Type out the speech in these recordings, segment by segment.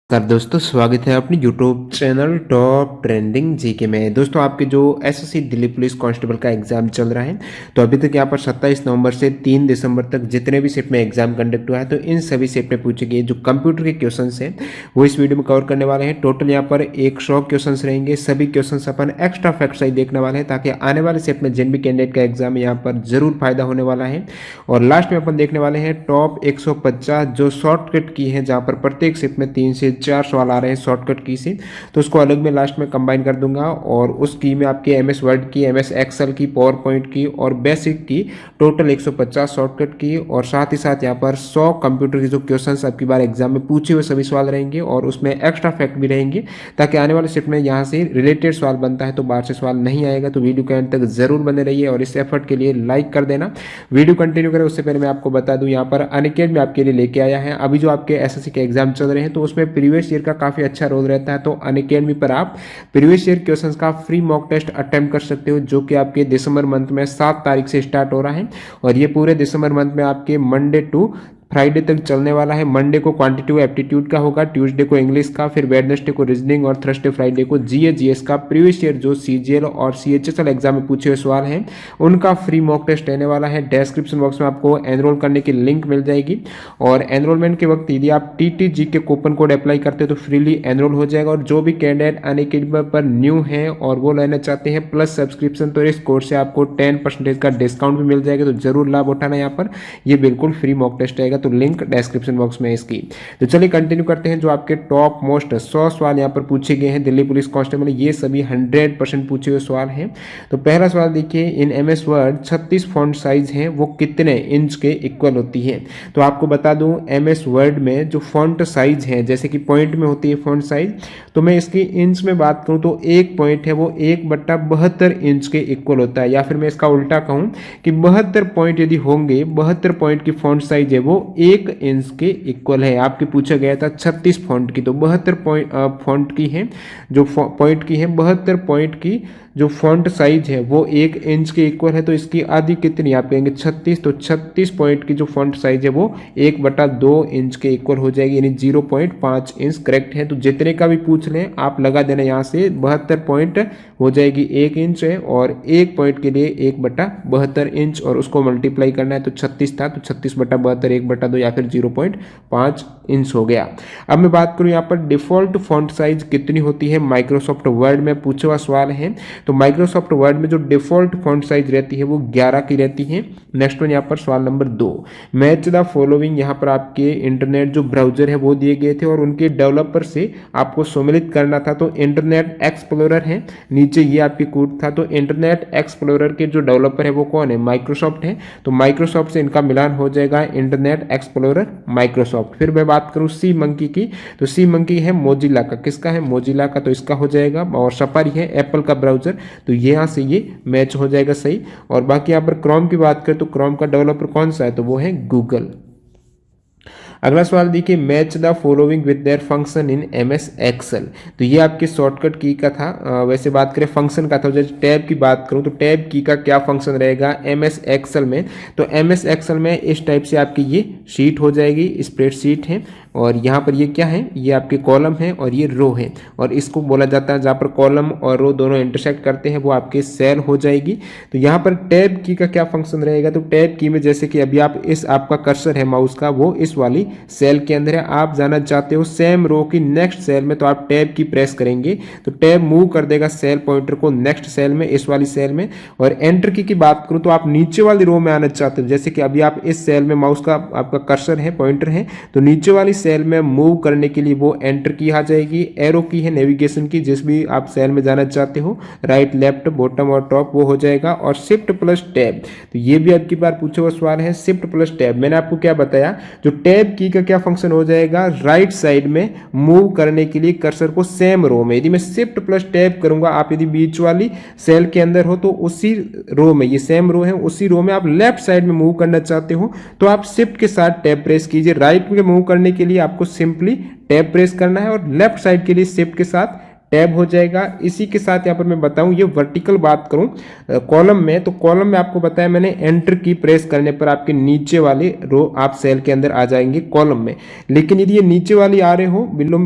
कर दोस्तों स्वागत है अपनी YouTube channel top trending GK में। दोस्तों आपके जो एसएससी दिल्ली पुलिस कांस्टेबल का एग्जाम चल रहा है, तो अभी तक यहाँ पर 27 नवंबर से 3 दिसंबर तक जितने भी शिफ्ट में एग्जाम कंडक्ट हुआ है, तो इन सभी शिफ्ट में पूछे गए जो कंप्यूटर के क्वेश्चन हैं वो इस वीडियो में कवर करने वाले हैं। टोटल यहाँ पर 100 क्वेश्चन रहेंगे। सभी क्वेश्चन अपन एक्स्ट्रा फैक्ट सही देखने वाले हैं ताकि आने वाले शिफ्ट में जिन भी कैंडिडेट का एग्जाम है यहाँ पर जरूर फायदा होने वाला है। और लास्ट में अपन देखने वाले हैं टॉप 150 जो शॉर्टकट की है, जहाँ पर प्रत्येक शिफ्ट में 3 से 4 सवाल आ रहे हैं शॉर्टकट की से, तो उसको अलग में लास्ट में कंबाइन कर दूंगा। और उस की में आपके एमएस वर्ड की, एमएस एक्सेल की, पावर पॉइंट की और बेसिक की टोटल 150 शॉर्टकट की, और साथ ही साथ यहाँ पर 100 कंप्यूटर के जो क्वेश्चंस आपकी बार एग्जाम में पूछे हुए सभी सवाल रहेंगे और उसमें एक्स्ट्रा फैक्ट भी रहेंगे ताकि आने वाले शिफ्ट में यहाँ से रिलेटेड सवाल बनता है तो बाहर से सवाल नहीं आएगा। तो वीडियो के अंत तक जरूर बने रहिए और इस एफर्ट के लिए लाइक कर देना। वीडियो कंटिन्यू करें उससे पहले मैं आपको बता दूं, यहाँ पर अनअकैडमी आपके लिए लेके आया है। अभी जो आपके एसएससी के एग्जाम चल रहे हैं तो उसमें प्रीवियस ईयर का काफी अच्छा रोल रहता है, तो अनअकैडमी पर आप प्रीवियस ईयर क्वेश्चंस का फ्री मॉक टेस्ट अटेम्प्ट कर सकते हो, जो कि आपके दिसंबर मंथ में 7 तारीख से स्टार्ट हो रहा है और ये पूरे दिसंबर मंथ में आपके मंडे टू फ्राइडे तक चलने वाला है। मंडे को क्वांटिटेटिव एप्टीट्यूड का होगा, ट्यूसडे को इंग्लिश का, फिर वेडनेसडे को रीजनिंग और थर्सडे फ्राइडे को जीएस का प्रीवियस ईयर जो सीजीएल और सीएचएसएल एग्जाम में पूछे हुए सवाल हैं उनका फ्री मॉक टेस्ट रहने वाला है। डिस्क्रिप्शन बॉक्स में आपको एनरोल करने की लिंक मिल जाएगी और एनरोलमेंट के वक्त यदि आप टीटीजी के कूपन कोड अप्लाई करते हो तो फ्रीली एनरोल हो जाएगा। और जो भी कैंडिडेट अनअकैडमी पर न्यू है और वो लेना चाहते हैं प्लस सब्सक्रिप्शन, तो इस कोर्स से आपको 10% का डिस्काउंट भी मिल जाएगा, तो जरूर लाभ उठाना। यहाँ पर ये बिल्कुल फ्री मॉक टेस्ट रहेगा, तो लिंक डिस्क्रिप्शन बॉक्स में इसकी। तो चलिए कंटिन्यू करते हैं। जो आपके टॉप मोस्ट 100 सवाल यहाँ पर पूछे गए हैं दिल्ली पुलिस कांस्टेबल, ये सभी 100% पूछे हुए सवाल हैं। तो पहला सवाल देखिए, in MS word 36 font size हैं वो कितने इंच के इक्वल होती है। तो आपको बता दूं एमएस वर्ड में जो फॉन्ट साइज है, जैसे कि पॉइंट में होती है फॉन्ट साइज, तो मैं इसकी इंच में बात करूं तो एक पॉइंट है वो 1/72 इंच के इक्वल होता है, या फिर मैं इसका उल्टा कहूं कि 72 पॉइंट यदि होंगे, 72 पॉइंट की फॉन्ट साइज है वो 1 इंच के इक्वल है। आपके पूछा गया था 36 फॉन्ट की, तो 72 पॉइंट फॉन्ट की है जो पॉइंट की है, 72 पॉइंट की जो फॉन्ट साइज है वो 1 इंच के इक्वल है। तो इसकी आधी कितनी आप कहेंगे 36, तो 36 पॉइंट की जो फॉन्ट साइज है वो 1/2 इंच के इक्वल हो जाएगी, यानी 0.5 इंच करेक्ट है। तो जितने का भी पूछ लें आप लगा देना, यहाँ से 72 पॉइंट हो जाएगी 1 इंच है और 1 पॉइंट के लिए 1/72 इंच और उसको मल्टीप्लाई करना है, तो 36 था तो 36/72 1/2 या फिर 0.5 इंच हो गया। अब मैं बात करूं यहाँ पर डिफॉल्ट फॉन्ट साइज कितनी होती है, माइक्रोसॉफ्ट वर्ड में पूछा हुआ सवाल है। तो माइक्रोसॉफ्ट वर्ड में जो डिफॉल्ट फॉन्ट साइज रहती है वो 11 की रहती है। नेक्स्ट वन यहाँ पर सवाल नंबर 2, मैच द फॉलोइंग। यहाँ पर आपके इंटरनेट जो ब्राउजर है वो दिए गए थे और उनके डेवलपर से आपको सम्मिलित करना था, तो इंटरनेट एक्सप्लोरर है, नीचे ये आपकी कोड था। तो इंटरनेट एक्सप्लोरर के जो डेवलपर है वो कौन है, माइक्रोसॉफ्ट है, तो माइक्रोसॉफ्ट से इनका मिलान हो जाएगा इंटरनेट एक्सप्लोरर माइक्रोसॉफ्ट। फिर मैं बात करूं सी मंकी की, तो सी मंकी है मोजिला का, किसका है मोजिला का, तो इसका हो जाएगा। और सफारी है एप्पल का ब्राउजर, तो यहाँ से ये मैच हो जाएगा सही। और बाकी यहाँ पर क्रोम की बात करें तो क्रोम का डेवलपर कौन सा है, तो वो है गूगल। अगला सवाल देखिए, match the following with their function in MS Excel. तो ये आपके शॉर्टकट की का था। वैसे बात करें फंक्शन का था, जैसे टैब की बात करूं तो टैब की का क्या फंक्शन रहेगा एमएस एक्सेल में, तो एमएस एक्सेल में इस टाइप से आपकी ये शीट हो जाएगी, स्प्रेडशीट है और यहाँ पर ये क्या है, ये आपके कॉलम है और ये रो है, और इसको बोला जाता है जहाँ पर कॉलम और रो दोनों इंटरसेक्ट करते हैं वो आपके सेल हो जाएगी। तो यहाँ पर टैब की का क्या फंक्शन रहेगा, तो टैब की में जैसे कि अभी आप इस आपका कर्सर है माउस का वो इस वाली सेल के अंदर है, आप जाना चाहते हो सेम रो की नेक्स्ट सेल में, तो आप टैब की प्रेस करेंगे तो टैब मूव कर देगा सेल पॉइंटर को नेक्स्ट सेल में, इस वाली सेल में। और एंटर की बात करूं तो आप नीचे वाली रो में आना चाहते हो, जैसे कि अभी आप इस सेल में माउस का आपका कर्सर है पॉइंटर है, तो नीचे वाली सेल में मूव करने के लिए वो एंटर की आ जाएगी। एरो की है नेविगेशन की, जिस भी आप सेल में जाना चाहते हो, राइट लेफ्ट बॉटम और टॉप वो हो जाएगा। और शिफ्ट प्लस टैब, तो ये भी आपकी बार पूछा हुआ सवाल है, शिफ्ट प्लस टैब। मैंने आपको क्या बताया, जो टैब की का क्या फंक्शन हो जाएगा, राइट साइड में मूव करने के लिए कर्सर को सेम रो में, यदि मैं शिफ्ट प्लस टैब करूंगा, आप यदि बीच वाली सेल के अंदर हो तो उसी रो में, ये सेम रो है, उसी रो में आप लेफ्ट साइड में मूव करना चाहते हो तो आप शिफ्ट के साथ टैब प्रेस कीजिए। राइट में मूव करने के लिए आपको सिंपली टैब प्रेस करना है और लेफ्ट साइड के लिए शिफ्ट के साथ टैब हो जाएगा। इसी के साथ यहाँ पर मैं बताऊं, ये वर्टिकल बात करूं कॉलम में, तो कॉलम में आपको बताया मैंने एंटर की प्रेस करने पर आपके नीचे वाले रो आप सेल के अंदर आ जाएंगे कॉलम में। लेकिन यदि ये नीचे वाली आ रहे हो, बिलो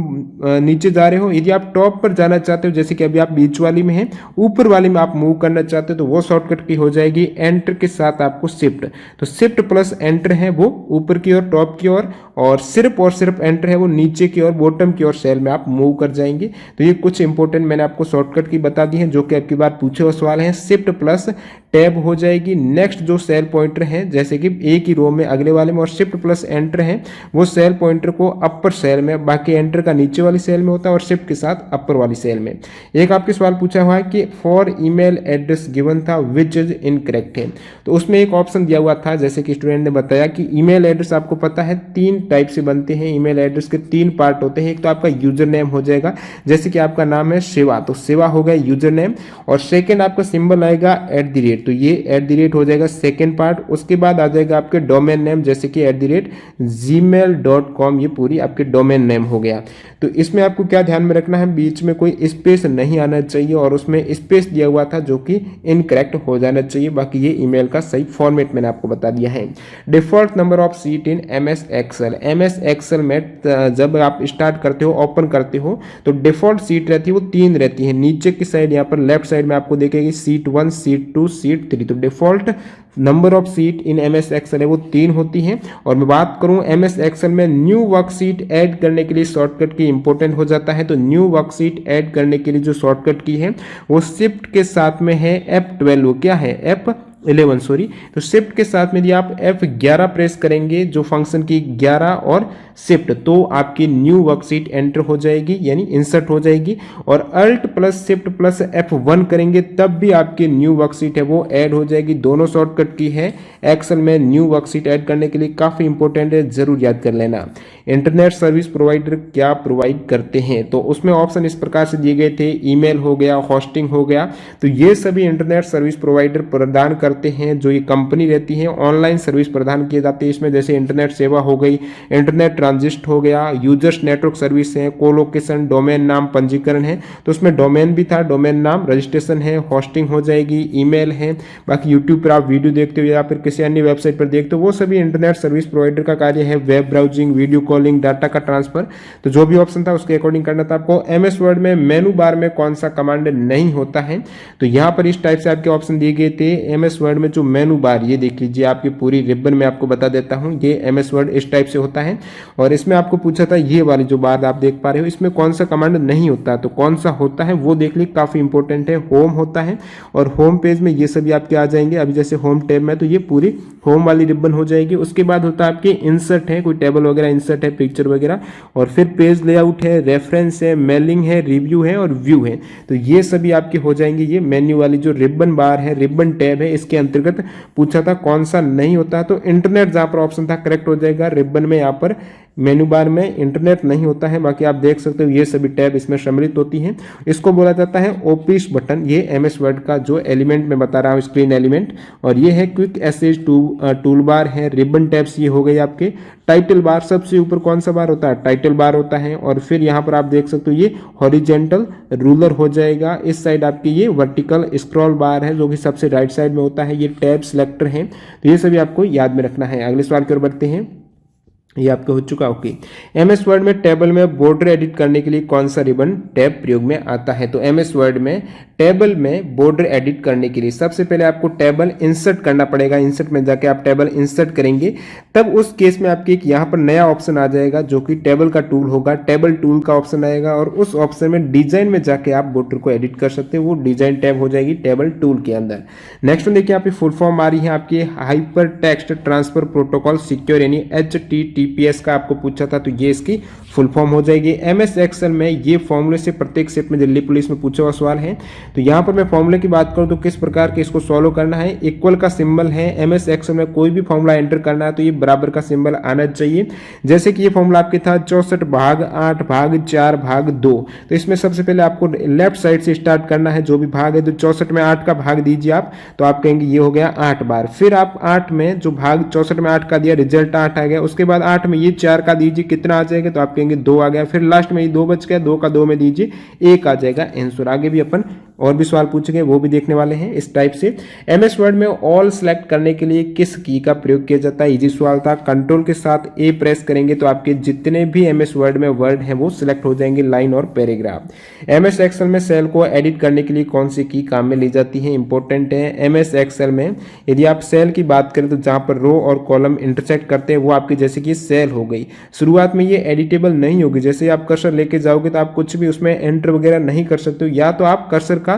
नीचे जा रहे हो, यदि आप टॉप पर जाना चाहते हो, जैसे कि अभी आप बीच वाली में हैं, ऊपर वाली में आप मूव करना चाहते हो, तो वो शॉर्टकट की हो जाएगी एंटर के साथ आपको शिफ्ट। तो शिफ्ट प्लस एंटर है वो ऊपर की ओर टॉप की ओर, और सिर्फ एंटर है वो नीचे की ओर बॉटम की ओर सेल में आप मूव कर जाएंगे। तो ये कुछ इंपॉर्टेंट मैंने आपको शॉर्टकट की बता दी है जो कि आपकी बार पूछे हुए सवाल हैं। शिफ्ट प्लस टैब हो जाएगी। नेक्स्ट जो सेल पॉइंटर है, जैसे कि एक ही रो में अगले वाले में, और शिफ्ट प्लस एंटर है वो सेल पॉइंटर को अपर सेल में, बाकी एंटर का नीचे वाली सेल में होता है और शिफ्ट के साथ अपर वाली सेल में। एक आपके सवाल पूछा हुआ है कि फॉर ईमेल एड्रेस गिवन था विच इज इनकरेक्ट है, तो उसमें एक ऑप्शन दिया हुआ था, जैसे कि स्टूडेंट ने बताया कि ईमेल एड्रेस आपको पता है 3 टाइप से बनते हैं। ईमेल एड्रेस के 3 पार्ट होते हैं। एक तो आपका यूजर नेम हो जाएगा, जैसे कि आपका नाम है शिवा, तो शिवा हो गया यूजर नेम, और सेकंड आपका सिंबल आएगा @ तो ये @ हो जाएगा सेकंड पार्ट। उसके बाद आ जाएगा आपके डोमेन नेम, जैसे कि @gmail.com, ये पूरी आपके डोमेन नेम हो गया। तो इसमें आपको क्या ध्यान में रखना है, बीच में कोई स्पेस नहीं आना चाहिए, और उसमें स्पेस दिया हुआ था जो कि इनकरेक्ट हो जाना चाहिए। बाकी ये ईमेल का सही फॉर्मेट मैंने आपको बता दिया है। Default number of sheet in MS Excel. MS Excel में जब आप स्टार्ट करते हो, ओपन करते हो, तो डिफॉल्ट सीट रहती है वो 3 रहती है। नीचे की साइड यहाँ पर लेफ्ट साइड में आपको देखेगी सीट 1, सीट 2, सीट 3। तो default number of sheet in MS Excel है वो 3 होती हैं। और मैं बात करूं MS एक्सेल में न्यू वर्कशीट ऐड करने के लिए शॉर्टकट की इंपॉर्टेंट हो जाता है। तो न्यू वर्कशीट ऐड करने के लिए जो शॉर्टकट की है वो शिफ्ट के साथ में है F12, वो क्या है F11 सॉरी। तो शिफ्ट के साथ में यदि आप F11 प्रेस करेंगे, जो फंक्शन की 11 और शिफ्ट, तो आपकी न्यू वर्कशीट एंटर हो जाएगी, यानी इंसर्ट हो जाएगी। और alt plus shift plus F1 करेंगे तब भी आपकी न्यू वर्कशीट है वो ऐड हो जाएगी। दोनों शॉर्टकट की है एक्सेल में न्यू वर्कशीट ऐड करने के लिए, काफी इंपॉर्टेंट है, जरूर याद कर लेना। इंटरनेट सर्विस प्रोवाइडर क्या प्रोवाइड करते हैं, तो उसमें ऑप्शन इस प्रकार से दिए गए थे, ईमेल हो गया, होस्टिंग हो गया। तो ये सभी इंटरनेट सर्विस प्रोवाइडर प्रदान करते हैं, जो ये कंपनी रहती है ऑनलाइन सर्विस प्रदान किए जाते हैं इसमें, जैसे इंटरनेट सेवा हो गई, इंटरनेट ट्रांजिस्ट हो गया, यूजर्स नेटवर्क सर्विस है, कोलोकेशन, डोमेन नाम पंजीकरण है, तो उसमें डोमेन भी था, डोमेन नाम रजिस्ट्रेशन है, होस्टिंग हो जाएगी, ईमेल है। बाकी यूट्यूब पर आप वीडियो देखते हो या फिर किसी अन्य वेबसाइट पर देखते हो, वो सभी इंटरनेट सर्विस प्रोवाइडर का कार्य है। Web browsing, video calling, data का ट्रांसफर, तो जो भी ऑप्शन था उसके अकॉर्डिंग करना था आपको। MS वर्ड में मेनू बार में कौन सा कमांड नहीं होता है, तो यहाँ पर इस टाइप से आपके ऑप्शन दिए गए थे। MS वर्ड में जो मेनू बार, ये देख लीजिए, आपकी पूरी रिबन में आपको बता देता हूँ, ये MS वर्ड इस टाइप से होता है। और इसमें आपको पूछा था ये वाली जो बात आप देख पा रहे हो, इसमें कौन सा कमांड नहीं होता, तो कौन सा होता है वो देख लीजिए, काफी इंपॉर्टेंट है। होम होता है, और होम पेज में ये सभी आपके आ जाएंगे। अभी जैसे होम टैब में, तो ये पूरी होम वाली रिबन हो जाएगी। उसके बाद होता है आपके इंसर्ट है, कोई टेबल वगैरह इंसर्ट है, पिक्चर वगैरह, और फिर पेज लेआउट है, रेफरेंस है, मेलिंग है, रिव्यू है और व्यू है। तो ये सभी आपके हो जाएंगे। ये मेन्यू वाली जो रिबन बार है, रिबन टैब है, इसके अंतर्गत पूछा था कौन सा नहीं होता, तो इंटरनेट जहां पर ऑप्शन था करेक्ट हो जाएगा। रिबन में यहाँ पर मेनू बार में इंटरनेट नहीं होता है। बाकी आप देख सकते हो ये सभी टैब इसमें सम्मिलित होती हैं। इसको बोला जाता है ऑफिस बटन। ये MS वर्ड का जो एलिमेंट मैं बता रहा हूँ, स्क्रीन एलिमेंट, और ये है क्विक एसेज टूल बार है। रिबन टैब्स ये हो गए आपके। टाइटल बार, सबसे ऊपर कौन सा बार होता है, टाइटल बार होता है। और फिर यहाँ पर आप देख सकते हो ये हॉरिजेंटल रूलर हो जाएगा। इस साइड आपकी ये वर्टिकल स्क्रॉल बार है, जो कि सबसे राइट साइड में होता है। ये टैब सिलेक्टर है। तो ये सभी आपको याद में रखना है। अगले सवाल की ओर बढ़ते हैं। ये आपका हो चुका, ओके। MS वर्ड में टेबल में बॉर्डर एडिट करने के लिए कौन सा रिबन टैब प्रयोग में आता है, तो MS वर्ड में टेबल में बॉर्डर एडिट करने के लिए सबसे पहले आपको टेबल इंसर्ट करना पड़ेगा। इंसर्ट में जाके आप टेबल इंसर्ट करेंगे, तब उस केस में आपके एक यहाँ पर नया ऑप्शन आ जाएगा, जो कि टेबल का टूल होगा। टेबल टूल का ऑप्शन आएगा, और उस ऑप्शन में डिजाइन में जाके आप बॉर्डर को एडिट कर सकते हो। वो डिजाइन टैब हो जाएगी टेबल टूल के अंदर। नेक्स्ट में देखिए, यहाँ पे फुल फॉर्म आ रही है आपकी, hyper text transfer protocol secure, यानी HTTPS का आपको पूछा था, तो ये इसकी फुल फॉर्म हो जाएगी। MS एक्सेल में ये फॉर्मूले से प्रत्येक सेट में दिल्ली पुलिस में पूछा हुआ सवाल है। तो यहाँ पर मैं फॉर्मूले की बात करूँ तो किस प्रकार के इसको सॉल्व करना है। इक्वल का सिंबल है। MS एक्सेल में कोई भी फॉर्मूला एंटर करना है तो ये बराबर का सिंबल आना चाहिए। जैसे कि ये फॉर्मूला आपके था 64 भाग 8 भाग 4 भाग 2। तो इसमें सबसे पहले आपको लेफ्ट साइड से स्टार्ट करना है, जो भी भाग है। तो 64 में 8 का भाग दीजिए आप, तो आप कहेंगे ये हो गया 8 बार। फिर आप 8 में जो भाग 64 में 8 का दिया, रिजल्ट 8 आ गया। उसके बाद 8 में ये 4 का दीजिए कितना आ जाएगा, तो आप कहेंगे 2 आ गया। फिर लास्ट में ये 2 बच गया, 2 का 2 में दीजिए 1 आ जाएगा आंसर। आगे भी अपन और भी सवाल पूछेंगे, वो भी देखने वाले हैं इस टाइप से। एमएस वर्ड में ऑल सेलेक्ट करने के लिए किस की का प्रयोग किया जाता है, इजी सवाल था। कंट्रोल के साथ ए प्रेस करेंगे तो आपके जितने भी एमएस वर्ड में वर्ड हैं वो सिलेक्ट हो जाएंगे, लाइन और पैराग्राफ। एमएस एक्सेल में सेल को एडिट करने के लिए कौन सी की काम में ली जाती है, इंपॉर्टेंट है। एमएस एक्सेल में यदि आप सेल की बात करें तो जहां पर रो और कॉलम इंटरसेक्ट करते हैं वो आपकी जैसे कि सेल हो गई। शुरुआत में ये एडिटेबल नहीं होगी, जैसे आप कर्सर लेके जाओगे तो आप कुछ भी उसमें एंटर वगैरह नहीं कर सकते हो, या तो आप कर्सर का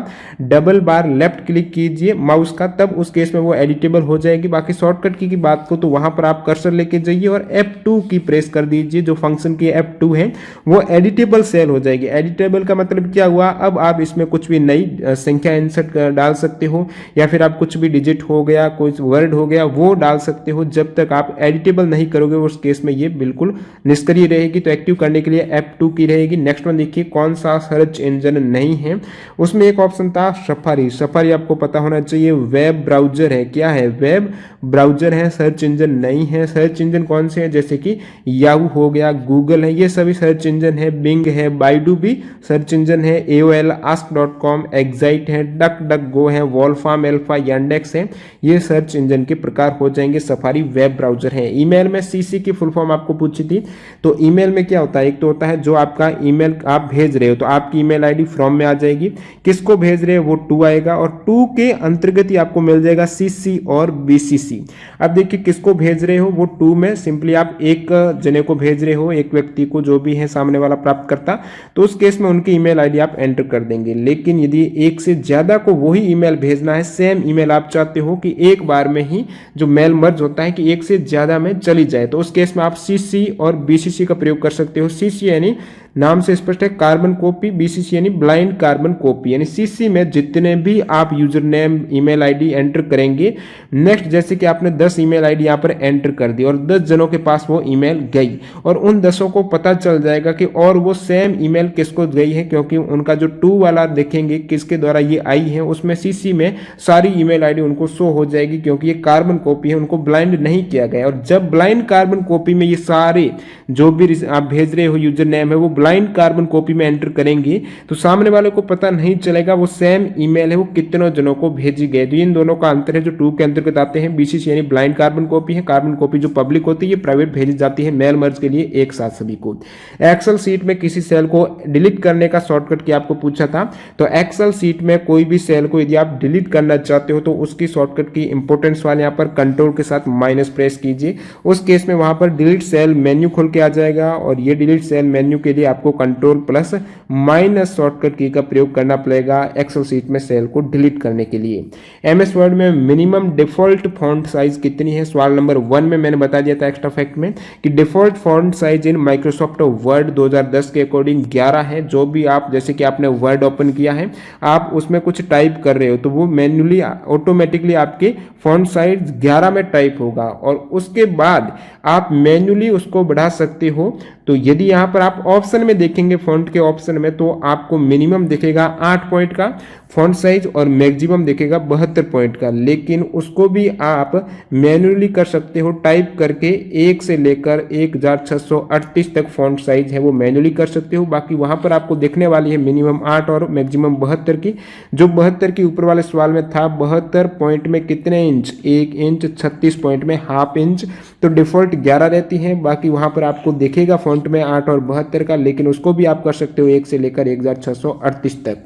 डबल बार लेफ्ट क्लिक कीजिए माउस का, तब उस केस में वो एडिटेबल हो जाएगी। बाकी शॉर्टकट की बात को तो वहां पर आप कर्सर लेके जाइए और F2 की प्रेस कर दीजिए, जो फंक्शन की F2 है वो एडिटेबल सेल हो जाएगी। एडिटेबल का मतलब क्या हुआ, अब आप इसमें कुछ भी नई संख्या इंसर्ट डाल सकते हो, या फिर आप कुछ भी डिजिट हो गया, कोई वर्ड हो गया वो डाल सकते हो। जब तक आप एडिटेबल नहीं करोगे उस केस में ये बिल्कुल निष्क्रिय रहेगी। तो एक्टिव करने के लिए F2 की रहेगी। नेक्स्ट वन देखिए, कौन सा सर्च इंजन नहीं है, उसमें एक ऑप्शन था सफारी। सफारी आपको पता होना चाहिए वेब ब्राउजर है। क्या है, वेब ब्राउजर है, सर्च इंजन नहीं है। सर्च इंजन कौन से हैं, जैसे कि याहू हो गया, गूगल है, ये सभी सर्च इंजन है। बिंग है, बाइडू भी सर्च इंजन है। AOL, ask.com, एक्साइट है, डक डक गो है, वॉल्फार्म अल्फा, यांडेक्स है, ये सर्च इंजन के प्रकार हो जाएंगे। सफारी वेब ब्राउजर है। ईमेल में CC की फुल फॉर्म आपको पूछी थी, तो ईमेल में क्या होता है, एक तो होता है जो आपका ईमेल आप भेज रहे हो तो आपकी ईमेल आईडी फ्रॉम में आ जाएगी, किसको भेज रहे हो वो टू आएगा, और टू के अंतर्गत ही आपको मिल जाएगा CC और BCC। अब देखिए किसको भेज रहे हो, वो टू में सिंपली आप एक जने को भेज रहे हो, एक व्यक्ति को, जो भी है सामने वाला प्राप्त करता, तो उस केस में उनकी ईमेल आईडी आप एंटर कर देंगे। लेकिन यदि एक से ज्यादा को वही ईमेल भेजना है, सेम ईमेल आप चाहते हो कि एक बार में ही जो मेल मर्ज होता है कि एक से ज्यादा में चली जाए, तो उस केस में आप CC और BCC का प्रयोग कर सकते हो। CC यानी नाम से स्पष्ट है कार्बन कॉपी, BCC यानी ब्लाइंड कार्बन कॉपी। यानी CC में जितने भी आप user name email ID enter करेंगे, नेक्स्ट जैसे कि आपने 10 ईमेल आईडी यहाँ पर एंटर कर दी और 10 जनों के पास वो ईमेल गई, और उन 10 को पता चल जाएगा कि और वो सेम ईमेल किसको गई है, क्योंकि उनका जो टू वाला देखेंगे किसके द्वारा ये आई है, उसमें CC में सारी ईमेल आईडी उनको शो हो जाएगी, क्योंकि ये कार्बन कॉपी है, उनको ब्लाइंड नहीं किया गया। और जब ब्लाइंड कार्बन कॉपी में ये सारे जो भी आप भेज रहे हो यूजर नेम है वो ब्लाइंड कार्बन कॉपी में एंटर करेंगे, तो सामने वाले को पता नहीं चलेगा वो सेम ईमेल है वो कितनों जनों को भेजी गई। तो इन दोनों का अंतर है जो टू के अंतर्गत आते हैं। BCC यानी ब्लाइंड कार्बन कॉपी है, कार्बन कॉपी जो पब्लिक होती है ये प्राइवेट भेजी जाती है मेल मर्ज के लिए एक साथ सभी को। एक्सेल सीट में किसी सेल को डिलीट करने का शॉर्टकट की आपको पूछा था, तो एक्सेल सीट में कोई भी सेल को यदि आप डिलीट करना चाहते हो तो उसकी शॉर्टकट की इंपोर्टेंस वाले यहाँ पर कंट्रोल के साथ माइनस प्रेस कीजिए। उस केस में वहां पर डिलीट सेल मेन्यू खुल के आ जाएगा, और ये डिलीट सेल मेन्यू के लिए आपको कंट्रोल प्लस माइनस शॉर्टकट की का प्रयोग करना पड़ेगा एक्सेल सीट में सेल को डिलीट करने के लिए। MS वर्ड में मिनिमम डिफॉल्ट फॉन्ट साइज कितनी है, सवाल नंबर 1 में मैंने बता दिया था एक्स्ट्रा फैक्ट में कि default font size in Microsoft word 2010 के अकॉर्डिंग 11 है। जो भी आप जैसे कि आपने वर्ड ओपन किया है, आप उसमें कुछ टाइप कर रहे हो तो वो मैन्युअली ऑटोमेटिकली आपके फॉन्ट साइज 11 में टाइप होगा, और उसके बाद आप मैन्युअली उसको बढ़ा सकते हो। तो यदि यहाँ पर आप ऑप्शन में देखेंगे फॉन्ट के ऑप्शन में, तो आपको मिनिमम दिखेगा 8 पॉइंट का फॉन्ट साइज और मैक्सिमम दिखेगा 72 पॉइंट का, लेकिन उसको भी आप मैन्युअली कर सकते हो टाइप करके। 1 से लेकर 1638 तक फॉन्ट साइज है वो मैन्युअली कर सकते हो। बाकी वहां पर आपको दिखने वाली है मिनिमम 8 और मैक्सिमम 72 की। जो 72 की ऊपर वाले सवाल में था 72 पॉइंट में कितने इंच, 1 इंच, 36 पॉइंट में हाफ इंच, तो डिफॉल्ट 11 रहती है। बाकी वहां पर आपको दिखेगा फॉन्ट में 8 और 72 का, लेकिन उसको भी आप कर सकते हो 1 से लेकर 1638 तक।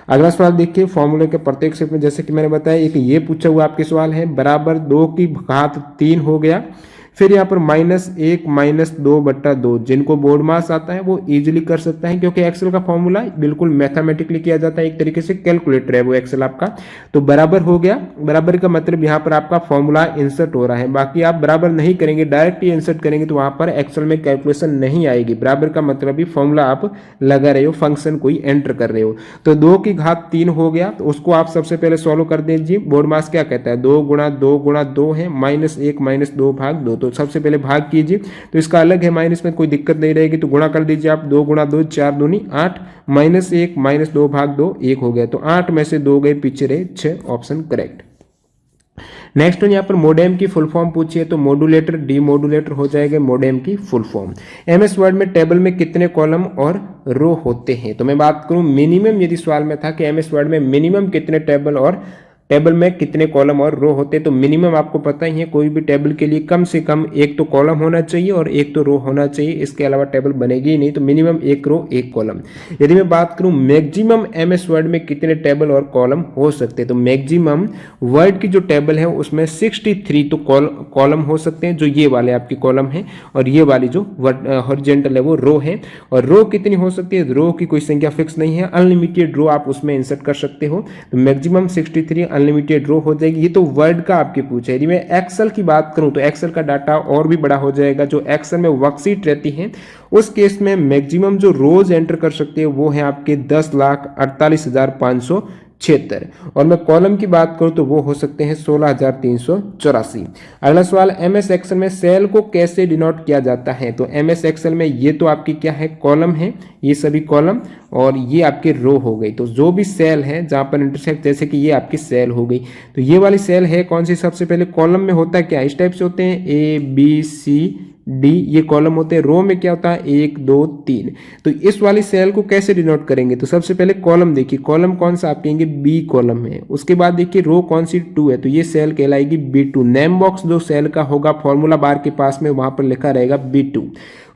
अगला सवाल देखिए, फॉर्मूले के प्रत्येक स्टेप में जैसे कि मैंने बताया एक ये पूछा हुआ आपके सवाल है, बराबर 2 की घात 3 हो गया। फिर यहाँ पर -1 -2/2, जिनको बोर्ड मास आता है वो इजीली कर सकता है, क्योंकि एक्सेल का फॉर्मूला बिल्कुल मैथमेटिकली किया जाता है, एक तरीके से कैलकुलेटर है वो एक्सेल आपका। तो बराबर हो गया, बराबर का मतलब यहाँ पर आपका फॉर्मूला इंसर्ट हो रहा है। बाकी आप बराबर नहीं करेंगे, डायरेक्ट ही इंसर्ट करेंगे तो वहां पर एक्सेल में कैलकुलेशन नहीं आएगी। बराबर का मतलब भी फॉर्मूला आप लगा रहे हो, फंक्शन कोई एंटर कर रहे हो। तो 2 की घात 3 हो गया, तो उसको आप सबसे पहले सॉल्व कर दीजिए। बोर्ड मास क्या कहता है, 2 गुणा 2 गुणा 2 है, -1 -2 भाग 2। तो सबसे पहले भाग कीजिए, तो इसका अलग है माइनस में, कोई दिक्कत नहीं रहेगी। तो गुणा कर दीजिए आप, 2 गुणा 2 4 दूनी 8, -1 -2 भाग 2 1 हो गया। तो 8 में से 2 गए, पीछे रहे 6, ऑप्शन करेक्ट। नेक्स्ट यहाँ पर मोडेम की फुल फॉर्म पूछी है, तो मॉड्यूलेटर डीमॉड्यूलेटर हो जाएगा मोडेम की फुल फॉर्म। एमएस वर्ड में टेबल में कितने कॉलम और रो होते हैं, तो मैं बात करूं मिनिमम, यदि सवाल में था कि एमएस वर्ड में मिनिमम कितने टेबल में कितने कॉलम और रो होते, तो मिनिमम आपको पता ही है कोई भी टेबल के लिए कम से कम एक तो कॉलम होना चाहिए और एक तो रो होना चाहिए, इसके अलावा टेबल बनेगी ही नहीं। तो मिनिमम एक रो एक कॉलम। यदि मैं बात करूं मैक्सिमम एमएस वर्ड में कितने टेबल और कॉलम हो सकते हैं, तो मैक्सिमम वर्ड की जो टेबल है उसमें 63 तो कॉलम हो सकते हैं, जो ये वाले आपकी कॉलम है, और ये वाली जो हॉरिजॉन्टल है वो रो है। और रो कितनी हो सकती है, रो की कोई संख्या फिक्स नहीं है, अनलिमिटेड रो आप उसमें इंसर्ट कर सकते हो। तो मैक्सिमम 63 अनलिमिटेड रो हो जाएगी। ये तो वर्ड का आपके पूछा है। यदि मैं एक्सेल की बात करूं तो एक्सेल का डाटा और भी बड़ा हो जाएगा। जो एक्सेल में वर्कशीट रहती है उस केस में मैक्सिमम जो रोज एंटर कर सकते हैं वो है आपके 10,48,576। और मैं कॉलम की बात करूं तो वो हो सकते हैं 16,384। अगला सवाल, एमएस एक्सेल में सेल को कैसे डिनोट किया जाता है, तो एमएस एक्सेल में ये तो आपकी क्या है, कॉलम है, ये सभी कॉलम, और ये आपके रो हो गई। तो जो भी सेल है जहां पर इंटरसेक्ट, जैसे कि ये आपकी सेल हो गई, तो ये वाली सेल है कौन सी, सबसे पहले कॉलम में होता क्या, इस टाइप से होते हैं ए बी सी डी, ये कॉलम होते हैं। रो में क्या होता है 1 2 3। तो इस वाली सेल को कैसे डिनोट करेंगे, तो सबसे पहले कॉलम देखिए, कॉलम कौन सा आप कहेंगे बी कॉलम है। उसके बाद देखिए रो कौन सी 2 है, तो ये सेल कहलाएगी B2। नेम बॉक्स जो सेल का होगा फॉर्मूला बार के पास में वहां पर लिखा रहेगा B2।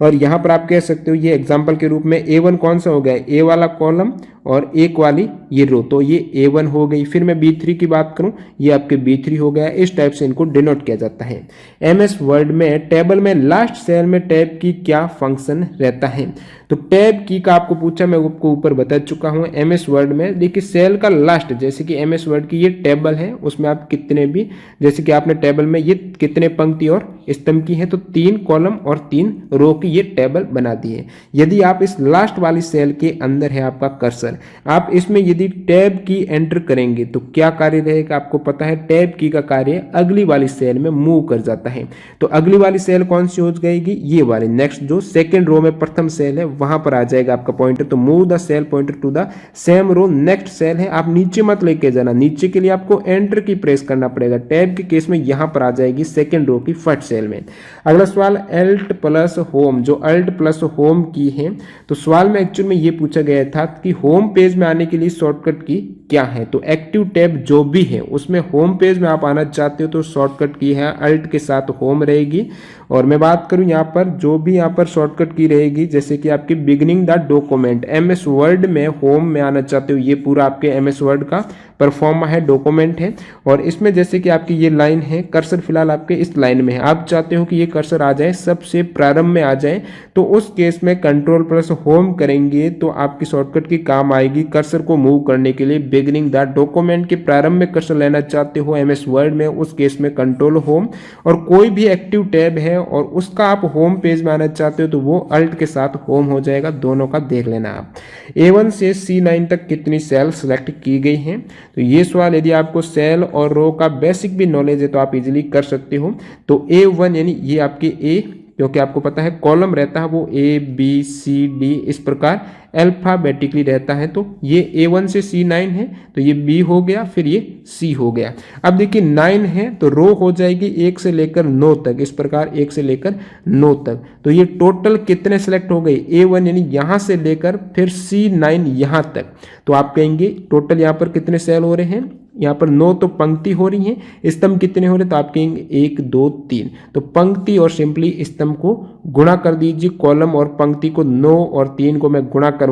और यहां पर आप कह सकते हो ये एग्जांपल के रूप में A1 कौन सा हो गया, ए वाला कॉलम और एक वाली ये रो, तो ये A1 हो गई। फिर मैं B3 की बात करूं, ये आपके B3 हो गया। इस टाइप से इनको डिनोट किया जाता है। एमएस वर्ड में टेबल में लास्ट सेल में टैब की क्या फंक्शन रहता है, तो टैब की का आपको पूछा, मैं आपको ऊपर बता चुका हूं। एमएस वर्ड में देखिए सेल का लास्ट, जैसे कि एमएस वर्ड की ये टेबल है, उसमें आप कितने भी, जैसे कि आपने टेबल में ये कितने पंक्ति और स्तंभ की है, तो 3 कॉलम और 3 रो की ये टेबल बना दी है। यदि आप इस लास्ट वाली सेल के अंदर है आपका कर्सर, आप इसमें यदि टैब की एंटर करेंगे तो क्या कार्य रहेगा, आपको पता है टैब की का कार्य अगली वाली सेल में मूव कर जाता है। तो अगली वाली सेल कौन सी हो जाएगी, ये वाली, नेक्स्ट जो सेकंड रो में प्रथम सेल है वहां पर आ जाएगा आपका पॉइंटर। तो move the cell pointer to the same row next cell है, आप नीचे मत लेके जाना, नीचे के लिए आपको एंटर की प्रेस करना पड़ेगा। टैब के केस में यहां पर आ जाएगी सेकंड रो की फर्स्ट सेल में। अगला सवाल, अल्ट प्लस होम, जो अल्ट प्लस होम की है, तो सवाल में एक्चुअल में ये पूछा गया था कि होम पेज में आने के लिए शॉर्टकट की क्या है, तो एक्टिव टैब जो भी है उसमें होम पेज में आप आना चाहते हो तो शॉर्टकट की है अल्ट के साथ होम रहेगी। और मैं बात करूं यहाँ पर जो भी यहाँ पर शॉर्टकट की रहेगी, जैसे कि आपकी beginning the document, MS word में होम में आना चाहते हो, ये पूरा आपके एमएस वर्ड का परफॉर्मा है, डॉक्यूमेंट है। और इसमें जैसे कि आपकी ये लाइन है, कर्सर फिलहाल आपके इस लाइन में है, आप चाहते हो कि ये कर्सर आ जाए सबसे प्रारंभ में आ जाए, तो उस केस में कंट्रोल प्लस होम करेंगे तो आपकी शॉर्टकट की काम आएगी कर्सर को मूव करने के लिए। बिगिनिंग द डॉक्यूमेंट के प्रारंभ में कर्सर लेना चाहते हो एमएस वर्ड में, उस केस में कंट्रोल होम। और कोई भी एक्टिव टैब है और उसका आप होम पेज में आना चाहते हो तो वो अल्ट के साथ होम हो जाएगा, दोनों का देख लेना आप। A1 से C9 तक कितनी सेल सेलेक्ट की गई हैं, तो ये सवाल यदि आपको सेल और रो का बेसिक भी नॉलेज है तो आप इजीली कर सकते हो। तो A1 यानी ये आपके A, क्योंकि आपको पता है कॉलम रहता है वो A B C D इस प्रकार अल्फाबेटिकली रहता है, तो ये A1 से C9 है, तो ये B हो गया, फिर ये C हो गया। अब देखिए 9 है तो रो हो जाएगी 1 से लेकर 9 तक, इस प्रकार 1 से लेकर 9 तक। तो ये टोटल कितने सेलेक्ट हो गए, A1 यानी यहां से लेकर फिर C9 यहां तक, तो आप कहेंगे टोटल यहां पर कितने सेल हो रहे हैं, यहाँ पर 9 तो पंक्ति हो रही है, स्तंभ कितने हो रहे, तो आप कहेंगे 1 2 3, तो पंक्ति और सिंपली स्तंभ को गुणा कर दीजिए, कॉलम और पंक्ति को 9 और 3 को मैं गुणा करूंगा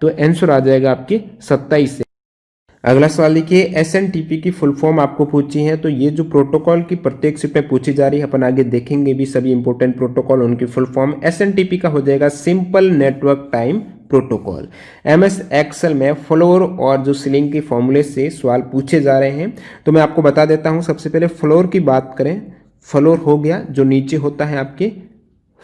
तो आंसर आ जाएगा आपके 27 से। अगला सवाल लिखिए, SNTP की फुल फॉर्म आपको पूछी है, तो ये जो प्रोटोकॉल की प्रत्येक शिप में पूछी जा रही है, अपन आगे देखेंगे भी सभी इंपॉर्टेंट प्रोटोकॉल उनकी फुल फॉर्म। SNTP का हो जाएगा simple network time protocol. MS Excel में फ्लोर और जो सीलिंग के फॉर्मूले से सवाल पूछे जा रहे हैं, तो मैं आपको बता देता हूं। सबसे पहले फ्लोर की बात करें, फ्लोर हो गया जो नीचे होता है आपके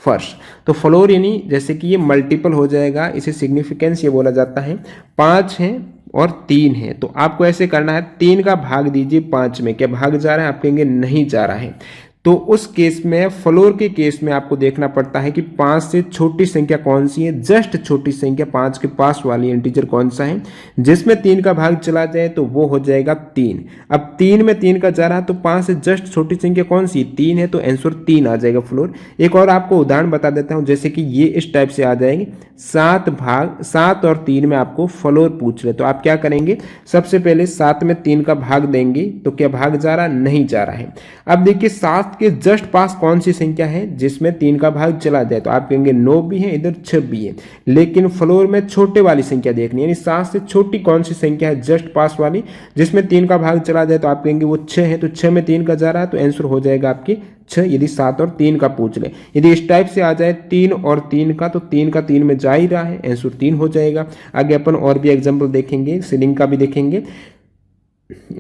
फर्श, तो फ्लोर यानी जैसे कि ये मल्टीपल हो जाएगा, इसे सिग्निफिकेंस ये बोला जाता है। 5 है और 3 है, तो आपको ऐसे करना है 3 का भाग दीजिए 5 में, क्या भाग जा रहा है, आप कहेंगे नहीं जा रहा है। तो उस केस में फ्लोर के केस में आपको देखना पड़ता है कि 5 से छोटी संख्या कौन सी है, जस्ट छोटी संख्या 5 के पास वाली इंटीजर कौन सा है जिसमें 3 का भाग चला जाए, तो वो हो जाएगा 3। अब 3 में 3 का जा रहा है तो 5 से जस्ट छोटी संख्या कौन सी 3 है, तो आंसर 3 आ जाएगा फ्लोर। एक और आपको उदाहरण बता देता हूं, जैसे कि ये इस टाइप से आ जाएंगे 7 और 3 में आपको फ्लोर पूछ रहे, तो आप क्या करेंगे, सबसे पहले 7 में 3 का भाग देंगे तो क्या भाग जा रहा, नहीं जा रहा है। अब देखिए 7 के जस्ट पास कौन सी संख्या है जिसमें 3 का भाग चला जाए, तो आप कहेंगे 9 भी है, इधर 6 भी है, लेकिन फ्लोर में छोटे वाली संख्या देखनी है, यानी 7 से छोटी कौन सी संख्या है जस्ट पास वाली जिसमें 3 का भाग चला जाए, तो आप कहेंगे वो 6 है, तो 6 में 3 का जा रहा है तो आंसर हो जाएगा आपकी 6, यदि 7 और 3 का पूछ ले। यदि इस टाइप से आ जाए 3 और 3 का, तो 3 का 3 में जा ही रहा है, आंसर 3 हो जाएगा। आगे अपन और भी एग्जांपल देखेंगे, सीलिंग का भी देखेंगे।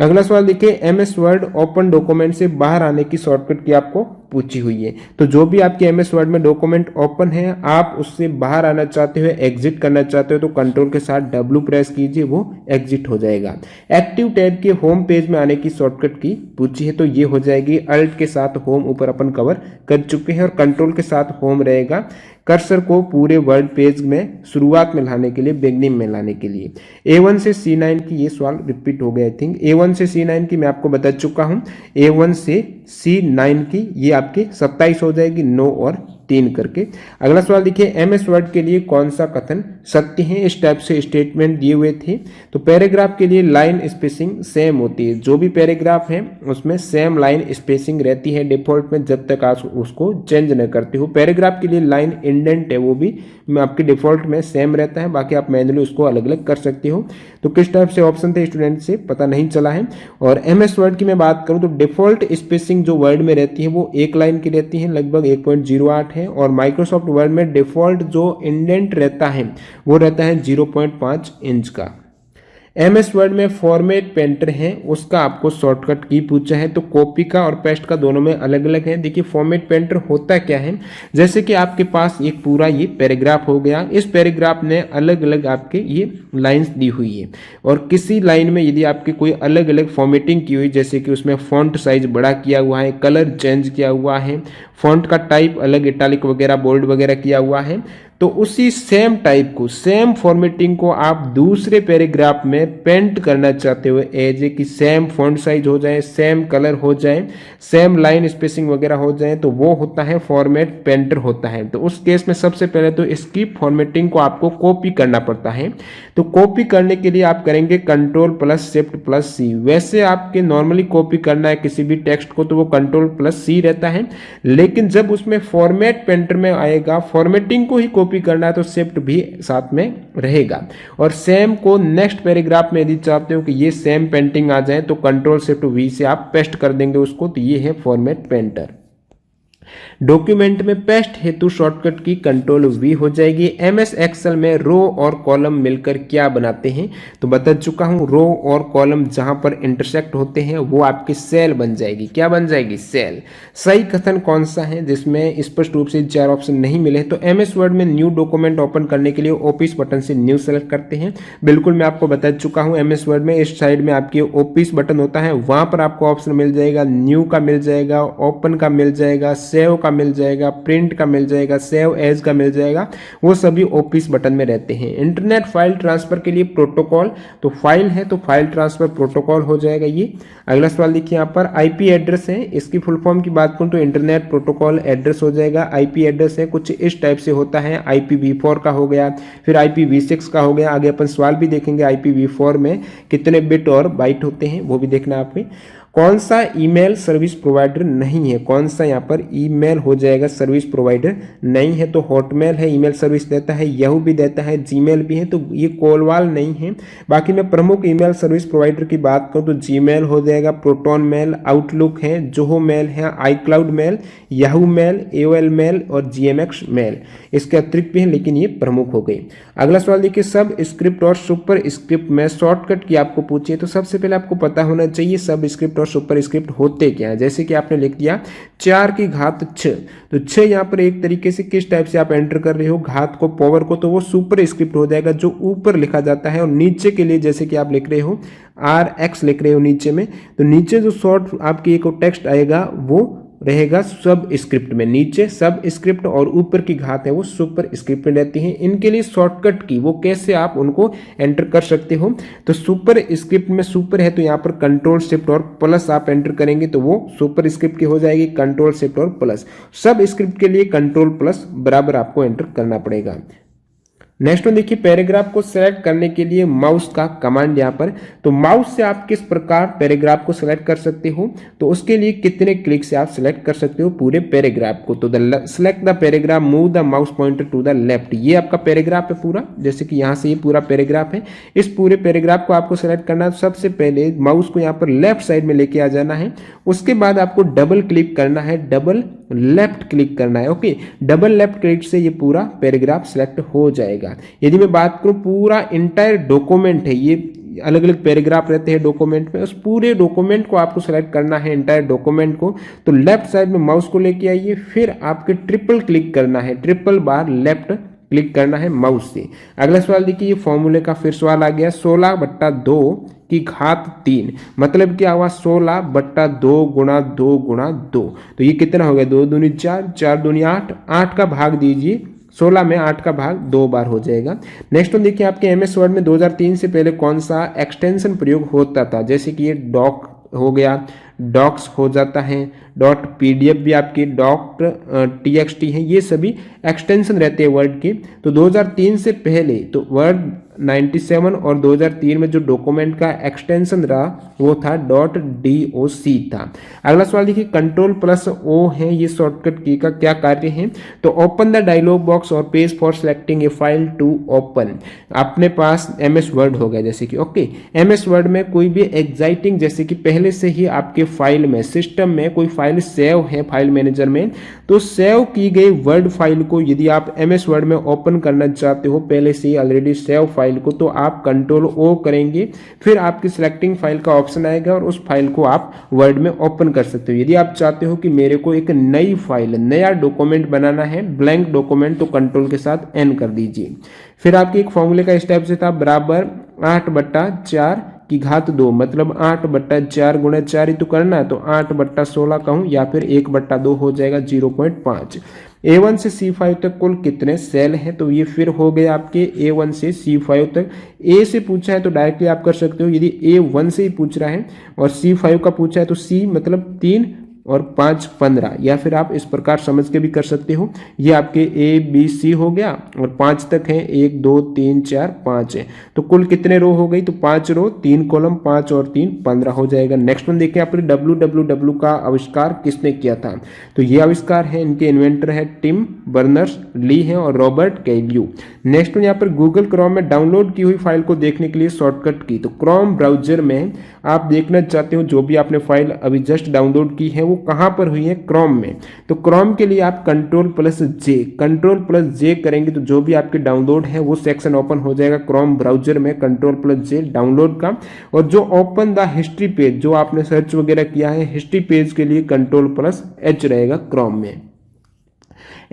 अगला सवाल देखिए, एमएस वर्ड ओपन डॉक्यूमेंट से बाहर आने की शॉर्टकट की आपको पूछी हुई है। तो जो भी आपके एमएस वर्ड में डॉक्यूमेंट ओपन है, आप उससे बाहर आना चाहते हो, एग्जिट करना चाहते हो, तो कंट्रोल के साथ W प्रेस कीजिए, वो एग्जिट हो जाएगा। एक्टिव टैब के होम पेज में आने की शॉर्टकट की पूछी है, तो ये हो जाएगी अल्ट के साथ होम, ऊपर अपन कवर कर चुके हैं, और कंट्रोल के साथ होम रहेगा कर्सर को पूरे वर्ड पेज में शुरुआत में लाने के लिए, बिगनिंग में लाने के लिए। A1 से C9 की ये सवाल रिपीट हो गया आई थिंक। A1 से C9 की मैं आपको बता चुका हूं, A1 से C9 की ये आपकी 27 हो जाएगी, 9 और 3 करके। अगला सवाल देखिए, एमएस वर्ड के लिए कौन सा कथन सत्य है, इस टाइप से स्टेटमेंट दिए हुए थे। तो पैराग्राफ के लिए लाइन स्पेसिंग सेम होती है, जो भी पैराग्राफ है उसमें सेम लाइन स्पेसिंग रहती है डिफॉल्ट में, जब तक आप उसको चेंज न करते हो। पैराग्राफ के लिए लाइन इंडेंट है, वो भी आपके डिफॉल्ट में सेम रहता है, बाकी आप मैन्युअली उसको अलग अलग कर सकते हो। तो किस टाइप से ऑप्शन थे स्टूडेंट से पता नहीं चला है। और एमएस वर्ड की मैं बात करूं तो डिफॉल्ट स्पेसिंग जो वर्ड में रहती है वो एक लाइन की रहती है, लगभग 1.08 है, और माइक्रोसॉफ्ट वर्ड में डिफॉल्ट जो इंडेंट रहता है वो रहता है 0.5 इंच का। एमएस वर्ड में फॉर्मेट पेंटर है, उसका आपको शॉर्टकट की पूछा है, तो कॉपी का और पेस्ट का दोनों में अलग अलग है। देखिए फॉर्मेट पेंटर होता क्या है, जैसे कि आपके पास एक पूरा ये पैराग्राफ हो गया, इस पैराग्राफ ने अलग अलग आपके ये लाइंस दी हुई है, और किसी लाइन में यदि आपकी कोई अलग अलग फॉर्मेटिंग की हुई, जैसे कि उसमें फॉन्ट साइज बड़ा किया हुआ है, कलर चेंज किया हुआ है, फॉन्ट का टाइप अलग इटालिक वगैरह बोल्ड वगैरह किया हुआ है, तो उसी सेम टाइप को, सेम फॉर्मेटिंग को आप दूसरे पैराग्राफ में पेंट करना चाहते हो, एज ए कि सेम फॉन्ट साइज हो जाए, सेम कलर हो जाए, सेम लाइन स्पेसिंग वगैरह हो जाए, तो वो होता है फॉर्मेट पेंटर होता है। तो उस केस में सबसे पहले तो इसकी फॉर्मेटिंग को आपको कॉपी करना पड़ता है। तो कॉपी करने के लिए आप करेंगे Ctrl+Shift+C। वैसे आपके नॉर्मली कॉपी करना है किसी भी टेक्स्ट को तो वो Ctrl+C रहता है, लेकिन जब उसमें फॉर्मेट पेंटर में आएगा, फॉर्मेटिंग को ही कॉपी करना है तो शिफ्ट भी साथ में रहेगा। और सेम को नेक्स्ट पैराग्राफ में यदि चाहते हो कि ये सेम पेंटिंग आ जाए तो Ctrl+Shift+V से आप पेस्ट कर देंगे उसको, तो ये है फॉर्मेट पेंटर। डॉक्यूमेंट में पेस्ट हेतु शॉर्टकट की Ctrl+V हो जाएगी। एमएस एक्सेल में रो और कॉलम मिलकर क्या बनाते हैं, तो बता चुका हूं, रो और कॉलम जहां पर इंटरसेक्ट होते हैं वो आपकी सेल बन जाएगी। क्या बन जाएगी, सेल। सही कथन कौन सा है जिसमें स्पष्ट रूप से 4 ऑप्शन नहीं मिले, तो एमएस वर्ड में न्यू डॉक्यूमेंट ओपन करने के लिए ऑफिस बटन से न्यू सेलेक्ट करते हैं। बिल्कुल मैं आपको बता चुका हूं, एमएस वर्ड में इस साइड में आपकी ऑफिस बटन होता है, वहां पर आपको ऑप्शन मिल जाएगा, न्यू का मिल जाएगा, ओपन का मिल जाएगा, सेव का मिल जाएगा, प्रिंट का मिल जाएगा, सेव एज का मिल जाएगा, वो सभी ऑफिस बटन में रहते हैं। इंटरनेट फाइल ट्रांसफर के लिए प्रोटोकॉल, तो फाइल है तो फाइल ट्रांसफर प्रोटोकॉल हो जाएगा ये। अगला सवाल देखिए, यहाँ पर आईपी एड्रेस है, इसकी फुल फॉर्म की बात करूं तो इंटरनेट प्रोटोकॉल एड्रेस हो जाएगा। आईपी एड्रेस है कुछ इस टाइप से होता है, IPv4 का हो गया, फिर IPv6 का हो गया। आगे अपन सवाल भी देखेंगे IPv4 में कितने बिट और बाइट होते हैं, वो भी देखना आपने। कौन सा ईमेल सर्विस प्रोवाइडर नहीं है, कौन सा यहाँ पर ईमेल हो जाएगा सर्विस प्रोवाइडर नहीं है, तो हॉटमेल है, ईमेल सर्विस देता है, याहू भी देता है, जीमेल भी है, तो ये कॉलवाल नहीं है। बाकी मैं प्रमुख ईमेल सर्विस प्रोवाइडर की बात करूँ तो जीमेल हो जाएगा, प्रोटोन मेल, आउटलुक है, जोहो मेल है, iCloud mail, Yahoo mail, AOL mail और GMX मेल, इसके अतिरिक्त भी है लेकिन ये प्रमुख हो गई। अगला सवाल देखिए, सब स्क्रिप्ट और सुपर स्क्रिप्ट में शॉर्टकट की आपको पूछिए, तो सबसे पहले आपको पता होना चाहिए सब स्क्रिप्ट और सुपर स्क्रिप्ट होते क्या है। जैसे कि आपने लिख दिया 4 की घात 6, तो 6 यहाँ पर एक तरीके से किस टाइप से आप एंटर कर रहे हो, घात को, पावर को, तो वो सुपर स्क्रिप्ट हो जाएगा जो ऊपर लिखा जाता है। और नीचे के लिए जैसे कि आप लिख रहे हो RX लिख रहे हो नीचे में, तो नीचे जो शॉर्ट आपकी एक टेक्स्ट आएगा वो रहेगा सब स्क्रिप्ट में, नीचे सब स्क्रिप्ट और ऊपर की घात है वो सुपर स्क्रिप्ट में रहती है। इनके लिए शॉर्टकट की वो कैसे आप उनको एंटर कर सकते हो, तो सुपर स्क्रिप्ट में सुपर है तो यहाँ पर कंट्रोल शिफ्ट और प्लस आप एंटर करेंगे तो वो सुपर स्क्रिप्ट की हो जाएगी, कंट्रोल शिफ्ट और प्लस। सब स्क्रिप्ट के लिए कंट्रोल प्लस बराबर आपको एंटर करना पड़ेगा। नेक्स्ट में देखिए पैराग्राफ को सिलेक्ट करने के लिए माउस का कमांड यहाँ पर, तो माउस से आप किस प्रकार पैराग्राफ को सिलेक्ट कर सकते हो, तो उसके लिए कितने क्लिक से आप सिलेक्ट कर सकते हो पूरे पैराग्राफ को। तो select the paragraph, move the mouse pointer to the left, ये आपका पैराग्राफ है पूरा, जैसे कि यहाँ से ये पूरा पैराग्राफ है। इस पूरे पैराग्राफ को आपको सिलेक्ट करना है, सबसे पहले माउस को यहाँ पर लेफ्ट साइड में लेके आ जाना है, उसके बाद आपको डबल क्लिक करना है, डबल लेफ्ट क्लिक करना है। ओके, डबल लेफ्ट क्लिक से ये पूरा पैराग्राफ सिलेक्ट हो जाएगा। यदि मैं बात करूं पूरा इंटायर डॉक्यूमेंट है, ये अलग अलग पैराग्राफ रहते हैं डॉक्यूमेंट में, उस पूरे डॉक्यूमेंट को आपको सेलेक्ट करना है, इंटायर डॉक्यूमेंट को। तो लेफ्ट साइड में माउस को लेके आइए, फिर आपके ट्रिपल क्लिक करना है, ट्रिपल बार लेफ्ट क्लिक करना है माउस से। अगला सवाल देखिए, ये फॉर्मूले का फिर सवाल आ गया, 16/2 की घात 3, मतलब क्या हुआ 16/2 गुणा 2 गुणा 2, तो ये कितना हो गया 2 दूनी 4, 4 दूनी 8, 8 का भाग दीजिए 16 में, 8 का भाग 2 बार हो जाएगा। नेक्स्ट वन देखिए, आपके एमएस वर्ड में 2003 से पहले कौन सा एक्सटेंशन प्रयोग होता था, जैसे कि ये डॉक हो गया, डॉक्स हो जाता है, डॉट पीडीएफ भी आपकी डॉट टीएक्सटी है, ये सभी एक्सटेंशन रहते हैं वर्ड के। तो 2003 से पहले तो वर्ड 97 और 2003 में जो डॉक्यूमेंट का एक्सटेंशन रहा वो था .doc था। अगला सवाल देखिए, कंट्रोल प्लस ओ है, ये शॉर्टकट की का क्या कार्य है, तो ओपन द डायलॉग बॉक्स और page for selecting a file to open. अपने पास एमएस वर्ड हो गया, जैसे कि ओके एमएस वर्ड में कोई भी एग्जाइटिंग, जैसे कि पहले से ही आपके फाइल में सिस्टम में कोई फाइल सेव है फाइल मैनेजर में, तो सेव की गई वर्ड फाइल को यदि आप एमएस वर्ड में ओपन करना चाहते हो पहले से ही ऑलरेडी सेव फाइल को, तो आप कंट्रोल ओ करेंगे, फिर आपकी सिलेक्टिंग फाइल का ऑप्शन आएगा और उस फाइल को आप वर्ड में ओपन कर सकते हो। यदि आप चाहते हो कि मेरे को एक नई फाइल, नया डॉक्यूमेंट बनाना है, ब्लैंक डॉक्यूमेंट, तो कंट्रोल के साथ एन कर दीजिए। फिर आपके एक फॉर्मूले का स्टेप से था बराबर 8/4 की घात 2, मतलब 8/4 गुणा 4 ही तो करना है, तो 8/16 कहूं या फिर 1/2 हो जाएगा 0.5। A1 से C5 तक कुल कितने सेल हैं, तो ये फिर हो गए आपके A1 से C5 तक। A से पूछा है तो डायरेक्टली आप कर सकते हो, यदि A1 से ही पूछ रहा है और C5 का पूछा है तो C मतलब 3 और 5 15, या फिर आप इस प्रकार समझ के भी कर सकते हो। ये आपके ABC हो गया और 5 तक है, 1 2 3 4 5 है, तो कुल कितने रो हो गई, तो 5 रो 3 कॉलम, 5 और 3 15 हो जाएगा। नेक्स्ट वन देखिए, आपने WWW का आविष्कार किसने किया था, तो ये आविष्कार है, इनके इन्वेंटर है टिम बर्नर्स ली है और रॉबर्ट कैल्यू। नेक्स्ट वन यहाँ पर गूगल क्रोम में डाउनलोड की हुई फाइल को देखने के लिए शॉर्टकट की, तो क्रोम ब्राउजर में आप देखना चाहते हो जो भी आपने फाइल अभी जस्ट डाउनलोड की है वो कहां पर हुई है, क्रोम में। तो क्रोम के लिए आप कंट्रोल प्लस जे करेंगे तो जो भी आपके डाउनलोड है वो सेक्शन ओपन हो जाएगा क्रोम ब्राउजर में, कंट्रोल+J डाउनलोड का। और जो ओपन द हिस्ट्री पेज, जो आपने सर्च वगैरह किया है हिस्ट्री पेज के लिए कंट्रोल+H रहेगा क्रोम में।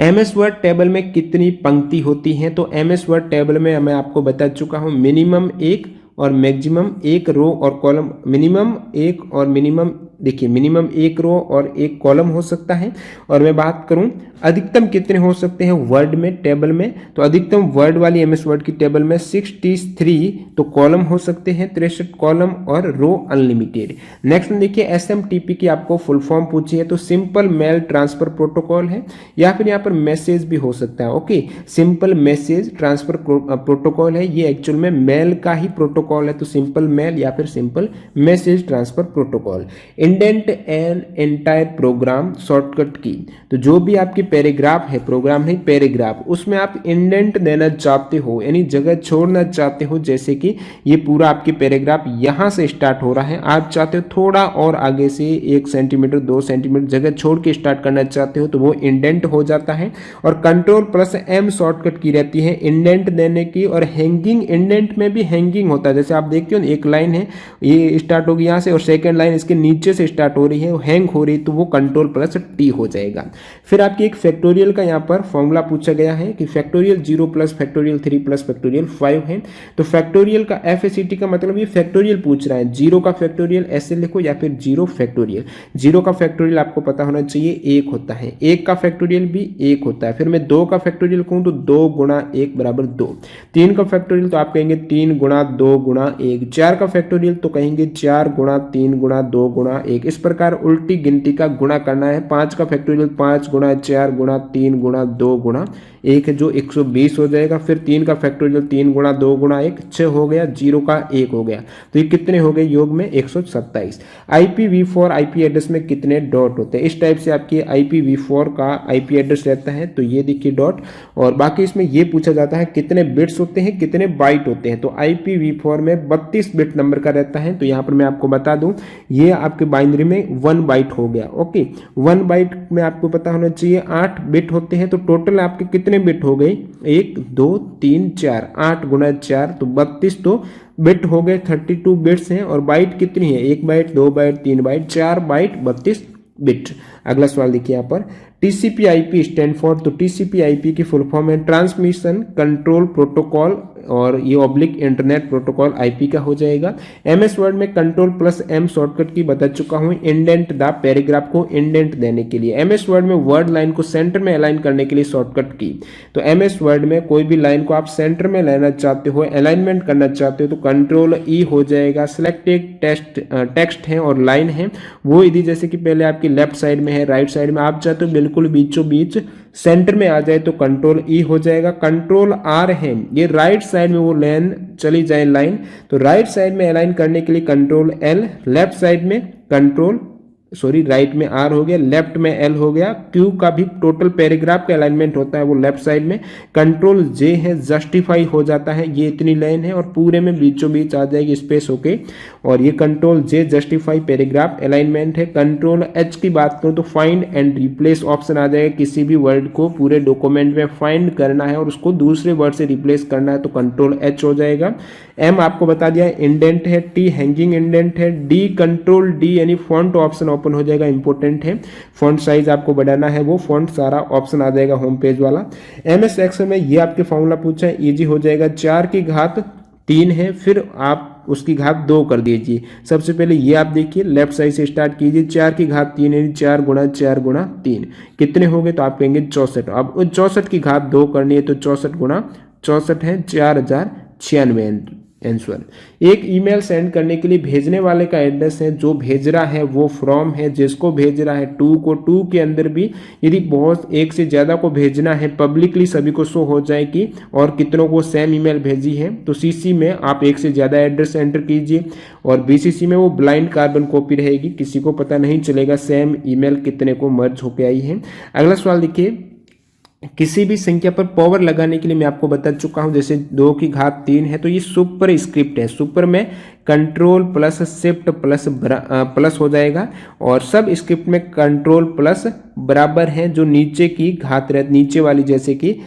एमएस वर्ड टेबल में कितनी पंक्ति होती हैं, तो एमएस वर्ड टेबल में मैं आपको बता चुका हूं, मिनिमम 1 और मैक्सिमम 1 रो और कॉलम, मिनिमम 1 और मिनिमम, देखिए मिनिमम 1 रो और 1 कॉलम हो सकता है। और मैं बात करूं अधिकतम कितने हो सकते हैं वर्ड में टेबल में, तो अधिकतम वर्ड वाली एमएस वर्ड की टेबल में 63 तो कॉलम हो सकते हैं, 63 कॉलम और रो अनलिमिटेड। नेक्स्ट में देखिए एसएमटीपी की आपको फुल फॉर्म पूछी है, तो सिंपल मेल ट्रांसफर प्रोटोकॉल है, या फिर यहाँ पर मैसेज भी हो सकता है। Okay, simple message transfer protocol है, ये एक्चुअल में मेल का ही प्रोटोकॉल है, तो सिंपल मेल या फिर simple message transfer protocol. Indent an entire program shortcut key, तो जो भी आपकी पैराग्राफ है, प्रोग्राम नहीं पैराग्राफ, उसमें आप इंडेंट देना चाहते हो यानी जगह छोड़ना चाहते हो, जैसे कि ये पूरा आपकी पैराग्राफ यहां से स्टार्ट हो रहा है, आप चाहते हो थोड़ा और आगे से 1 सेंटीमीटर 2 सेंटीमीटर जगह छोड़ के स्टार्ट करना चाहते हो, तो वो इंडेंट हो जाता है। और कंट्रोल+M शॉर्टकट की रहती है इंडेंट देने की। और हैंगिंग, इंडेंट में भी हैंगिंग होता है, जैसे आप देखते हो एक लाइन है ये स्टार्ट होगी यहाँ से और सेकेंड लाइन इसके नीचे से स्टार्ट हो रही है, हैंग हो रही है, तो वो कंट्रोल प्लस टी हो जाएगा। फिर आपकी एक फैक्टोरियल का यहाँ पर फॉर्मूला पूछा गया है कि factorial 0 plus factorial 3 plus factorial 5 है। तो फैक्टोरियल का FACT का मतलब ये फैक्टोरियल पूछ रहा है, 0 का फैक्टोरियल ऐसे लिखो या फिर 0 फैक्टोरियल। 0 का फैक्टोरियल आपको पता होना चाहिए 1 होता है, 1 का फैक्टोरियल भी 1 होता है। फिर मैं 2 का फैक्टोरियल कहूँ तो 2 गुणा 1 बराबर 2। 3 का फैक्टोरियल तो आप कहेंगे 3 गुणा 2 गुणा 1। 4 का फैक्टोरियल तो कहेंगे 4 गुणा 3 गुणा 2 गुणा 1। इस प्रकार उल्टी गिनती का गुणा करना है। 5 का फैक्टोरियल 5 गुणा 4 गुणा 3 गुणा 2 गुणा 1 जो 120 हो जाएगा। फिर 3 का फैक्टोरियल 3 गुणा 2 गुणा 1 6 हो गया, 0 का 1 हो गया, तो ये कितने हो गए योग में 127। IPv4 IP एड्रेस में कितने डॉट होते हैं, इस टाइप से आपकी IPv4 का IP एड्रेस रहता है, तो ये देखिए डॉट। और बाकी इसमें ये पूछा जाता है कितने बिट्स होते हैं, कितने बाइट होते हैं, तो IPv4 में 32 बिट नंबर का रहता है। तो यहाँ पर मैं आपको बता दूं ये आपके बाइनरी में 1 बाइट हो गया। ओके, 1 बाइट में आपको पता होना चाहिए 8 बिट होते हैं, तो टोटल आपके कितने बिट हो गए 1 2 3 4, 8 गुणा 4 तो 32, तो बिट हो गए 32 बिट्स हैं। और बाइट कितनी है, 1 byte 2 byte 3 byte 4 byte 32 bit. अगला सवाल देखिए यहाँ पर TCP/IP स्टैंड फॉर, तो TCP/IP की फुल फॉर्म है ट्रांसमिशन कंट्रोल प्रोटोकॉल, और ये ऑब्लिक इंटरनेट प्रोटोकॉल IP का हो जाएगा। MS वर्ड में कंट्रोल प्लस M शॉर्टकट की बता चुका हूँ इंडेंट द पैराग्राफ को इंडेंट देने के लिए। MS वर्ड में वर्ड लाइन को सेंटर में अलाइन करने के लिए शॉर्टकट की। तो MS वर्ड में कोई भी लाइन को आप सेंटर में लेना चाहते हो, अलाइनमेंट करना चाहते हो, तो कंट्रोल E हो जाएगा। सिलेक्टेड टेक्स्ट है और लाइन है वो यदि जैसे कि पहले आपकी लेफ्ट साइड में है, राइट साइड में आप चाहते हो बिल्कुल बीचों बीच सेंटर में आ जाए तो कंट्रोल E हो जाएगा। कंट्रोल R है, ये राइट साइड में वो लाइन चली जाए लाइन, तो राइट साइड में अलाइन करने के लिए कंट्रोल L, लेफ्ट साइड में राइट में R हो गया, लेफ्ट में L हो गया। Q का भी टोटल पैराग्राफ का अलाइनमेंट होता है वो लेफ्ट साइड में। कंट्रोल J है, जस्टिफाई हो जाता है, ये इतनी लाइन है और पूरे में बीचों बीच आ जाएगी स्पेस होके, और ये control J justify paragraph alignment है। कंट्रोल H की बात करूं तो फाइंड एंड रिप्लेस ऑप्शन आ जाएगा, किसी भी वर्ड को पूरे डॉक्यूमेंट में फाइंड करना है और उसको दूसरे वर्ड से रिप्लेस करना है तो कंट्रोल H हो जाएगा। M आपको बता दिया इंडेंट है, T हैंगिंग इंडेंट है, D कंट्रोल D यानी फॉन्ट ऑप्शन ओपन हो जाएगा, इंपॉर्टेंट है। फॉन्ट साइज आपको बढ़ाना है वो फॉन्ट सारा ऑप्शन आ जाएगा होम पेज वाला। MS एक्सेल में ये आपके फॉर्मूला पूछा है, इजी हो जाएगा। 4 की घात 3 है, फिर आप उसकी घात 2 कर दीजिए। सबसे पहले ये आप देखिए लेफ्ट साइड से स्टार्ट कीजिए, 4 की घात 3 यानी 4 गुणा 4 गुणा 3 कितने हो गए, तो आप कहेंगे 64। अब 64 की घात 2 करनी है तो 64 गुणा 64 है 4096 आंसर। एक ईमेल सेंड करने के लिए भेजने वाले का एड्रेस है, जो भेज रहा है वो फ्रॉम है, जिसको भेज रहा है टू को, टू के अंदर भी यदि बहुत एक से ज़्यादा को भेजना है पब्लिकली सभी को शो हो जाएगी, और कितनों को सेम ईमेल भेजी है तो CC में आप एक से ज़्यादा एड्रेस एंटर कीजिए, और BCC में वो ब्लाइंड कार्बन कॉपी रहेगी, किसी को पता नहीं चलेगा सेम ईमेल कितने को मर्ज होके आई है। अगला सवाल देखिए, किसी भी संख्या पर पावर लगाने के लिए मैं आपको बता चुका हूं, जैसे 2 की घात 3 है तो ये सुपर स्क्रिप्ट है, सुपर में कंट्रोल प्लस शिफ्ट प्लस हो जाएगा, और सब स्क्रिप्ट में कंट्रोल प्लस बराबर है जो नीचे की घात रहती, नीचे वाली जैसे कि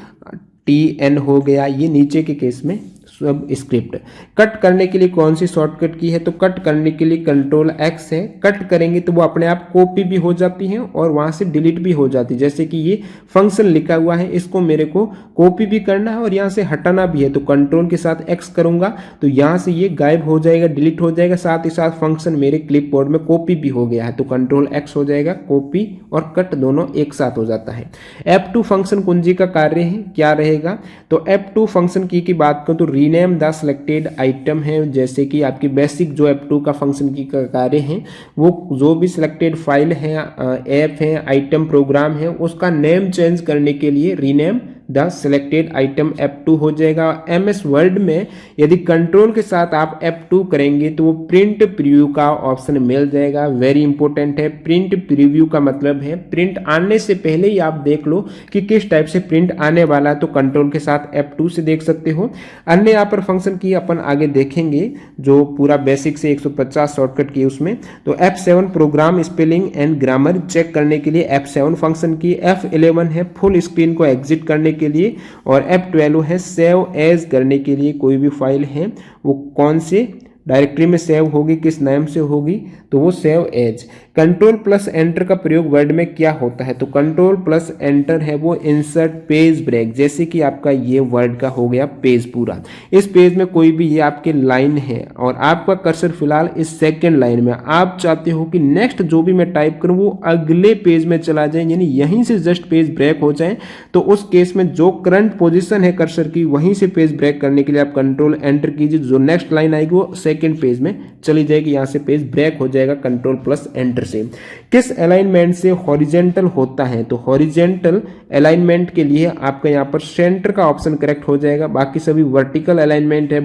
TN हो गया, ये नीचे के केस में सब स्क्रिप्ट। कट करने के लिए कौन सी शॉर्टकट की है, तो कट करने के लिए कंट्रोल X है। कट करेंगे तो वो अपने आप कॉपी भी हो जाती है और वहां से डिलीट भी हो जाती है, जैसे कि ये फंक्शन लिखा हुआ है, इसको मेरे को कॉपी भी करना है और यहाँ से हटाना भी है, तो कंट्रोल के साथ X करूंगा तो यहाँ से ये गायब हो जाएगा, डिलीट हो जाएगा, साथ ही साथ फंक्शन मेरे क्लिपबोर्ड में कॉपी भी हो गया है, तो कंट्रोल X हो जाएगा, कॉपी और कट दोनों एक साथ हो जाता है। F2 फंक्शन कुंजी का कार्य है, क्या रहेगा, तो F2 फंक्शन की बात करूं तो रीनेम द सिलेक्टेड आइटम है, जैसे कि आपकी बेसिक जो F2 का फंक्शन की कार्य है वो जो भी सिलेक्टेड फाइल है, ऐप है, आइटम प्रोग्राम है, उसका नेम चेंज करने के लिए rename the selected item F2 हो जाएगा। MS वर्ड में यदि कंट्रोल के साथ आप F2 करेंगे तो वो प्रिंट प्रीव्यू का ऑप्शन मिल जाएगा, वेरी इंपॉर्टेंट है। प्रिंट प्रीव्यू का मतलब है प्रिंट आने से पहले ही आप देख लो कि किस टाइप से प्रिंट आने वाला है, तो कंट्रोल के साथ F2 से देख सकते हो। अन्य यहाँ पर फंक्शन की अपन आगे देखेंगे, जो पूरा बेसिक से 150 शॉर्टकट की उसमें, तो F7 program spelling and grammar check करने के लिए F7 फंक्शन की। F11 है फुल स्क्रीन को एग्जिट करने के लिए, और F12 है सेव एज करने के लिए, कोई भी फाइल है वो कौन से डायरेक्टरी में सेव होगी, किस नाम से होगी, तो वो save as. Control plus enter का प्रयोग वर्ड में क्या होता है, तो कंट्रोल प्लस एंटर है वो इंसर्ट पेज ब्रेक, जैसे कि आपका ये वर्ड का हो गया पेज पूरा। इस पेज में कोई भी ये आपके लाइन है और आपका कर्सर फिलहाल इस सेकेंड लाइन में, आप चाहते हो कि नेक्स्ट जो भी मैं टाइप करूं वो अगले पेज में चला जाए, यानी यहीं से जस्ट पेज ब्रेक हो जाए, तो उस केस में जो करंट पोजीशन है कर्सर की वहीं से पेज ब्रेक करने के लिए आप कंट्रोल एंटर कीजिए, जो नेक्स्ट लाइन आएगी वो सेकंड पेज में चली जाएगी, यहां से पेज ब्रेक हो जाएगा कंट्रोल प्लस एंटर से। किस अलाइनमेंट से हॉरिजेंटल होता है, तो हॉरिजेंटल अलाइनमेंट के लिए आपका यहां पर सेंटर का ऑप्शन करेक्ट हो जाएगा, बाकी सभी वर्टिकल अलाइनमेंट है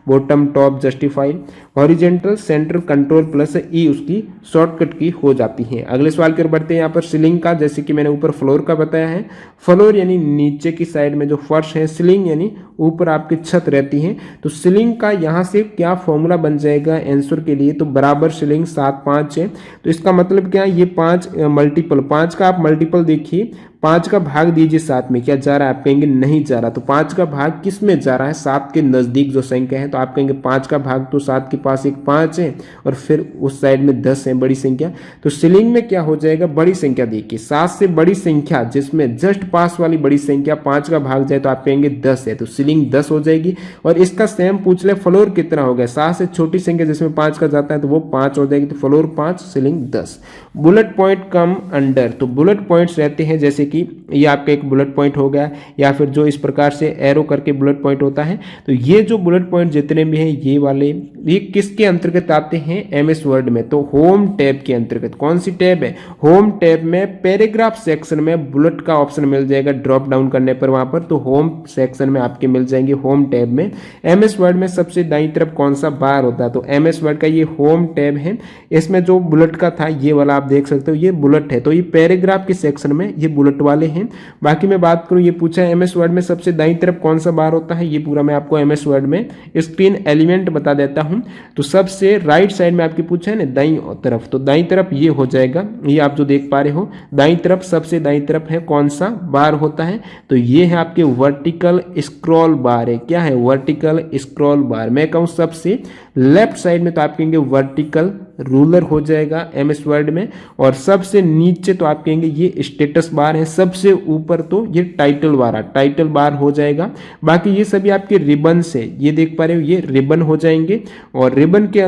bottom top justified, horizontal centre control plus E उसकी शॉर्टकट की हो जाती है। अगले सवाल की ओर बढ़ते हैं यहाँ पर सीलिंग का, जैसे कि मैंने ऊपर फ्लोर का बताया है, फ्लोर यानी नीचे की साइड में जो फर्श है, सीलिंग यानी ऊपर आपकी छत रहती है, तो सीलिंग का यहाँ से क्या फॉर्मूला बन जाएगा आंसर के लिए, तो बराबर सीलिंग 7 5 है, तो इसका मतलब क्या है, ये 5 मल्टीपल 5 का आप मल्टीपल देखिए, 5 का भाग दीजिए 7 में, क्या जा रहा है, आप कहेंगे नहीं जा रहा, तो 5 का भाग किस में जा रहा है, 7 के नजदीक जो संख्या है, तो आप कहेंगे 5 का भाग तो 7 के पास एक 5 है और फिर उस साइड में 10 है बड़ी संख्या, तो सीलिंग में क्या हो जाएगा, बड़ी संख्या देखिए, 7 से बड़ी संख्या जिसमें जस्ट पास वाली बड़ी संख्या 5 का भाग जाए तो आप कहेंगे 10 है, तो सीलिंग 10 हो जाएगी। और इसका सेम पूछ ले फ्लोर कितना हो गया, 7 से छोटी संख्या जिसमें 5 का जाता है तो वो 5 हो जाएगी, तो floor 5 ceiling 10। Bullet point come under, तो बुलेट पॉइंट्स रहते हैं, जैसे कि ये आपका एक बुलेट पॉइंट हो गया, या फिर जो इस प्रकार से एरो करके बुलेट पॉइंट होता है, तो ये जो बुलेट पॉइंट जितने भी हैं ये वाले, ये किसके अंतर्गत आते हैं, एमएस वर्ड में, तो होम टैब के अंतर्गत। कौन सी टैब है, होम टैब में पैराग्राफ सेक्शन में बुलेट का ऑप्शन मिल जाएगा, ड्रॉप डाउन करने पर वहां पर, तो होम सेक्शन में आपके मिल जाएंगे होम टैब में। एमएस वर्ड में सबसे दाईं तरफ कौन सा बार होता है, तो एमएस वर्ड का ये होम टैब है, इसमें जो बुलेट का था ये वाला आप देख सकते हो, ये बुलेट है, तो ये पैराग्राफ के सेक्शन में ये बुलेट वाले हैं। बाकी मैं बात करूं, ये पूछा है एमएस वर्ड में सबसे दाईं तरफ कौन सा बार होता है, ये पूरा मैं आपको एमएस वर्ड में स्क्रीन एलिमेंट बता देता हूं, तो सबसे राइट साइड में आपकी पूछा है ना दाईं तरफ, तो दाईं तरफ ये हो जाएगा, ये आप जो देख पा रहे हो दाईं तरफ, सबसे दाईं तरफ है कौन सा बार होता है, तो ये है आपके वर्टिकल स्क्रॉल बार है, क्या है, वर्टिकल स्क्रॉल बार। मैं कहूं सबसे लेफ्ट साइड में तो आप कहेंगे वर्टिकल रूलर हो जाएगा एमएस वर्ड में, और सबसे नीचे तो आप कहेंगे ये स्टेटस बार है, सबसे ऊपर तो ये टाइटल बार हो जाएगा। बाकी ये सभी आपके रिबन से, ये देख पा रहे हो ये रिबन हो जाएंगे, और रिबन के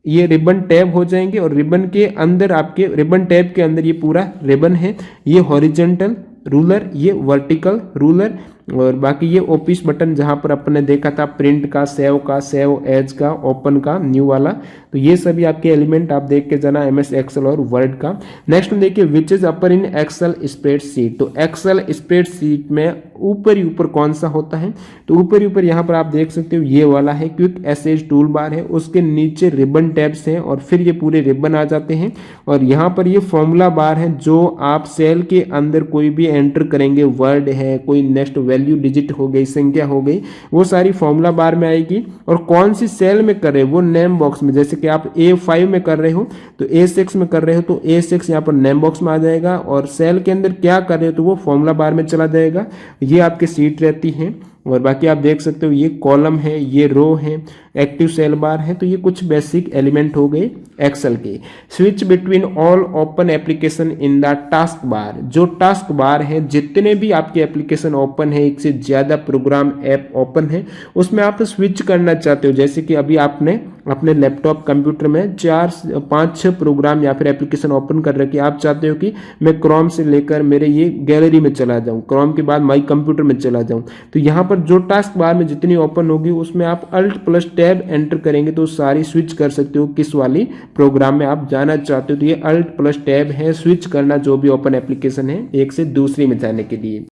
ये रिबन टैब हो जाएंगे, और रिबन के अंदर आपके रिबन टैब के अंदर ये पूरा रिबन है, ये हॉरिजेंटल रूलर, ये वर्टिकल रूलर, और बाकी ये ऑफिस बटन जहां पर अपन ने देखा था प्रिंट का, सेव एज का, ओपन का, न्यू वाला, तो ये सभी आपके एलिमेंट आप देख के जाना एमएस एक्सेल और वर्ड का। नेक्स्ट में देखिए which is upper in Excel spreadsheet, तो एक्सेल स्प्रेडशीट में ऊपर ही ऊपर कौन सा होता है, तो ऊपर ही ऊपर यहाँ पर आप देख सकते हो ये वाला है, क्विक एसेज टूल बार है, उसके नीचे रिबन टैब्स हैं और फिर ये पूरे रिबन आ जाते हैं, और यहाँ पर ये फॉर्मूला बार है, जो आप सेल के अंदर कोई भी एंटर करेंगे, वर्ड है, कोई नेक्स्ट वैल्यू डिजिट हो गई, संख्या हो गई, वो सारी फॉर्मूला बार में आएगी। और कौन सी सेल में कर रहे हो, वो नेम बॉक्स में, जैसे कि आप A5 में कर रहे हो तो A6 में कर रहे हो तो A6 यहाँ पर नेम बॉक्स में आ जाएगा, और सेल के अंदर क्या कर रहे हो तो वो फॉर्मूला बार में चला जाएगा। ये आपकी सीट रहती है, और बाकी आप देख सकते हो ये कॉलम है, ये रो है, एक्टिव सेल बार है, तो ये कुछ बेसिक एलिमेंट हो गए एक्सेल के। Switch between all open application in the task bar, जो टास्क बार है जितने भी आपके एप्लीकेशन ओपन है, एक से ज्यादा प्रोग्राम ऐप ओपन है, उसमें आप स्विच करना चाहते हो, जैसे कि अभी आपने अपने लैपटॉप कंप्यूटर में 4 5 6 प्रोग्राम या फिर एप्लीकेशन ओपन कर रखे, आप चाहते हो कि मैं क्रोम से लेकर मेरे ये गैलरी में चला जाऊं, क्रोम के बाद माई कंप्यूटर में चला जाऊं, तो यहाँ पर जो टास्क बार में जितनी ओपन होगी उसमें आप अल्ट प्लस टैब एंटर करेंगे तो सारी स्विच कर सकते हो किस वाली प्रोग्राम में आप जाना चाहते हो, तो ये अल्ट प्लस टैब है स्विच करना जो भी ओपन एप्लीकेशन है एक से दूसरी में जाने के लिए।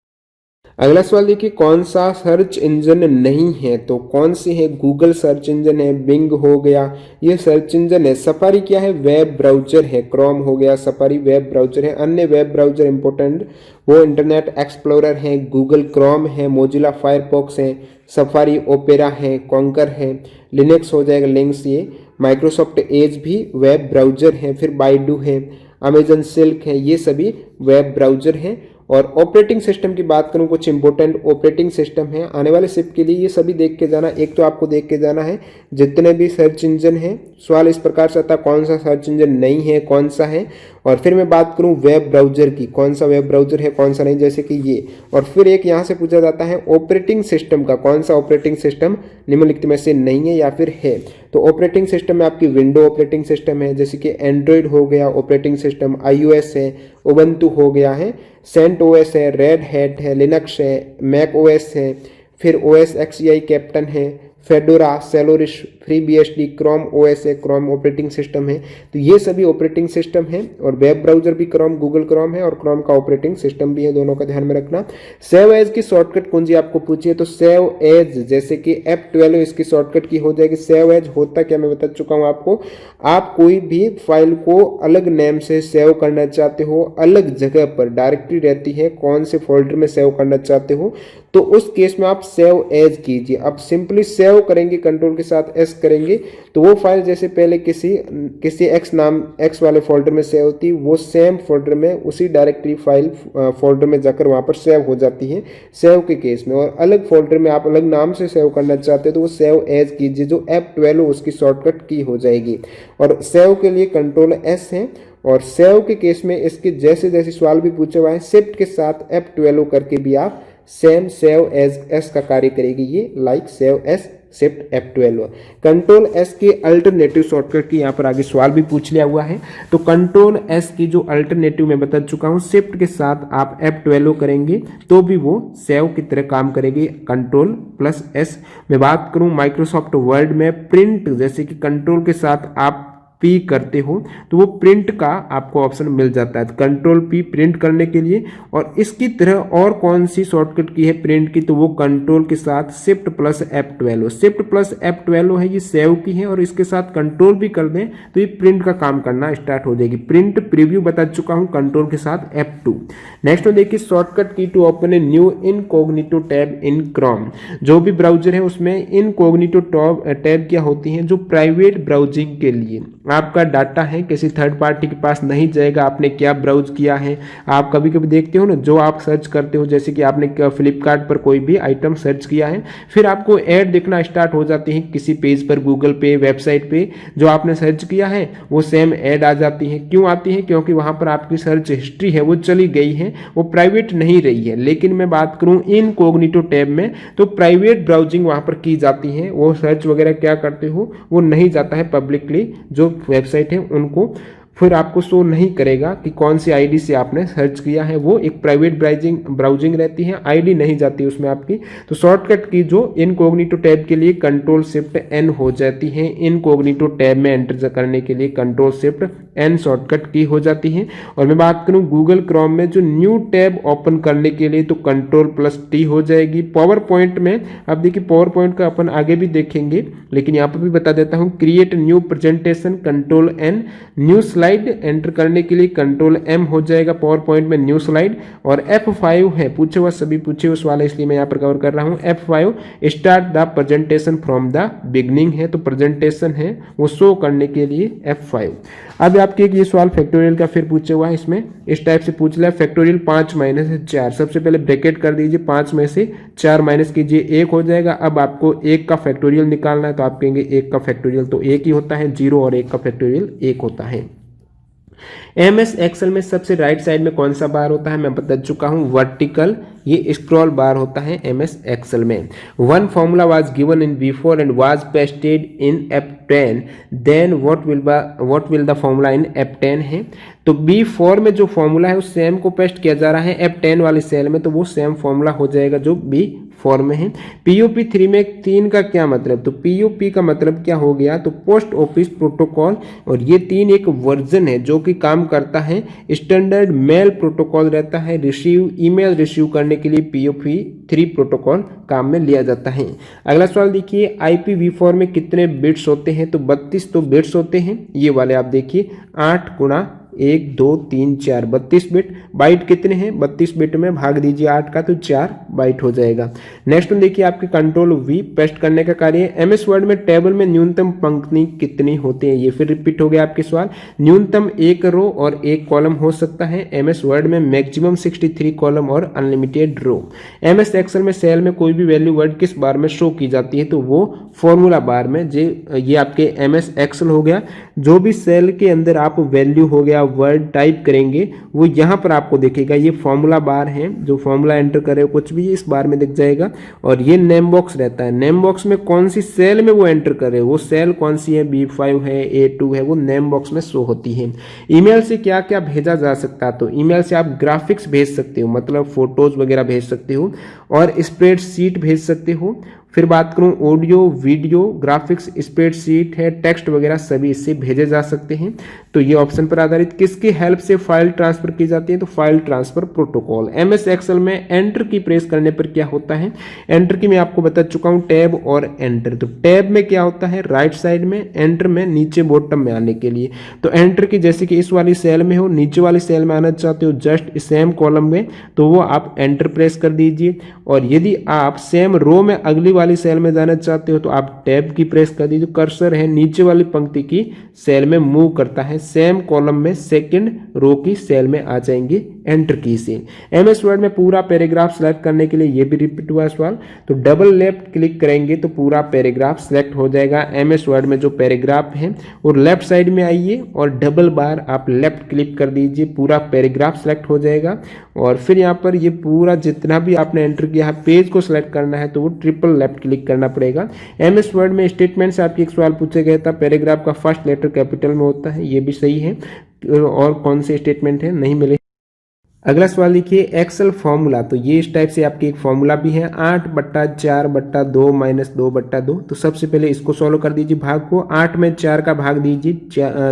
अगला सवाल देखिए, कौन सा सर्च इंजन नहीं है, तो कौन सी है, गूगल सर्च इंजन है, बिंग हो गया, ये सर्च इंजन है। सफारी क्या है, वेब ब्राउजर है, क्रोम हो गया, सफारी वेब ब्राउजर है। अन्य वेब ब्राउजर इंपोर्टेंट वो इंटरनेट एक्सप्लोरर है, गूगल क्रोम है, मोजिला फायरफॉक्स है, सफारी ओपेरा है, कॉन्कर है, लिनक्स हो जाएगा, लिंक्स, ये माइक्रोसॉफ्ट एज भी वेब ब्राउजर है, फिर बाइडू है, अमेजन सिल्क है, ये सभी वेब ब्राउजर हैं। और ऑपरेटिंग सिस्टम की बात करूं, कुछ इंपॉर्टेंट ऑपरेटिंग सिस्टम है आने वाले शिफ्ट के लिए, ये सभी देख के जाना। एक तो आपको देख के जाना है जितने भी सर्च इंजन हैं, सवाल इस प्रकार से आता है कौन सा सर्च इंजन नहीं है, कौन सा है। और फिर मैं बात करूं वेब ब्राउजर की, कौन सा वेब ब्राउजर है, कौन सा नहीं, जैसे कि ये। और फिर एक यहाँ से पूछा जाता है ऑपरेटिंग सिस्टम का, कौन सा ऑपरेटिंग सिस्टम निम्नलिखित में से नहीं है या फिर है। तो ऑपरेटिंग सिस्टम में आपकी विंडो ऑपरेटिंग सिस्टम है, जैसे कि एंड्रॉयड हो गया ऑपरेटिंग सिस्टम, iOS है, उबंटू हो गया है, सेंट ओएस है, रेड हैट है, लिनक्स है, मैक ओएस है, फिर OS XCI कैप्टन है, फेडोरा, सेलोरिश, FreeBSD, क्रोम ओएस है, क्रोम ऑपरेटिंग सिस्टम है। तो ये सभी ऑपरेटिंग सिस्टम है। और वेब ब्राउजर भी क्रोम, गूगल क्रोम है, और क्रोम का ऑपरेटिंग सिस्टम भी है, दोनों का ध्यान में रखना। सेव एज की शॉर्टकट कुंजी आपको पूछी है, तो सेव एज जैसे कि F12 इसकी शॉर्टकट की हो जाएगी। सेव एज होता क्या मैं बता चुका हूँ आपको, आप कोई भी फाइल को अलग नेम से सेव करना चाहते हो, अलग जगह पर डायरेक्टरी रहती है, कौन से फोल्डर में सेव करना चाहते हो, तो उस केस में आप सेव एज कीजिए। अब सिंपली सेव करेंगे, कंट्रोल के साथ एस करेंगे, तो वो फाइल जैसे पहले किसी एक्स नाम एक्स वाले फोल्डर में सेव थी, वो सेम फोल्डर में उसी डायरेक्टरी फाइल फोल्डर में जाकर वहां पर सेव हो जाती है सेव के केस में। और अलग फोल्डर में आप अलग नाम से सेव करना चाहते हो तो वो सेव एज कीजिए, जो F12 उसकी शॉर्टकट की हो जाएगी। और सेव के लिए कंट्रोल एस है। और सेव के केस में इसके जैसे जैसे सवाल भी पूछे हुआ है, शिफ्ट के साथ F12 करके भी आप सेम सेव एज एस का कार्य करेगी ये, like save S shift F12। Control S की अल्टरनेटिव शॉर्टकट की यहाँ पर आगे सवाल भी पूछ लिया हुआ है। तो कंट्रोल एस की जो अल्टरनेटिव मैं बता चुका हूँ, शिफ्ट के साथ आप F12 करेंगे तो भी वो सेव की तरह काम करेगी, कंट्रोल प्लस एस। मैं बात करूँ माइक्रोसॉफ्ट वर्ड में प्रिंट, जैसे कि कंट्रोल के साथ आप P करते हो तो वो प्रिंट का आपको ऑप्शन मिल जाता है, कंट्रोल P प्रिंट करने के लिए। और इसकी तरह और कौन सी शॉर्टकट की है प्रिंट की, तो वो कंट्रोल के साथ shift plus F12। Shift plus F12 है, ये सेव की है, और इसके साथ कंट्रोल भी कर दें तो ये प्रिंट का काम करना स्टार्ट हो जाएगी। प्रिंट प्रीव्यू बता चुका हूं, कंट्रोल के साथ F2। नेक्स्ट में देखिए shortcut key to open a new incognito tab in Chrome. जो भी ब्राउजर है उसमें इनकॉग्निटो टैब क्या होती है, जो प्राइवेट ब्राउजिंग के लिए आपका डाटा है किसी थर्ड पार्टी के पास नहीं जाएगा, आपने क्या ब्राउज किया है। आप कभी कभी देखते हो ना, जो आप सर्च करते हो, जैसे कि आपने फ्लिपकार्ट पर कोई भी आइटम सर्च किया है, फिर आपको ऐड दिखना स्टार्ट हो जाती है किसी पेज पर, गूगल पे, वेबसाइट पे, जो आपने सर्च किया है वो सेम ऐड आ जाती है। क्यों आती है, क्योंकि वहां पर आपकी सर्च हिस्ट्री है वो चली गई है, वो प्राइवेट नहीं रही है। लेकिन मैं बात करूं इनकॉग्निटो टैब में, तो प्राइवेट ब्राउजिंग वहां पर की जाती है, वो सर्च वगैरह क्या करते हो वो नहीं जाता है पब्लिकली, जो वेबसाइट है उनको फिर आपको शो नहीं करेगा कि कौन सी आईडी से आपने सर्च किया है, वो एक प्राइवेट ब्राउजिंग रहती है, आईडी नहीं जाती उसमें आपकी। तो शॉर्टकट की जो इनकॉग्निटो टैब के लिए कंट्रोल शिफ्ट एन हो जाती है, इनकॉग्निटो टैब में एंटर करने के लिए कंट्रोल शिफ्ट एन शॉर्टकट की हो जाती है। और मैं बात करूं गूगल क्रोम में जो न्यू टैब ओपन करने के लिए, तो कंट्रोल प्लस टी हो जाएगी। पावर पॉइंट में अब देखिए पावर पॉइंट का अपन आगे भी देखेंगे, लेकिन यहाँ पर भी बता देता हूँ, create new presentation control N, new slide enter करने के लिए कंट्रोल एम हो जाएगा पावर पॉइंट में, न्यू स्लाइड। और F5 है, पूछे हुआ सभी पूछे उस वाला, इसलिए मैं यहाँ पर कवर कर रहा हूँ। F5 start the presentation from the beginning है, तो प्रेजेंटेशन है वो शो करने के लिए F5। अब आपके एक ये सवाल फैक्टोरियल का फिर पूछे हुआ है, इसमें इस टाइप से पूछ लिया, फैक्टोरियल 5 माइनस 4। सबसे पहले ब्रैकेट कर दीजिए, 5 में से 4 माइनस कीजिए, 1 हो जाएगा। अब आपको 1 का फैक्टोरियल निकालना है, तो आप कहेंगे 1 का फैक्टोरियल तो 1 ही होता है, 0 और 1 का फैक्टोरियल 1 होता है। MS एक्सेल में सबसे राइट साइड में कौन सा बार होता है, मैं बता चुका हूं, वर्टिकल, ये स्क्रॉल बार होता है MS एक्सेल में। One formula was given in B4 and was pasted in F10, then what will the formula in F10 है। तो B4 में जो फॉर्मूला है उस सेम को पेस्ट किया जा रहा है F10 वाली सेल में, तो वो सेम फॉर्मूला हो जाएगा जो B4 में है। POP3 में 3 का क्या मतलब, तो POP का मतलब क्या हो गया, तो पोस्ट ऑफिस प्रोटोकॉल, और ये 3 एक वर्जन है जो कि काम करता है, स्टैंडर्ड मेल प्रोटोकॉल रहता है, ईमेल रिसीव करने के लिए POP3 प्रोटोकॉल काम में लिया जाता है। अगला सवाल देखिए, IPv4 में कितने बिट्स होते हैं, तो 32 तो बिट्स होते हैं, ये वाले आप देखिए 8 गुणा 1 2 3 4 32 बिट। बाइट कितने हैं? 32 बिट में भाग दीजिए 8 का तो 4 बाइट हो जाएगा। नेक्स्ट देखिए आपके कंट्रोल वी पेस्ट करने का कार्य है। एमएस वर्ड में टेबल में न्यूनतम पंक्ति कितनी होती है? ये फिर रिपीट हो गया आपके सवाल। न्यूनतम 1 रो और 1 कॉलम हो सकता है एमएस वर्ड में, मैक्सिमम 63 कॉलम और अनलिमिटेड रो। एमएस एक्सेल में सेल में कोई भी वैल्यू वर्ड किस बार में शो की जाती है? तो वो फॉर्मूला बार में। ये आपके एमएस एक्सेल हो गया। जो भी सेल के अंदर आप वैल्यू हो गया वर्ड टाइप करेंगे वो यहाँ पर आपको दिखेगा। ये फॉर्मूला बार है, जो फॉर्मूला एंटर करे कुछ भी इस बार में दिख जाएगा। और ये नेम बॉक्स रहता है। नेम बॉक्स में कौन सी सेल में वो एंटर करे, वो सेल कौन सी है, B5 है, A2 है, वो नेम बॉक्स में शो होती है। ईमेल से क्या क्या भेजा जा सकता है? तो ईमेल से आप ग्राफिक्स भेज सकते हो, मतलब फोटोज वगैरह भेज सकते हो, और स्प्रेडशीट भेज सकते हो। फिर बात करूं ऑडियो, वीडियो, ग्राफिक्स, स्प्रेडशीट है, टेक्स्ट वगैरह सभी इससे भेजे जा सकते हैं। तो ये ऑप्शन पर आधारित किसकी हेल्प से फाइल ट्रांसफर की जाती है? तो file transfer protocol. MS Excel में एंटर की प्रेस करने पर क्या होता है? एंटर की मैं आपको बता चुका हूं, टैब और एंटर। तो टैब में क्या होता है? राइट साइड में, एंटर में नीचे बॉटम में आने के लिए। तो एंटर की जैसे कि इस वाली सेल में हो, नीचे वाली सेल में आना चाहते हो जस्ट सेम कॉलम में, तो वो आप एंटर प्रेस कर दीजिए। और यदि आप सेम रो में अगली वाली सेल में जाना चाहते हो तो आप टैब की प्रेस कर दीजिए। कर्सर है नीचे वाली पंक्ति की सेल में मूव करता है, सेम कॉलम में सेकंड रो की सेल में आ जाएंगे एंटर की से। एमएस वर्ड में पूरा पैराग्राफ सेलेक्ट करने के लिए ये भी रिपीट हुआ सवाल। तो डबल लेफ्ट क्लिक करेंगे तो पूरा पैराग्राफ सेलेक्ट हो जाएगा। एमएस वर्ड में जो पैराग्राफ है और लेफ्ट साइड में आइए और डबल बार आप लेफ्ट क्लिक कर दीजिए, पूरा पैराग्राफ सेलेक्ट हो जाएगा। और फिर यहाँ पर ये पूरा जितना भी आपने एंटर किया है पेज को सिलेक्ट करना है तो वो ट्रिपल लेफ्ट क्लिक करना पड़ेगा। एमएस वर्ड में स्टेटमेंट से आपकी एक सवाल पूछा गया था, पैराग्राफ का फर्स्ट लेटर कैपिटल में होता है, ये भी सही है। और कौन से स्टेटमेंट है नहीं मिले। अगला सवाल देखिए एक्सेल फॉर्मूला। तो ये इस टाइप से आपकी एक फॉर्मूला भी है, 8/4/2 - 2/2। तो सबसे पहले इसको सॉल्व कर दीजिए भाग को। 8 में 4 का भाग दीजिए,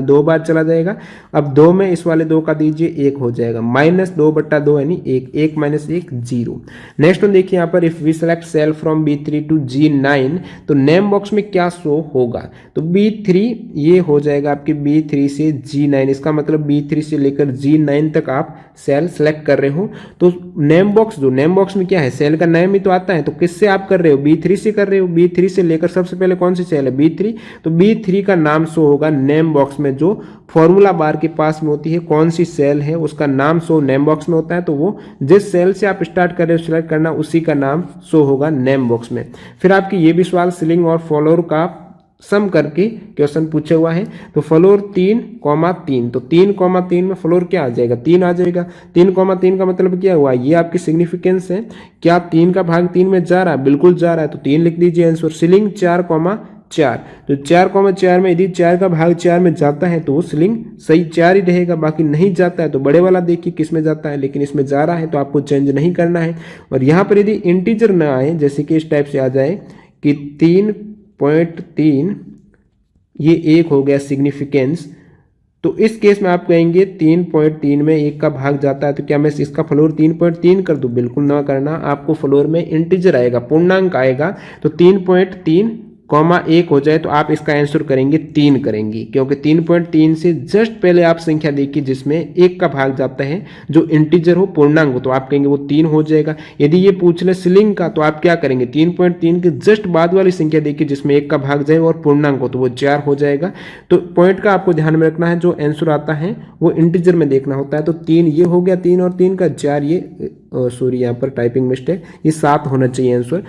2 बार चला जाएगा। अब 2 में इस वाले 2 का दीजिए, 1 हो जाएगा। -2/2 यानी 1, 1 - 1 0। नेक्स्ट वन देखिए यहाँ पर, if we select cell from B3 to G9 तो नेम बॉक्स में क्या शो होगा? तो B3 ये हो जाएगा आपके B3 से G9, इसका मतलब B3 से लेकर G9 तक आप सेल सेलेक्ट कर रहे हो। तो नेम बॉक्स, जो नेम बॉक्स में क्या है, सेल का नेम ही तो आता है। तो किससे आप कर रहे हो? B3 से कर रहे हो। B3 से लेकर सबसे पहले कौन सी सेल है? B3। तो B3 का नाम शो होगा नेम बॉक्स में, जो फॉर्मूला बार के पास में होती है। कौन सी सेल है उसका नाम शो नेम बॉक्स में होता है। तो वो जिस सेल से आप स्टार्ट कर रहे हो सिलेक्ट करना, उसी का नाम शो होगा नेम बॉक्स में। फिर आपकी ये भी सवाल सिलिंग और फॉलोअर का सम करके क्वेश्चन पूछा हुआ है। तो फ्लोर 3,3, तो 3,3 में फ्लोर क्या आ जाएगा? 3 आ जाएगा। 3,3 का मतलब क्या हुआ? ये आपकी सिग्निफिकेंस है। क्या 3 का भाग 3 में जा रहा है? बिल्कुल जा रहा है, तो 3 लिख दीजिए आंसर। सीलिंग 4,4, तो 4,4 में यदि 4 का भाग 4 में जाता है तो वो सीलिंग सही 4 ही रहेगा। बाकी नहीं जाता है तो बड़े वाला देखिए किस में जाता है, लेकिन इसमें जा रहा है तो आपको चेंज नहीं करना है। और यहाँ पर यदि इंटीजर ना आए, जैसे कि इस टाइप से आ जाए कि 3.3, ये 1 हो गया सिग्निफिकेंस, तो इस केस में आप कहेंगे 3.3 में 1 का भाग जाता है तो क्या मैं इसका फ्लोर 3.3 कर दूं? बिल्कुल ना करना, आपको फ्लोर में इंटीजर आएगा, पूर्णांक आएगा। तो 3.3, 1 हो जाए तो आप इसका आंसर करेंगे 3 करेंगे, क्योंकि 3.3 से जस्ट पहले आप संख्या देखिए जिसमें 1 का भाग जाता है, जो इंटीजर हो, पूर्णांक हो, तो आप कहेंगे वो 3 हो जाएगा। यदि ये पूछ ले सीलिंग का तो आप क्या करेंगे? 3.3 के जस्ट बाद वाली संख्या देखिए जिसमें 1 का भाग जाए और पूर्णांक हो, तो वो 4 हो जाएगा। तो पॉइंट का आपको ध्यान में रखना है, जो आंसर आता है वो इंटीजर में देखना होता है। तो 3 ये हो गया, 3 और 3 का 4, ये सॉरी यहाँ पर टाइपिंग मिस्टेक, ये 7 होना चाहिए आंसर।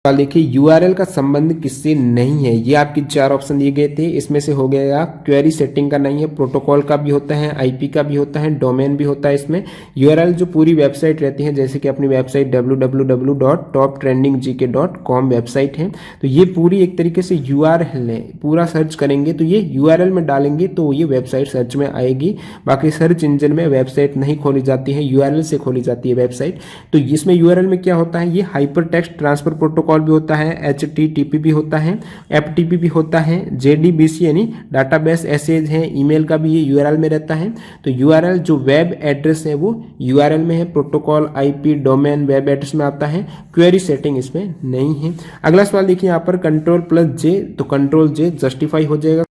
देखिए यूआरएल का संबंध किससे नहीं है? ये आपकी 4 ऑप्शन दिए गए थे, इसमें से हो गया क्वेरी सेटिंग का नहीं है, प्रोटोकॉल का भी होता है, आईपी का भी होता है, डोमेन भी होता है। इसमें यूआरएल जो पूरी वेबसाइट रहती है, जैसे कि अपनी वेबसाइट www.toptrendinggk.com वेबसाइट है, तो ये पूरी एक तरीके से यूआरएल है। पूरा सर्च करेंगे तो ये यूआरएल में डालेंगे तो ये वेबसाइट सर्च में आएगी। बाकी सर्च इंजन में वेबसाइट नहीं खोली जाती है, यूआरएल से खोली जाती है वेबसाइट। तो इसमें यूआरएल में क्या होता है? ये हाइपर टेक्स्ट ट्रांसफर प्रोटोकॉल भी होता है, HTTP भी होता है, FTP भी होता है, JDBC यानी डाटाबेस एसेज है, ईमेल का भी ये यूआरएल में रहता है। तो यूआरएल जो वेब एड्रेस है वो यूआरएल में है, protocol, IP, domain web address में आता है, क्वेरी सेटिंग इसमें नहीं है। अगला सवाल देखिए यहाँ पर Ctrl+J, तो Ctrl+J जस्टिफाई हो जाएगा।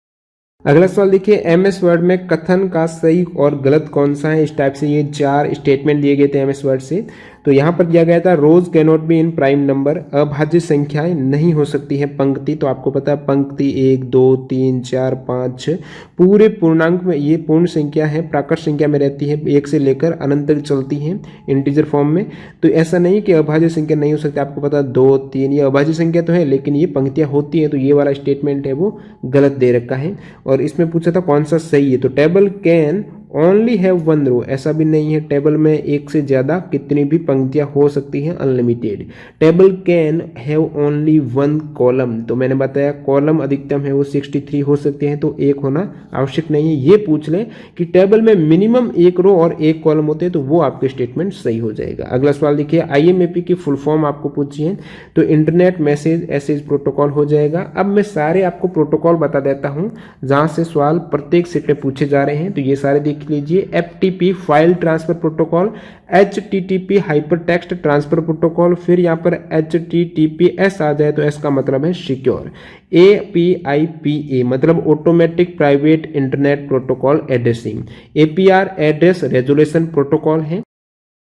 अगला सवाल देखिए, एमएस वर्ड में कथन का सही और गलत कौन सा है। इस टाइप से ये 4 स्टेटमेंट दिए गए थे एमएस वर्ड से। तो यहाँ पर दिया गया था rose can not be in prime number, अभाज्य संख्याएं नहीं हो सकती है पंक्ति। तो आपको पता है पंक्ति 1 2 3 4 5 6 पूरे पूर्णांक में ये पूर्ण संख्या है, प्राकृत संख्या में रहती है, 1 से लेकर अनंत तक चलती है इंटीजर फॉर्म में। तो ऐसा नहीं कि अभाज्य संख्या नहीं हो सकती, आपको पता है 2 3 ये अभाज्य संख्या तो है लेकिन ये पंक्तियां होती हैं। तो ये वाला स्टेटमेंट है वो गलत दे रखा है। और इसमें पूछा था कौन सा सही है, तो टेबल कैन ओनली हैव 1 रो, ऐसा भी नहीं है, टेबल में एक से ज्यादा कितनी भी पंक्तियां हो सकती हैं, unlimited. Table can have only 1 column, तो मैंने बताया कॉलम अधिकतम है वो 63 हो सकते हैं, तो एक होना आवश्यक नहीं है। ये पूछ ले कि टेबल में मिनिमम 1 रो और 1 कॉलम होते हैं, तो वो आपके स्टेटमेंट सही हो जाएगा। अगला सवाल देखिए, आईएमएपी की फुल फॉर्म आपको पूछी है, तो इंटरनेट मैसेज एसेज प्रोटोकॉल हो जाएगा। अब मैं सारे आपको प्रोटोकॉल बता देता हूं जहां से सवाल प्रत्येक सेट में पूछे जा रहे हैं, तो ये सारे देख लीजिए। FTP file transfer protocol, HTTP hyper text transfer protocol, फिर यहाँ पर एचटीटीपीएस आ जाए तो एस का मतलब है सिक्योर, एपीआईपीए मतलब automatic private internet protocol addressing, APR address resolution protocol है।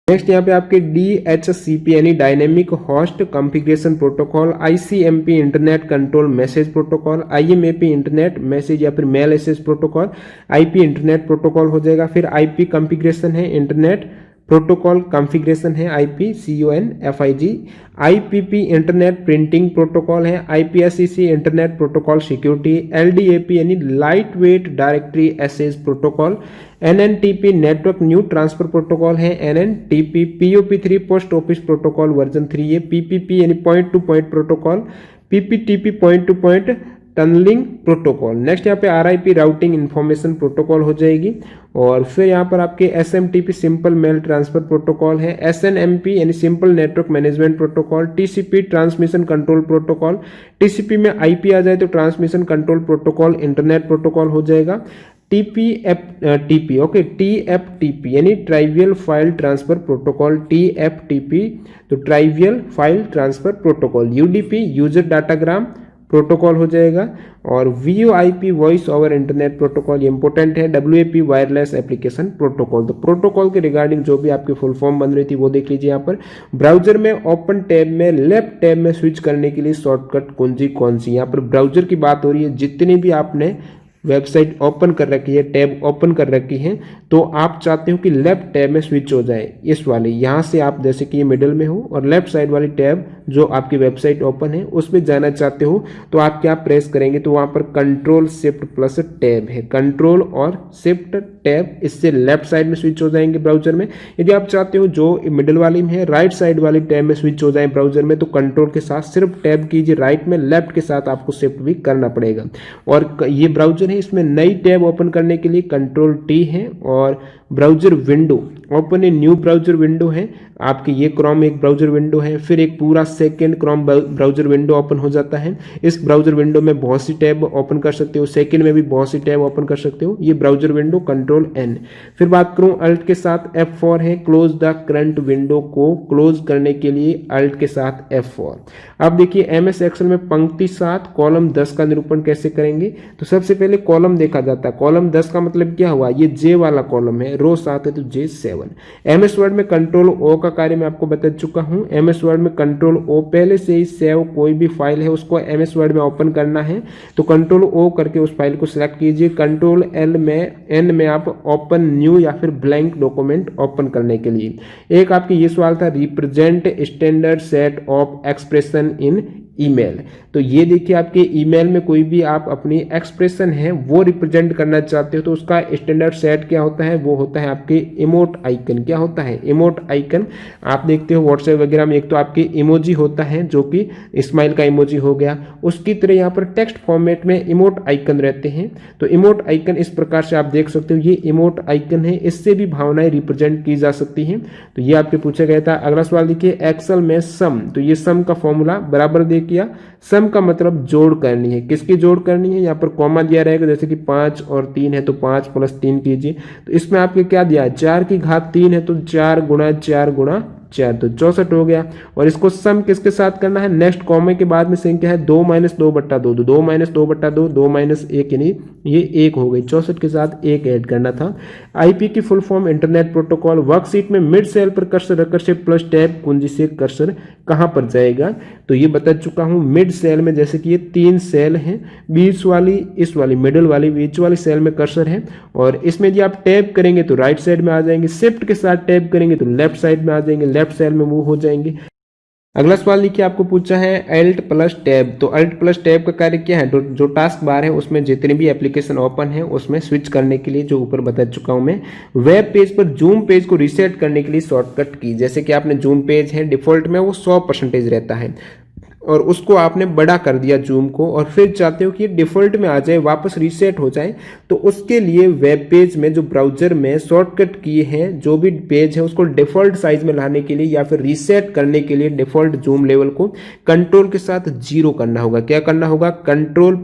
नेक्स्ट यहाँ पे आपके DHCP यानी dynamic host configuration protocol, ICMP internet control message protocol, IMAP internet message या फिर mail access protocol, IP internet protocol हो जाएगा। फिर IP कॉन्फ़िगरेशन है, इंटरनेट प्रोटोकॉल कॉन्फ़िगरेशन है, IPCONFIG, IPP internet printing protocol है, IPSEC internet protocol security, LDAP यानी lightweight directory access protocol, NNTP network new transfer protocol है, NNTP POP3 post office protocol version 3 है, PPP यानी point to point protocol, PPTP point to point tunneling protocol. Next यहाँ पे RIP routing information protocol हो जाएगी। और फिर यहाँ पर आपके SMTP simple mail transfer protocol है, SNMP यानी simple network management protocol, TCP transmission control protocol, TCP में IP आ जाए तो transmission control protocol internet protocol हो जाएगा। TFTP ओके, TFTP यानी trivial file transfer protocol, TFTP तो trivial file transfer protocol, UDP user datagram protocol हो जाएगा। और VoIP voice over internet protocol ये इंपॉर्टेंट है, WAP वायरलेस एप्लीकेशन प्रोटोकॉल। तो प्रोटोकॉल के रिगार्डिंग जो भी आपकी फुल फॉर्म बन रही थी वो देख लीजिए। यहाँ पर ब्राउजर में ओपन टैब में लेफ्ट टैब में स्विच करने के लिए शॉर्टकट कुंजी कौन सी, यहाँ पर ब्राउजर की बात हो रही है, जितनी भी आपने वेबसाइट ओपन कर रखी है, टैब ओपन कर रखी है, तो आप चाहते हो कि लेफ्ट टैब में स्विच हो जाए, इस वाले यहाँ से आप जैसे कि ये मिडिल में हो और लेफ्ट साइड वाली टैब जो आपकी वेबसाइट ओपन है उसमें जाना चाहते हो, तो आप क्या प्रेस करेंगे, तो वहां पर कंट्रोल शिफ्ट प्लस टैब है, कंट्रोल और शिफ्ट टैब, इससे लेफ्ट साइड में स्विच हो जाएंगे ब्राउजर में। यदि आप चाहते हो जो मिडिल वाली में है राइट साइड वाली टैब में स्विच हो जाए ब्राउजर में, तो कंट्रोल के साथ सिर्फ टैब कीजिए राइट में, लेफ्ट के साथ आपको शिफ्ट भी करना पड़ेगा। और ये ब्राउजर है, इसमें नई टैब ओपन करने के लिए कंट्रोल T है। और browser window open a new browser window है आपकी, ये क्रोम एक ब्राउजर विंडो है, फिर एक पूरा second Chrome browser window open हो जाता है। इस ब्राउजर विंडो में बहुत सी टैब ओपन कर सकते हो, सेकंड में भी बहुत सी टैब ओपन कर सकते हो, ये ब्राउजर विंडो कंट्रोल N। फिर बात करूं अल्ट के साथ F4 है, क्लोज द करंट विंडो को क्लोज करने के लिए अल्ट के साथ F4। अब देखिए MS एक्सेल में पंक्ति 7 कॉलम 10 का निरूपण कैसे करेंगे, तो सबसे पहले कॉलम देखा जाता है, कॉलम 10 का मतलब क्या हुआ, ये J वाला कॉलम है, रो 7 है तो J7। MS वर्ड में कंट्रोल O का कार्य मैं आपको बता चुका हूं, MS वर्ड में कंट्रोल O पहले से ही सेव कोई भी फाइल है उसको MS वर्ड में ओपन करना है, तो कंट्रोल O करके उस फाइल को सिलेक्ट कीजिए, कंट्रोल N में आप ओपन न्यू या फिर ब्लैंक डॉक्यूमेंट ओपन करने के लिए। एक आपकी ये सवाल था, represent standard set of expression in email, तो ये देखिए आपके ईमेल में कोई भी आप अपनी एक्सप्रेशन है वो रिप्रेजेंट करना चाहते हो, तो उसका स्टैंडर्ड सेट क्या होता है, वो होता है आपके इमोट आइकन। क्या होता है इमोट आइकन, आप देखते हो व्हाट्सएप वगैरह में एक तो आपके इमोजी होता है जो कि स्माइल का इमोजी हो गया, उसकी तरह यहाँ पर टेक्स्ट फॉर्मेट में इमोट आइकन रहते हैं। तो इमोट आइकन इस प्रकार से आप देख सकते हो, ये इमोट आइकन है, इससे भी भावनाएं रिप्रेजेंट की जा सकती हैं। तो ये आपके पूछा गया था। अगला सवाल देखिए, एक्सेल में सम, तो ये सम का फॉर्मूला बराबर दे किया, सम का मतलब जोड़ करनी है, किसकी जोड़ करनी है, यहाँ पर कॉमा दिया रहेगा, जैसे कि 5 और 3 है तो 5 + 3 कीजिए, तो इसमें आपके क्या दिया है, 4 की घात 3 है तो 4 × 4 × 4, तो 64 हो गया। और इसको सम किसके साथ करना है, नेक्स्ट कॉमे के बाद में संख्या है 2 माइनस 2/2, 2 माइनस 2/2, 2 माइनस 1 यानी ये 1 हो गई। 64 के साथ 1 ऐड करना था। आईपी की full form internet protocol. Worksheet में मिड सेल पर कर्सर रखकर शिफ्ट प्लस टैब कुंजी से कर्सर कहां पर जाएगा, तो ये बता चुका हूं। मिड सेल में जैसे कि ये 3 सेल हैं, बीच वाली, इस वाली मिडिल वाली, बीच वाली सेल में कर्सर है और इसमें यदि आप टैब करेंगे तो राइट साइड में आ जाएंगे, शिफ्ट के साथ टैब करेंगे तो लेफ्ट साइड में आ जाएंगे, लेफ्ट सेल में मूव हो जाएंगे। अगला सवाल लिखिए, आपको पूछा है अल्ट प्लस टैब। तो अल्ट प्लस टैब का कार्य क्या है, जो टास्क बार है उसमें जितने भी एप्लीकेशन ओपन है उसमें स्विच करने के लिए, जो ऊपर बता चुका हूं मैं। वेब पेज पर जूम पेज को रीसेट करने के लिए शॉर्टकट की, जैसे कि आपने जूम पेज है डिफॉल्ट में वो 100% रहता है और उसको आपने बड़ा कर दिया जूम को, और फिर चाहते हो कि ये डिफॉल्ट में आ जाए, वापस रीसेट हो जाए, तो उसके लिए वेब पेज में जो ब्राउजर में शॉर्टकट किए हैं, जो भी पेज है उसको डिफॉल्ट साइज में लाने के लिए या फिर रीसेट करने के लिए डिफॉल्ट जूम लेवल को कंट्रोल के साथ 0 करना होगा। क्या करना होगा, कंट्रोल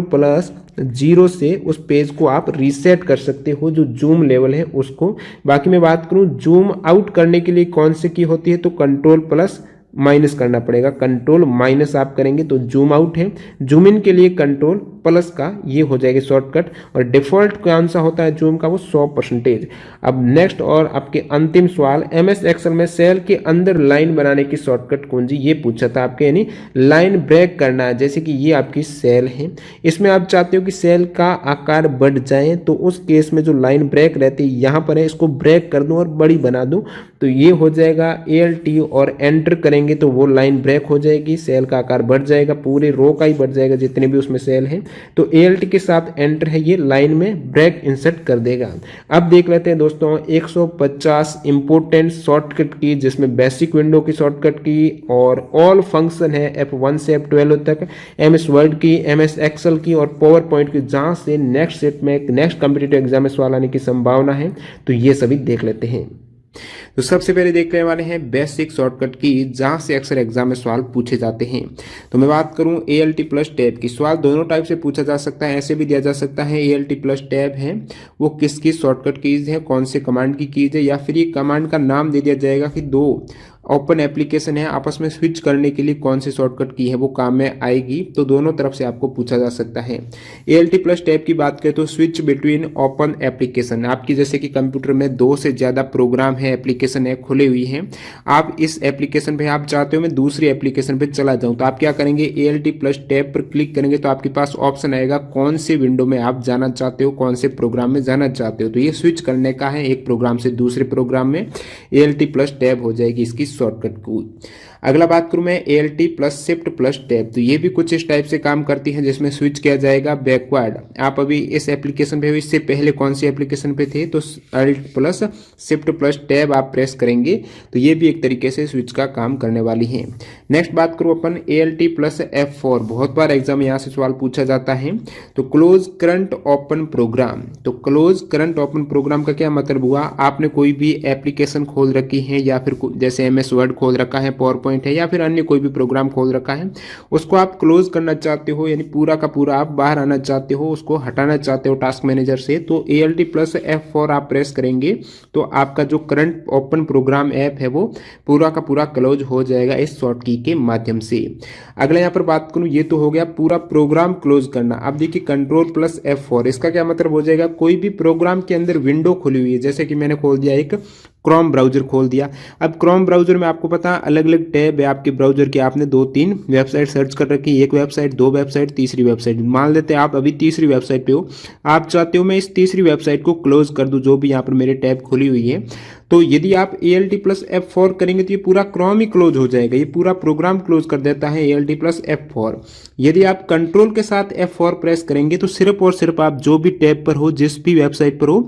प्लस 0 से उस पेज को आप रीसेट कर सकते हो, जो जूम लेवल है उसको। बाकी मैं बात करूं जूम आउट करने के लिए कौन सी की होती है, तो कंट्रोल प्लस माइनस करना पड़ेगा। कंट्रोल माइनस आप करेंगे तो जूम आउट है, जूम इन के लिए कंट्रोल प्लस का ये हो जाएगा शॉर्टकट, और डिफॉल्ट कौन सा होता है जूम का, वो 100%। अब नेक्स्ट और आपके अंतिम सवाल, एमएस एक्सेल में सेल के अंदर लाइन बनाने की शॉर्टकट कुंजी, ये पूछा था आपके, यानी लाइन ब्रेक करना है। जैसे कि ये आपकी सेल है, इसमें आप चाहते हो कि सेल का आकार बढ़ जाए, तो उस केस में जो लाइन ब्रेक रहती है यहाँ पर है, इसको ब्रेक कर दूं और बड़ी बना दूं, तो ये हो जाएगा ALT और एंटर करेंगे तो वो लाइन ब्रेक हो जाएगी, सेल का आकार बढ़ जाएगा, पूरे रो का ही बढ़ जाएगा जितने भी उसमें सेल हैं। तो ALT के साथ एंटर है, ये लाइन में ब्रेक इंसर्ट कर देगा। अब देख लेते हैं दोस्तों 150 इंपोर्टेंट शॉर्टकट की, जिसमें बेसिक विंडो की शॉर्टकट की और ऑल फंक्शन है F1 से F12 तक, MS वर्ड की, MS एक्सेल की और पावर पॉइंट की, जहां से नेक्स्ट सेट में नेक्स्ट कॉम्पिटिटिव एग्जाम में सवाल आने की संभावना है, तो ये सभी देख लेते हैं। तो सबसे पहले देखने वाले हैं बेसिक शॉर्टकट की, जहां से अक्सर एग्जाम में सवाल पूछे जाते हैं। तो मैं बात करूं ALT प्लस टैब की, सवाल दोनों टाइप से पूछा जा सकता है, ऐसे भी दिया जा सकता है ALT प्लस टैब है वो किसकी शॉर्टकट कीज है, कौन से कमांड की कीज है, या फिर ये कमांड का नाम दे दिया जाएगा कि 2 ओपन एप्लीकेशन है, आपस में स्विच करने के लिए कौन सी शॉर्टकट की है वो काम में आएगी। तो दोनों तरफ से आपको पूछा जा सकता है। ALT प्लस टैब की बात करें तो स्विच बिटवीन ओपन एप्लीकेशन, आपकी जैसे कि कंप्यूटर में 2 से ज़्यादा प्रोग्राम है, एप्लीकेशन है, खुली हुई है, आप इस एप्लीकेशन पे आप चाहते हो मैं दूसरी एप्लीकेशन पे चला जाऊँ, तो आप क्या करेंगे, ALT प्लस टैब पर क्लिक करेंगे तो आपके पास ऑप्शन आएगा कौन से विंडो में आप जाना चाहते हो, कौन से प्रोग्राम में जाना चाहते हो। तो ये स्विच करने का है एक प्रोग्राम से दूसरे प्रोग्राम में, ALT प्लस टैब हो जाएगी इसकी शॉर्टकट को। अगला बात करूं मैं ALT plus shift plus tab, तो ये भी कुछ इस टाइप से काम करती है, जिसमें स्विच किया जाएगा बैकवर्ड। आप अभी इस एप्लीकेशन पे हो, इससे पहले कौन सी एप्लीकेशन पे थे, तो alt plus shift plus tab आप प्रेस करेंगे तो ये भी एक तरीके से स्विच का काम करने वाली है। नेक्स्ट बात करूं अपन ALT प्लस F4, बहुत बार एग्जाम यहाँ से सवाल पूछा जाता है। तो क्लोज करंट ओपन प्रोग्राम, तो क्लोज करंट ओपन प्रोग्राम का क्या मतलब हुआ, आपने कोई भी एप्लीकेशन खोल रखी है या फिर जैसे MS वर्ड खोल रखा है, पावर पॉइंट है, या फिर अन्य कोई भी प्रोग्राम खोल रखा है, उसको आप क्लोज करना चाहते हो, यानी पूरा का पूरा आप बाहर आना चाहते हो, उसको हटाना चाहते हो टास्क मैनेजर से, तो ALT प्लस F4 आप प्रेस करेंगे तो आपका जो करंट ओपन प्रोग्राम ऐप है वो पूरा का पूरा क्लोज हो जाएगा इस शॉर्ट की के माध्यम से। अगला यहाँ पर बात करूं, ये तो हो गया पूरा प्रोग्राम क्लोज करना। अब देखिए कंट्रोल प्लस F4, इसका क्या मतलब हो जाएगा, कोई भी प्रोग्राम के अंदर विंडो खुली हुई है, जैसे कि मैंने खोल दिया एक क्रोम ब्राउजर खोल दिया। अब क्रोम ब्राउजर में आपको पता अलग अलग टैब है आपके ब्राउजर के, आपने 2-3 वेबसाइट सर्च कर रखी, एक वेबसाइट, 2 वेबसाइट, तीसरी वेबसाइट, मान लेते हैं आप अभी तीसरी वेबसाइट पे हो, आप चाहते हो मैं इस तीसरी वेबसाइट को क्लोज कर दूं, जो भी यहाँ पर मेरे टैब खुली हुई है, तो यदि आप ALT प्लस F4 करेंगे तो ये पूरा क्रोम ही क्लोज हो जाएगा, ये पूरा प्रोग्राम क्लोज कर देता है ALT प्लस F4। यदि आप कंट्रोल के साथ F4 प्रेस करेंगे तो सिर्फ और सिर्फ आप जो भी टैब पर हो, जिस भी वेबसाइट पर हो,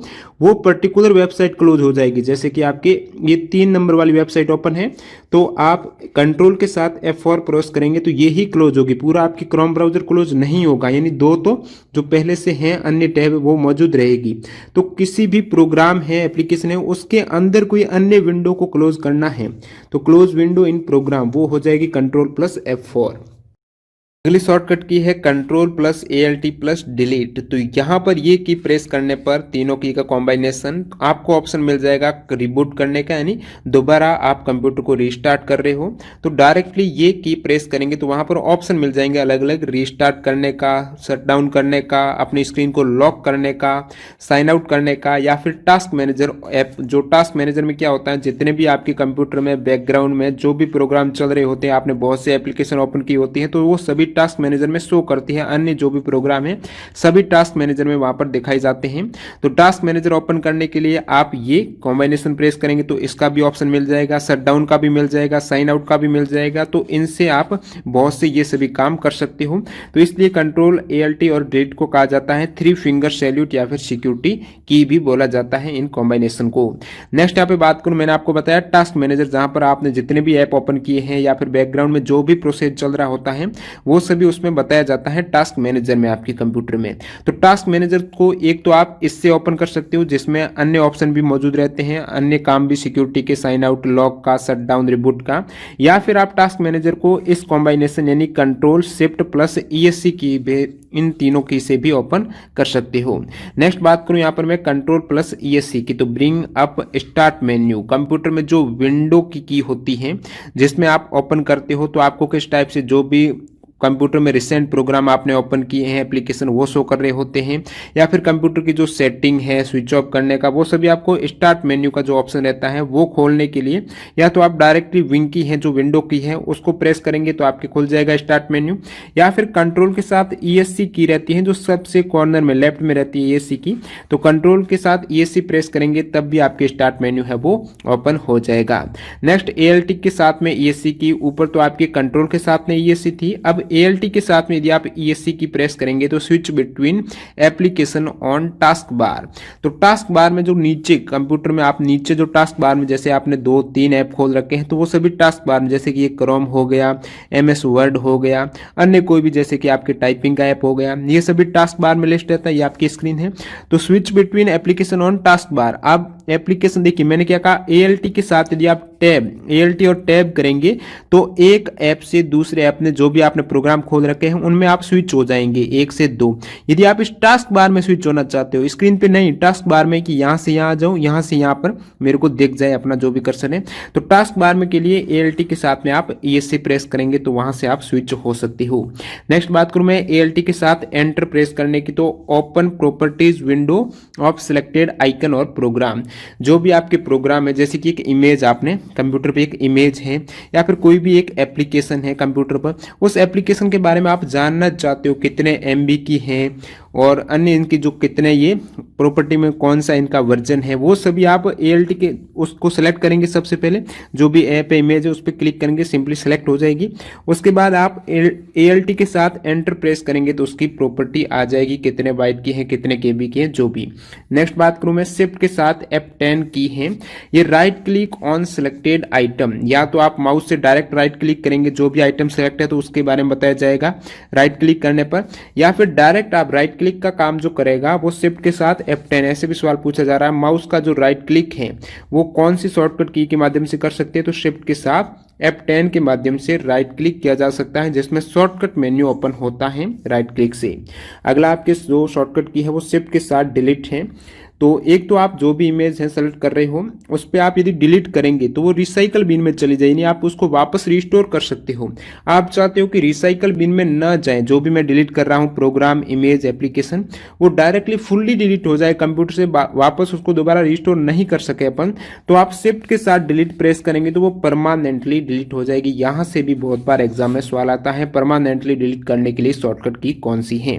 वो पर्टिकुलर वेबसाइट क्लोज हो जाएगी। जैसे कि आपके ये 3 नंबर वाली वेबसाइट ओपन है, तो आप कंट्रोल के साथ F4 प्रेस करेंगे तो ये ही क्लोज होगी, पूरा आपकी क्रोम ब्राउजर क्लोज नहीं होगा, यानी 2 तो जो पहले से हैं अन्य टैब वो मौजूद रहेगी। तो किसी भी प्रोग्राम है, एप्लीकेशन है, उसके अंदर कोई अन्य विंडो को क्लोज करना है तो क्लोज विंडो इन प्रोग्राम वो हो जाएगी कंट्रोल प्लस F4। अगली शॉर्टकट की है control plus ALT plus delete. तो यहाँ पर ये की प्रेस करने पर तीनों की का कॉम्बिनेशन आपको ऑप्शन मिल जाएगा रिबूट करने का, यानी दोबारा आप कंप्यूटर को रीस्टार्ट कर रहे हो तो डायरेक्टली ये की प्रेस करेंगे तो वहां पर ऑप्शन मिल जाएंगे अलग अलग, रीस्टार्ट करने का, शट डाउन करने का, अपनी स्क्रीन को लॉक करने का, साइन आउट करने का, या फिर टास्क मैनेजर ऐप। जो टास्क मैनेजर में क्या होता है, जितने भी आपके कंप्यूटर में बैकग्राउंड में जो भी प्रोग्राम चल रहे होते हैं, आपने बहुत से एप्लीकेशन ओपन की होती है तो वो सभी टास्क मैनेजर में शो करती है। अन्य जो भी प्रोग्राम है सभी टास्क मैनेजर में वहां पर दिखाई जाते हैं। तो टास्क मैनेजर ओपन करने के लिए आप ये कॉम्बिनेशन प्रेस करेंगे तो इसका भी ऑप्शन मिल जाएगा, शट डाउन का भी मिल जाएगा, साइन आउट का भी मिल जाएगा। तो इनसे आप बहुत से ये सभी काम कर सकते हो। तो इसलिए कंट्रोल ALT और डिलीट को कहा जाता है 3 फिंगर सैल्यूट या फिर सिक्योरिटी की भी बोला जाता है इन कॉम्बिनेशन को। नेक्स्ट यहाँ पे बात करूं, मैंने आपको बताया टास्क मैनेजर, जहां पर आपने जितने भी ऐप ओपन किए हैं या फिर बैकग्राउंड में जो भी प्रोसेस चल रहा होता है वो सभी उसमें बताया जाता है टास्क मैनेजर में आपके कंप्यूटर में। तो टास्क मैनेजर को एक तो आप इससे ओपन कर सकते हो जिसमें अन्य ऑप्शन भी मौजूद रहते हैं, अन्य काम भी सिक्योरिटी के, साइन आउट, लॉक का, शट डाउन, रिबूट का, या फिर आप टास्क मैनेजर को इस कॉम्बिनेशन यानी कंट्रोल शिफ्ट प्लस ESC की इन तीनों की से भी ओपन कर सकते हो। नेक्स्ट बात करूं यहां पर मैं कंट्रोल प्लस ESC की, तो bring up start menu. Computer में जो विंडो की होती है जिसमें आप ओपन करते हो तो आपको किस टाइप से जो भी कंप्यूटर में रिसेंट प्रोग्राम आपने ओपन किए हैं, एप्लीकेशन, वो शो कर रहे होते हैं, या फिर कंप्यूटर की जो सेटिंग है स्विच ऑफ करने का, वो सभी आपको स्टार्ट मेन्यू का जो ऑप्शन रहता है वो खोलने के लिए या तो आप डायरेक्टली विंग की है जो विंडो की है उसको प्रेस करेंगे तो आपके खुल जाएगा स्टार्ट मेन्यू, या फिर कंट्रोल के साथ ESC की रहती है जो सबसे कॉर्नर में लेफ्ट में रहती है ESC की, तो कंट्रोल के साथ ESC प्रेस करेंगे तब भी आपके स्टार्ट मेन्यू है वो ओपन हो जाएगा। नेक्स्ट ALT के साथ में ESC की, ऊपर तो आपके कंट्रोल के साथ में ESC थी, अब ALT के साथ में यदि आप ESC की प्रेस करेंगे तो switch between application on task bar. तो टास्क बार में जो नीचे कंप्यूटर में आप नीचे जो टास्क बार में जैसे आपने 2-3 ऐप खोल रखे हैं तो वो सभी टास्क बार में, जैसे कि ये क्रोम हो गया, MS वर्ड हो गया, अन्य कोई भी जैसे कि आपके टाइपिंग का ऐप हो गया, ये सभी टास्क बार में लिस्ट रहता है। ये आपकी स्क्रीन है। तो switch between application on task bar. अब एप्लीकेशन देखिए मैंने क्या कहा, ALT के साथ यदि आप टैब, ALT और टैब करेंगे तो एक ऐप से दूसरे ऐप में जो भी आपने प्रोग्राम खोल रखे हैं उनमें आप स्विच हो जाएंगे 1 से 2। यदि आप इस टास्क बार में स्विच होना चाहते हो, स्क्रीन पे नहीं, टास्क बार में कि यहां से यहां आ जाऊं, यहां से यहां पर मेरे को दिख जाए अपना जो भी कर्सर है, तो टास्क बार में के लिए ALT के साथ में आप ESC प्रेस करेंगे तो वहां से आप स्विच हो सकते हो। नेक्स्ट बात करूं मैं ALT के साथ एंटर प्रेस करने की, तो open properties window of selected icon और प्रोग्राम। जो भी आपके प्रोग्राम है, जैसे कि एक इमेज आपने कंप्यूटर पे एक इमेज है या फिर कोई भी एक एप्लीकेशन है कंप्यूटर पर, उस एप्लीकेशन के बारे में आप जानना चाहते हो कितने MB की है और अन्य इनकी जो कितने ये प्रॉपर्टी में कौन सा इनका वर्जन है, वो सभी आप ALT के उसको सेलेक्ट करेंगे। सबसे पहले जो भी ऐप है, इमेज है, उस पर क्लिक करेंगे, सिंपली सेलेक्ट हो जाएगी। उसके बाद आप ALT के साथ एंटर प्रेस करेंगे तो उसकी प्रॉपर्टी आ जाएगी, कितने बाइट की है, कितने KB की है, जो भी। नेक्स्ट बात करूं मैं शिफ्ट के साथ F10 की है। ये right click on selected item, या तो आप माउस से डायरेक्ट राइट क्लिक करेंगे, जो भी आइटम सेलेक्ट है तो उसके बारे में बताया जाएगा राइट क्लिक करने पर, या फिर डायरेक्ट आप राइट क्लिक का काम जो करेगा वो शिफ्ट के साथ F10। ऐसे भी सवाल पूछा जा रहा है माउस का जो राइट क्लिक है वो कौन सी शॉर्टकट की के माध्यम से कर सकते हैं, तो शिफ्ट के साथ F10 के माध्यम से राइट क्लिक किया जा सकता है, जिसमें शॉर्टकट मेन्यू ओपन होता है राइट क्लिक से। अगला आपके जो शॉर्टकट की है वो शिफ्ट के साथ डिलीट है। तो एक तो आप जो भी इमेज है सेलेक्ट कर रहे हो उस पर आप यदि डिलीट करेंगे तो वो रिसाइकल बिन में चली जाएगी, आप उसको वापस रिस्टोर कर सकते हो। आप चाहते हो कि रिसाइकल बिन में ना जाए, जो भी मैं डिलीट कर रहा हूं प्रोग्राम, इमेज, एप्लीकेशन, वो डायरेक्टली फुल्ली डिलीट हो जाए, कंप्यूटर से वापस उसको दोबारा रिस्टोर नहीं कर सके अपन, तो आप शिफ्ट के साथ डिलीट प्रेस करेंगे तो वो परमानेंटली डिलीट हो जाएगी। यहां से भी बहुत बार एग्जाम में सवाल आता है परमानेंटली डिलीट करने के लिए शॉर्टकट की कौन सी है।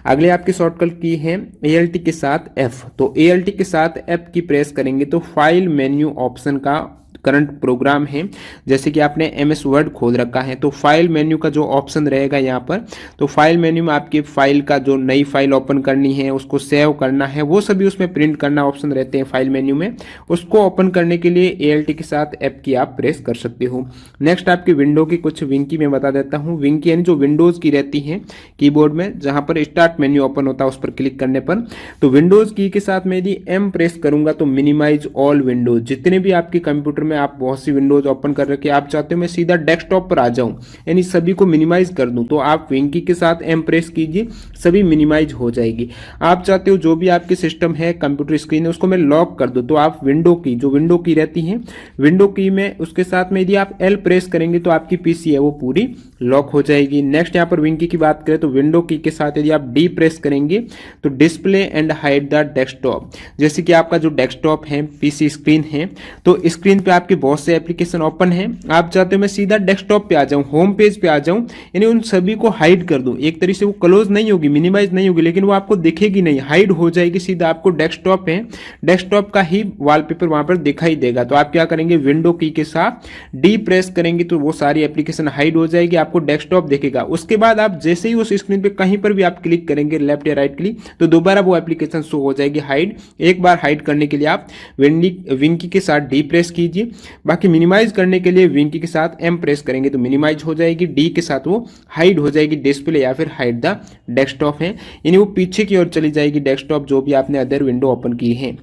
अगले आपकी शॉर्टकट की है ALT के साथ F। तो ALT के साथ F की प्रेस करेंगे तो फाइल मेन्यू ऑप्शन का करंट प्रोग्राम है, जैसे कि आपने MS वर्ड खोल रखा है तो फाइल मेन्यू का जो ऑप्शन रहेगा यहाँ पर, तो फाइल मेन्यू में आपकी फाइल का जो नई फाइल ओपन करनी है, उसको सेव करना है, वो सभी उसमें प्रिंट करना ऑप्शन रहते हैं फाइल मेन्यू में। उसको ओपन करने के लिए ALT के साथ F की आप प्रेस कर सकते हो। नेक्स्ट आपकी विंडो की कुछ विंग की मैं बता देता हूँ। विंग की यानी जो विंडोज की रहती है कीबोर्ड में, जहां पर स्टार्ट मेन्यू ओपन होता है उस पर क्लिक करने पर, तो विंडोज की के साथ मैं यदि M प्रेस करूंगा तो मिनिमाइज ऑल विंडोज, जितने भी आपके कंप्यूटर में आप बहुत सी विंडोज ओपन कर रखे, आप चाहते हो मैं सीधा डेस्कटॉप पर आ जाऊं, यानी सभी को मिनिमाइज कर दूं, तो आप विंग की के साथ एम प्रेस कीजिए, सभी मिनिमाइज हो जाएगी। आप चाहते हो जो भी आपके सिस्टम है, कंप्यूटर स्क्रीन है, उसको मैं लॉक कर दूं, तो आप विंडो की, जो विंडो की रहती है, विंडो की में उसके साथ में यदि आप एल प्रेस करेंगे तो आपकी पीसी है वो पूरी लॉक हो जाएगी। नेक्स्ट यहाँ पर विंग की बात करें तो विंडो की के साथ यदि आप डी प्रेस करेंगे तो display and hide the desktop, जैसे कि आपका जो डेस्कटॉप है, पीसी स्क्रीन है, तो स्क्रीन पे आपके बहुत से एप्लीकेशन ओपन है, आप चाहते हो मैं सीधा डेस्कटॉप पे आ जाऊं, होम पेज पे आ जाऊं, यानी उन सभी को हाइड कर दूं। एक तरीके से वो क्लोज नहीं होगी, मिनिमाइज नहीं होगी, लेकिन वो आपको दिखेगी नहीं, हाइड हो जाएगी, सीधा आपको डेस्कटॉप है, डेस्कटॉप का ही वॉलपेपर वहां पर दिखाई देगा। तो आप क्या करेंगे, विंडो की के साथ डी प्रेस करेंगे तो वो सारी एप्लीकेशन हाइड हो जाएगी, आपको डेस्कटॉप दिखेगा। उसके बाद आप जैसे ही उस स्क्रीन पे कहीं पर भी आप क्लिक करेंगे, लेफ्ट या राइट क्लिक, तो दोबारा वो एप्लीकेशन शो हो जाएगी हाइड। एक बार हाइड करने के लिए आप विंग की के साथ डी प्रेस कीजिए, बाकी मिनिमाइज करने के लिए विंग की के साथ एम प्रेस करेंगे तो मिनिमाइज हो जाएगी, डी के साथ वो हाइड हो जाएगी डिस्प्ले या फिर हाइड द डेस्कटॉप है, यानी वो पीछे की ओर चली जाएगी डेस्कटॉप जो भी आपने अदर विंडो ओपन की है।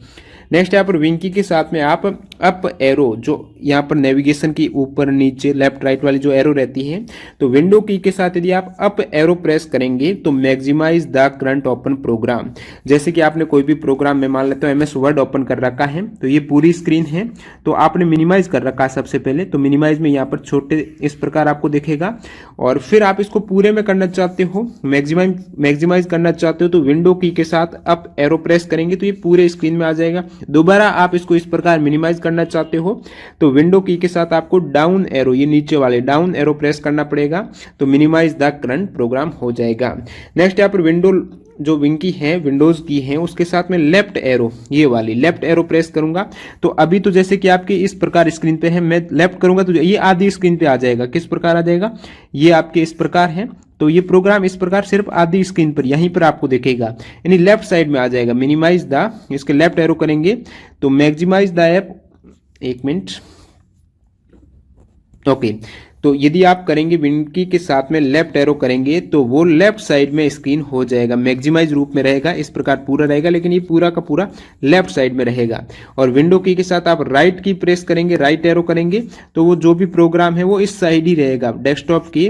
नेक्स्ट यहाँ पर विंग की के साथ में आप अप एरो, जो यहाँ पर नेविगेशन की ऊपर नीचे लेफ्ट राइट वाली जो एरो रहती है, तो विंडो की के साथ यदि आप अप एरो प्रेस करेंगे तो maximize the current open program, जैसे कि आपने कोई भी प्रोग्राम में मान लेते हो एमएस वर्ड ओपन कर रखा है, तो ये पूरी स्क्रीन है, तो आपने मिनिमाइज कर रखा है सबसे पहले, तो मिनिमाइज में यहाँ पर छोटे इस प्रकार आपको दिखेगा, और फिर आप इसको पूरे में करना चाहते हो, मैक्सिमाइज करना चाहते हो, तो विंडो की के साथ अप एरो प्रेस करेंगे तो ये पूरे स्क्रीन में आ जाएगा। दोबारा आप इसको इस प्रकार मिनिमाइज करना चाहते हो तो विंडो की के साथ आपको डाउन एरो, ये नीचे वाले डाउन एरो प्रेस करना पड़ेगा, तो मिनिमाइज द करंट प्रोग्राम हो जाएगा। नेक्स्ट यहाँ पर विंडो जो विंग की है, विंडोज की है, उसके साथ में लेफ्ट एरो, ये वाली लेफ्ट एरो प्रेस करूंगा तो अभी तो जैसे कि आपके इस प्रकार स्क्रीन पे है, मैं लेफ्ट करूंगा तो ये आधी स्क्रीन पे आ जाएगा। किस प्रकार आ जाएगा, ये आपके इस प्रकार है, तो ये प्रोग्राम इस प्रकार सिर्फ आधी स्क्रीन पर यहीं पर आपको दिखेगा, यानी लेफ्ट साइड में आ जाएगा। मिनिमाइज द, इसके लेफ्ट एरो करेंगे तो मैक्सिमाइज द ऐप, एक मिनट, ओके, तो यदि आप करेंगे विंग की के साथ में लेफ्ट एरो करेंगे तो वो लेफ्ट साइड में स्क्रीन हो जाएगा, मैक्सिमाइज रूप में रहेगा, इस प्रकार पूरा रहेगा, लेकिन ये पूरा का पूरा लेफ्ट साइड में रहेगा। और विंडो की के साथ आप राइट की प्रेस करेंगे, राइट एरो करेंगे तो वो जो भी प्रोग्राम है वो इस साइड ही रहेगा, डेस्कटॉप की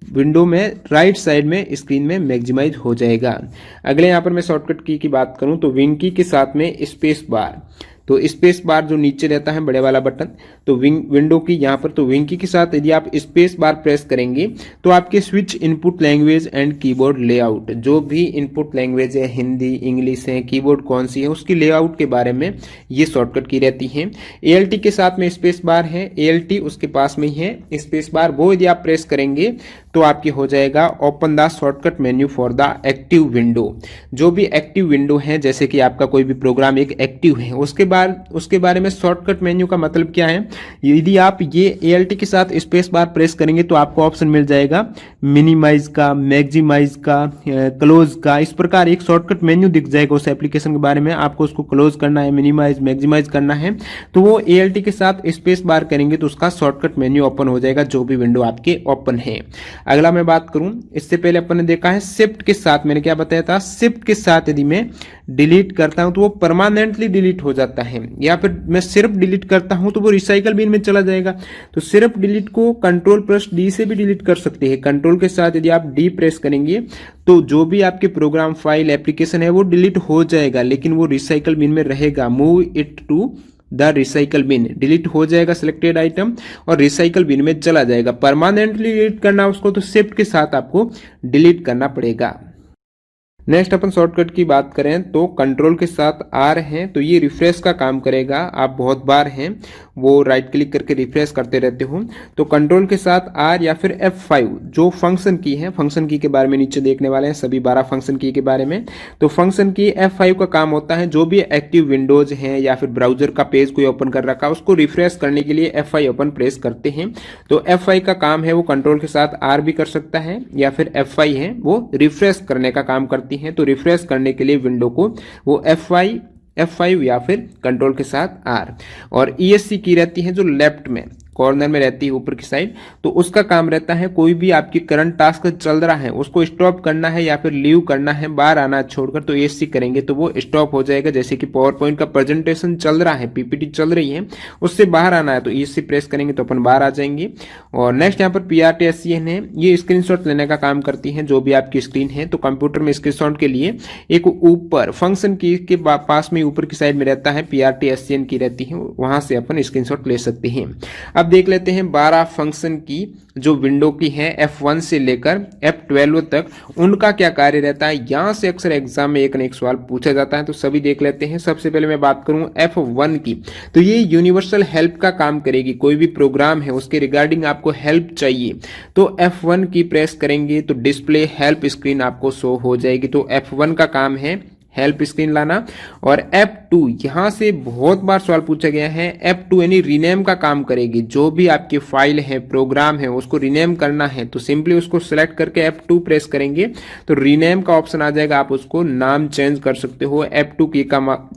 विंडो में राइट साइड में स्क्रीन में मैक्सिमाइज हो जाएगा। अगले यहाँ पर मैं शॉर्टकट की बात करूं तो विंग की के साथ में स्पेस बार, तो स्पेस बार जो नीचे रहता है बड़े वाला बटन, तो विंडो की यहाँ पर, तो विंग की के साथ यदि आप स्पेस बार प्रेस करेंगे तो आपके switch input language and keyboard layout, जो भी इनपुट लैंग्वेज है, हिंदी, इंग्लिश है, कीबोर्ड कौन सी है, उसकी लेआउट के बारे में ये शॉर्टकट की रहती है। एएलटी के साथ में स्पेस बार है, एएलटी उसके पास में ही है स्पेस बार, वो यदि आप प्रेस करेंगे तो आपकी हो जाएगा open the shortcut menu for the active window. जो भी एक्टिव विंडो है, जैसे कि आपका कोई भी प्रोग्राम एक एक्टिव है, उसके बारे में शॉर्टकट मेन्यू का मतलब क्या है, यदि आप ये एएलटी के साथ स्पेस बार प्रेस करेंगे तो आपको ऑप्शन मिल जाएगा मिनिमाइज का, मैक्सिमाइज का, क्लोज का, इस प्रकार एक शॉर्टकट मेन्यू दिख जाएगा उस एप्लीकेशन के बारे में, आपको उसको क्लोज करना है, मिनिमाइज, मैक्सिमाइज करना है, तो वो एएलटी के साथ स्पेस बार करेंगे तो उसका शॉर्टकट मेन्यू ओपन हो जाएगा, जो भी विंडो आपके ओपन है। अगला मैं बात करूं, इससे पहले अपन ने देखा है शिफ्ट के साथ, मैंने क्या बताया था, शिफ्ट के साथ यदि मैं डिलीट करता हूं तो वो परमानेंटली डिलीट हो जाता है, या फिर मैं सिर्फ डिलीट करता हूं तो वो रिसाइकल बिन में चला जाएगा। तो सिर्फ डिलीट को कंट्रोल प्लस डी से भी डिलीट कर सकते हैं। कंट्रोल के साथ यदि आप डी प्रेस करेंगे तो जो भी आपके प्रोग्राम, फाइल, एप्लीकेशन है वो डिलीट हो जाएगा, लेकिन वो रिसाइकल बिन में रहेगा। Move it to the recycle bin, delete हो जाएगा सिलेक्टेड आइटम और रिसाइकल बिन में चला जाएगा। परमानेंटली डिलीट करना उसको तो शिफ्ट के साथ आपको डिलीट करना पड़ेगा। नेक्स्ट अपन शॉर्टकट की बात करें तो कंट्रोल के साथ आर है, तो ये रिफ्रेश का काम करेगा। आप बहुत बार हैं वो राइट क्लिक करके रिफ्रेश करते रहते हो, तो कंट्रोल के साथ आर या फिर F5 जो फंक्शन की है, फंक्शन की के बारे में नीचे देखने वाले हैं सभी 12 फंक्शन की के बारे में। तो फंक्शन की F5 का काम होता है, जो भी एक्टिव विंडोज हैं या फिर ब्राउजर का पेज कोई ओपन कर रखा है उसको रिफ्रेश करने के लिए F5 ओपन प्रेस करते हैं। तो F5 का काम है वो कंट्रोल के साथ आर भी कर सकता है, या फिर F5 है वो रिफ्रेश करने का काम करती है। तो रिफ्रेश करने के लिए विंडो को वो F5 या फिर कंट्रोल के साथ आर, और ESC की रहती है जो लेफ्ट में, कॉर्नर में रहती है ऊपर की साइड, तो उसका काम रहता है कोई भी आपकी करंट टास्क चल रहा है उसको स्टॉप करना है या फिर लीव करना है, बाहर आना छोड़कर, तो ESC करेंगे तो वो स्टॉप हो जाएगा। जैसे कि पावर पॉइंट का प्रेजेंटेशन चल रहा है, PPT चल रही है, उससे बाहर आना है तो ESC प्रेस करेंगे तो अपन बाहर आ जाएंगे। और नेक्स्ट यहाँ पर PRTSCN है, ये स्क्रीनशॉट लेने का काम करती है जो भी आपकी स्क्रीन है। तो कंप्यूटर में स्क्रीनशॉट के लिए एक ऊपर फंक्शन की के पास में ऊपर की साइड में रहता है PRTSCN की रहती है, वहां से अपन स्क्रीनशॉट ले सकते हैं। अब देख लेते हैं 12 फंक्शन की जो विंडो की है F1 से लेकर F12 तक, उनका क्या कार्य रहता है। यहां से अक्सर एग्जाम में एक न एक सवाल पूछा जाता है, तो सभी देख लेते हैं। सबसे पहले मैं बात करूं F1 की, तो ये यूनिवर्सल हेल्प का काम करेगी। कोई भी प्रोग्राम है उसके रिगार्डिंग आपको हेल्प चाहिए तो F1 की प्रेस करेंगे तो डिस्प्ले हेल्प स्क्रीन आपको शो हो जाएगी। तो F1 का काम है हेल्प स्क्रीन लाना। और F2 यहां से बहुत बार सवाल पूछा गया है, F2 यानी रीनेम का काम करेगी। जो भी आपकी फाइल है, प्रोग्राम है, उसको रीनेम करना है तो सिंपली उसको सिलेक्ट करके F2 प्रेस करेंगे तो रीनेम का ऑप्शन आ जाएगा, आप उसको नाम चेंज कर सकते हो। F2 की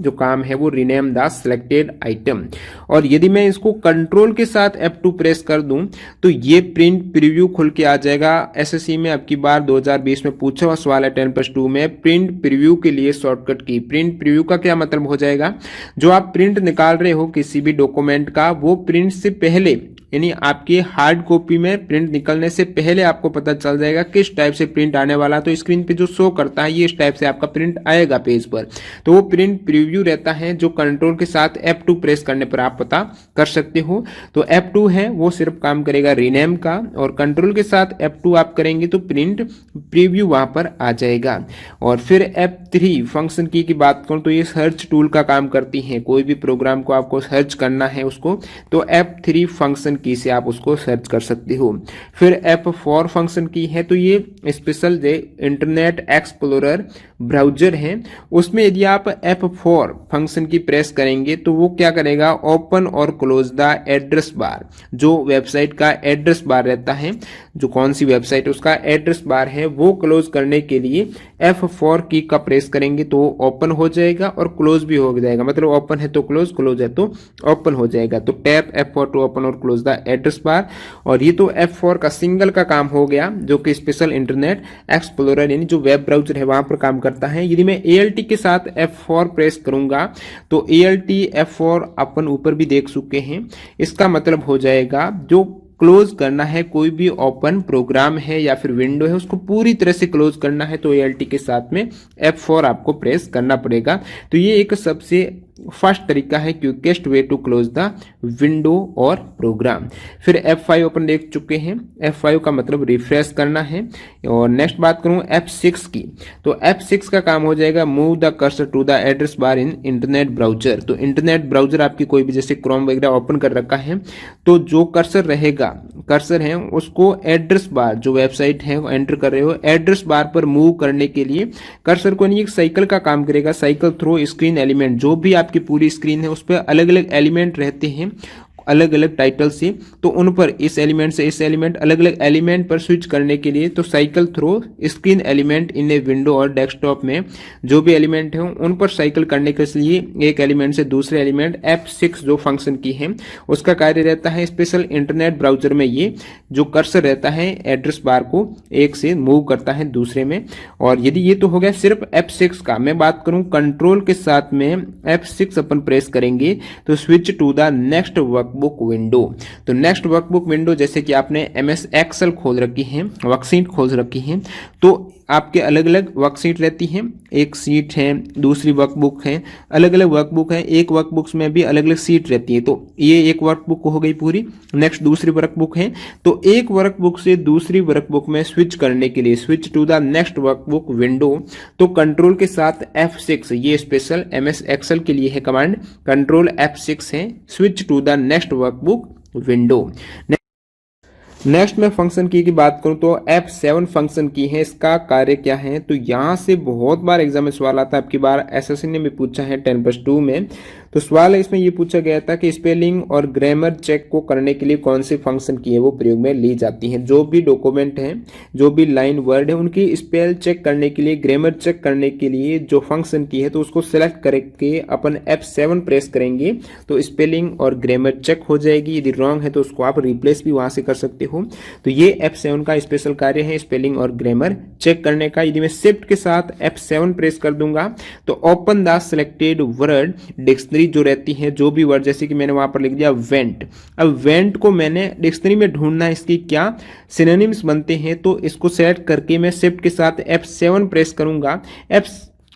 जो काम है वो रीनेम द सिलेक्टेड आइटम। और यदि मैं इसको कंट्रोल के साथ F2 प्रेस कर दूं तो ये प्रिंट प्रीव्यू खुल के आ जाएगा। SSC में अब की बार 2020 में पूछा हुआ सवाल है 10+2 में, प्रिंट प्रीव्यू के लिए शॉर्टकट की। प्रिंट प्रीव्यू का क्या मतलब हो जाएगा, जो आप प्रिंट निकाल रहे हो किसी भी डॉक्यूमेंट का, वो प्रिंट से पहले यानी आपकी हार्ड कॉपी में प्रिंट निकलने से पहले आपको पता चल जाएगा किस टाइप से प्रिंट आने वाला। तो स्क्रीन पे जो शो करता है ये इस टाइप से आपका प्रिंट आएगा पेज पर, तो वो प्रिंट प्रीव्यू रहता है जो कंट्रोल के साथ F2 प्रेस करने पर आप पता कर सकते हो। तो F2 है वो सिर्फ काम करेगा रीनेम का, और कंट्रोल के साथ F2 आप करेंगे तो प्रिंट प्रीव्यू वहां पर आ जाएगा। और फिर F3 फंक्शन की बात करूं तो ये सर्च टूल का काम करती है। कोई भी प्रोग्राम को आपको सर्च करना है उसको, तो F3 फंक्शन की से आप उसको सर्च कर सकते हो। फिर F4 फंक्शन की है, तो ये स्पेशल इंटरनेट एक्सप्लोरर ब्राउजर है, उसमें यदि आप F4 फंक्शन की प्रेस करेंगे तो वो क्या करेगा, ओपन और क्लोज द एड्रेस बार। जो वेबसाइट का एड्रेस बार रहता है, जो कौन सी वेबसाइट उसका एड्रेस बार है, वो क्लोज करने के लिए F4 की का प्रेस करेंगे तो ओपन हो जाएगा और क्लोज भी हो जाएगा। मतलब ओपन है तो क्लोज, क्लोज है तो ओपन हो जाएगा। तो टैप F4 टू ओपन और क्लोज द एड्रेस बार। और ये तो F4 का सिंगल का काम हो गया, जो कि स्पेशल इंटरनेट एक्सप्लोरर यानी जो वेब ब्राउजर है वहां पर काम करता है। यदि मैं ALT के साथ F4 प्रेस करूंगा तो ALT F4 अपन ऊपर भी देख चुके हैं, इसका मतलब हो जाएगा जो क्लोज करना है कोई भी ओपन प्रोग्राम है या फिर विंडो है उसको पूरी तरह से क्लोज करना है तो ALT के साथ में F4 आपको प्रेस करना पड़ेगा। तो ये एक सबसे फर्स्ट तरीका है, quickest way to close the window और प्रोग्राम। फिर F5 अपन देख चुके हैं, F5 का मतलब रिफ्रेश करना है। और नेक्स्ट बात करूं F6 की, तो F6 का काम हो जाएगा move the cursor to the address bar in internet browser. तो इंटरनेट ब्राउजर आपकी कोई भी जैसे क्रोम वगैरह ओपन कर रखा है, तो जो कर्सर रहेगा, कर्सर है उसको एड्रेस बार जो वेबसाइट है वो एंटर कर रहे हो, एड्रेस बार पर मूव करने के लिए कर्सर को नहीं एक साइकिल का काम करेगा, साइकिल थ्रू स्क्रीन एलिमेंट। जो भी आपकी पूरी स्क्रीन है उस पर अलग अलग एलिमेंट रहते हैं अलग अलग टाइटल से, तो उन पर इस एलिमेंट से इस एलिमेंट अलग अलग एलिमेंट पर स्विच करने के लिए तो cycle through screen element in a window और डेस्कटॉप में जो भी एलिमेंट है उन पर साइकिल करने के लिए एक एलिमेंट से दूसरे एलिमेंट F6 जो फंक्शन की है उसका कार्य रहता है। स्पेशल इंटरनेट ब्राउजर में ये जो कर्सर रहता है एड्रेस बार को एक से मूव करता है दूसरे में। और यदि ये तो हो गया सिर्फ F6 का, मैं बात करूं कंट्रोल के साथ में F6 अपन प्रेस करेंगे तो switch to the next workbook window. तो नेक्स्ट वर्कबुक विंडो जैसे कि आपने MS एक्सेल खोल रखी है, वर्कशीट खोल रखी है, तो आपके अलग अलग वर्कशीट रहती हैं, एक सीट है, दूसरी वर्कबुक है, अलग अलग वर्कबुक है, एक वर्कबुक्स में भी अलग अलग सीट रहती है। तो ये एक वर्कबुक हो गई पूरी, नेक्स्ट दूसरी वर्कबुक है, तो एक वर्कबुक से दूसरी वर्कबुक में स्विच करने के लिए switch to the next workbook window, तो कंट्रोल के साथ F6, ये स्पेशल MS एक्सेल के लिए है कमांड, कंट्रोल F6 है, switch to the next workbook window. Next में फंक्शन की बात करूं तो F7 फंक्शन की है, इसका कार्य क्या है, तो यहां से बहुत बार एग्जाम में सवाल आता है, आपकी बार SSC ने भी पूछा है 10+2 में। तो सवाल इसमें ये पूछा गया था कि स्पेलिंग और ग्रामर चेक को करने के लिए कौन से फंक्शन की है वो प्रयोग में ली जाती हैं। जो भी डॉक्यूमेंट है, जो भी लाइन वर्ड है, उनकी स्पेल चेक करने के लिए, ग्रामर चेक करने के लिए जो फंक्शन की है तो उसको सेलेक्ट करके अपन F7 प्रेस करेंगे तो स्पेलिंग और ग्रामर चेक हो जाएगी। यदि रॉन्ग है तो उसको आप रिप्लेस भी वहां से कर सकते हो। तो ये F7 का स्पेशल कार्य है स्पेलिंग और ग्रामर चेक करने का। यदि मैं शिफ्ट के साथ F7 प्रेस कर दूंगा तो open the selected word dictionary जो रहती है, जो भी वर्ड, जैसे कि मैंने वहां पर लिख दिया वेंट। अब वेंट को मैंने डिक्शनरी में ढूंढना है, इसकी क्या सिनोनिम्स बनते हैं, तो इसको सेलेक्ट करके मैं शिफ्ट के साथ F7 प्रेस करूंगा।